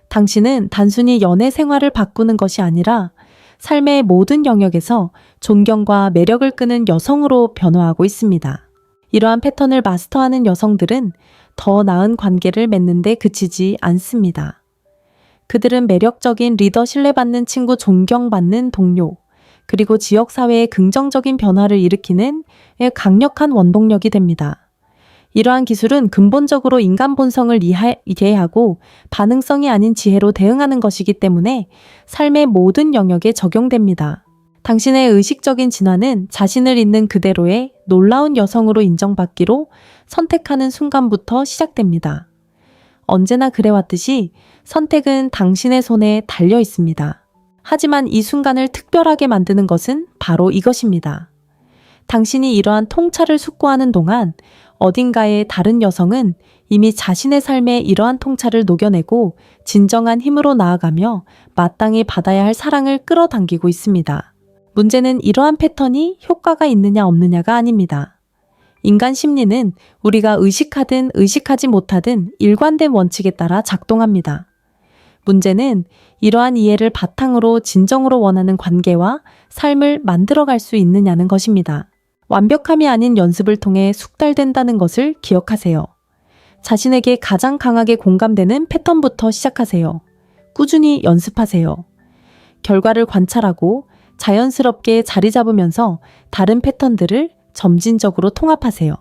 당신은 단순히 연애 생활을 바꾸는 것이 아니라 삶의 모든 영역에서 존경과 매력을 끄는 여성으로 변화하고 있습니다. 이러한 패턴을 마스터하는 여성들은 더 나은 관계를 맺는 데 그치지 않습니다. 그들은 매력적인 리더, 신뢰받는 친구, 존경받는 동료, 그리고 지역사회의 긍정적인 변화를 일으키는 강력한 원동력이 됩니다. 이러한 기술은 근본적으로 인간 본성을 이해하고 반응성이 아닌 지혜로 대응하는 것이기 때문에 삶의 모든 영역에 적용됩니다. 당신의 의식적인 진화는 자신을 있는 그대로의 놀라운 여성으로 인정받기로 선택하는 순간부터 시작됩니다. 언제나 그래왔듯이 선택은 당신의 손에 달려 있습니다. 하지만 이 순간을 특별하게 만드는 것은 바로 이것입니다. 당신이 이러한 통찰을 숙고하는 동안 어딘가에 다른 여성은 이미 자신의 삶에 이러한 통찰을 녹여내고 진정한 힘으로 나아가며 마땅히 받아야 할 사랑을 끌어당기고 있습니다. 문제는 이러한 패턴이 효과가 있느냐 없느냐가 아닙니다. 인간 심리는 우리가 의식하든 의식하지 못하든 일관된 원칙에 따라 작동합니다. 문제는 이러한 이해를 바탕으로 진정으로 원하는 관계와 삶을 만들어갈 수 있느냐는 것입니다. 완벽함이 아닌 연습을 통해 숙달된다는 것을 기억하세요. 자신에게 가장 강하게 공감되는 패턴부터 시작하세요. 꾸준히 연습하세요. 결과를 관찰하고 자연스럽게 자리 잡으면서 다른 패턴들을 점진적으로 통합하세요.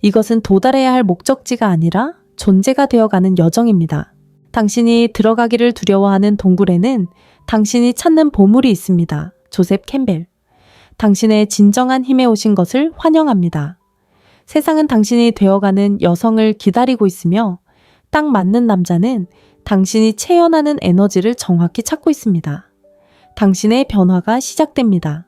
이것은 도달해야 할 목적지가 아니라 존재가 되어가는 여정입니다. 당신이 들어가기를 두려워하는 동굴에는 당신이 찾는 보물이 있습니다. 조셉 캠벨. 당신의 진정한 힘에 오신 것을 환영합니다. 세상은 당신이 되어가는 여성을 기다리고 있으며 딱 맞는 남자는 당신이 체현하는 에너지를 정확히 찾고 있습니다. 당신의 변화가 시작됩니다.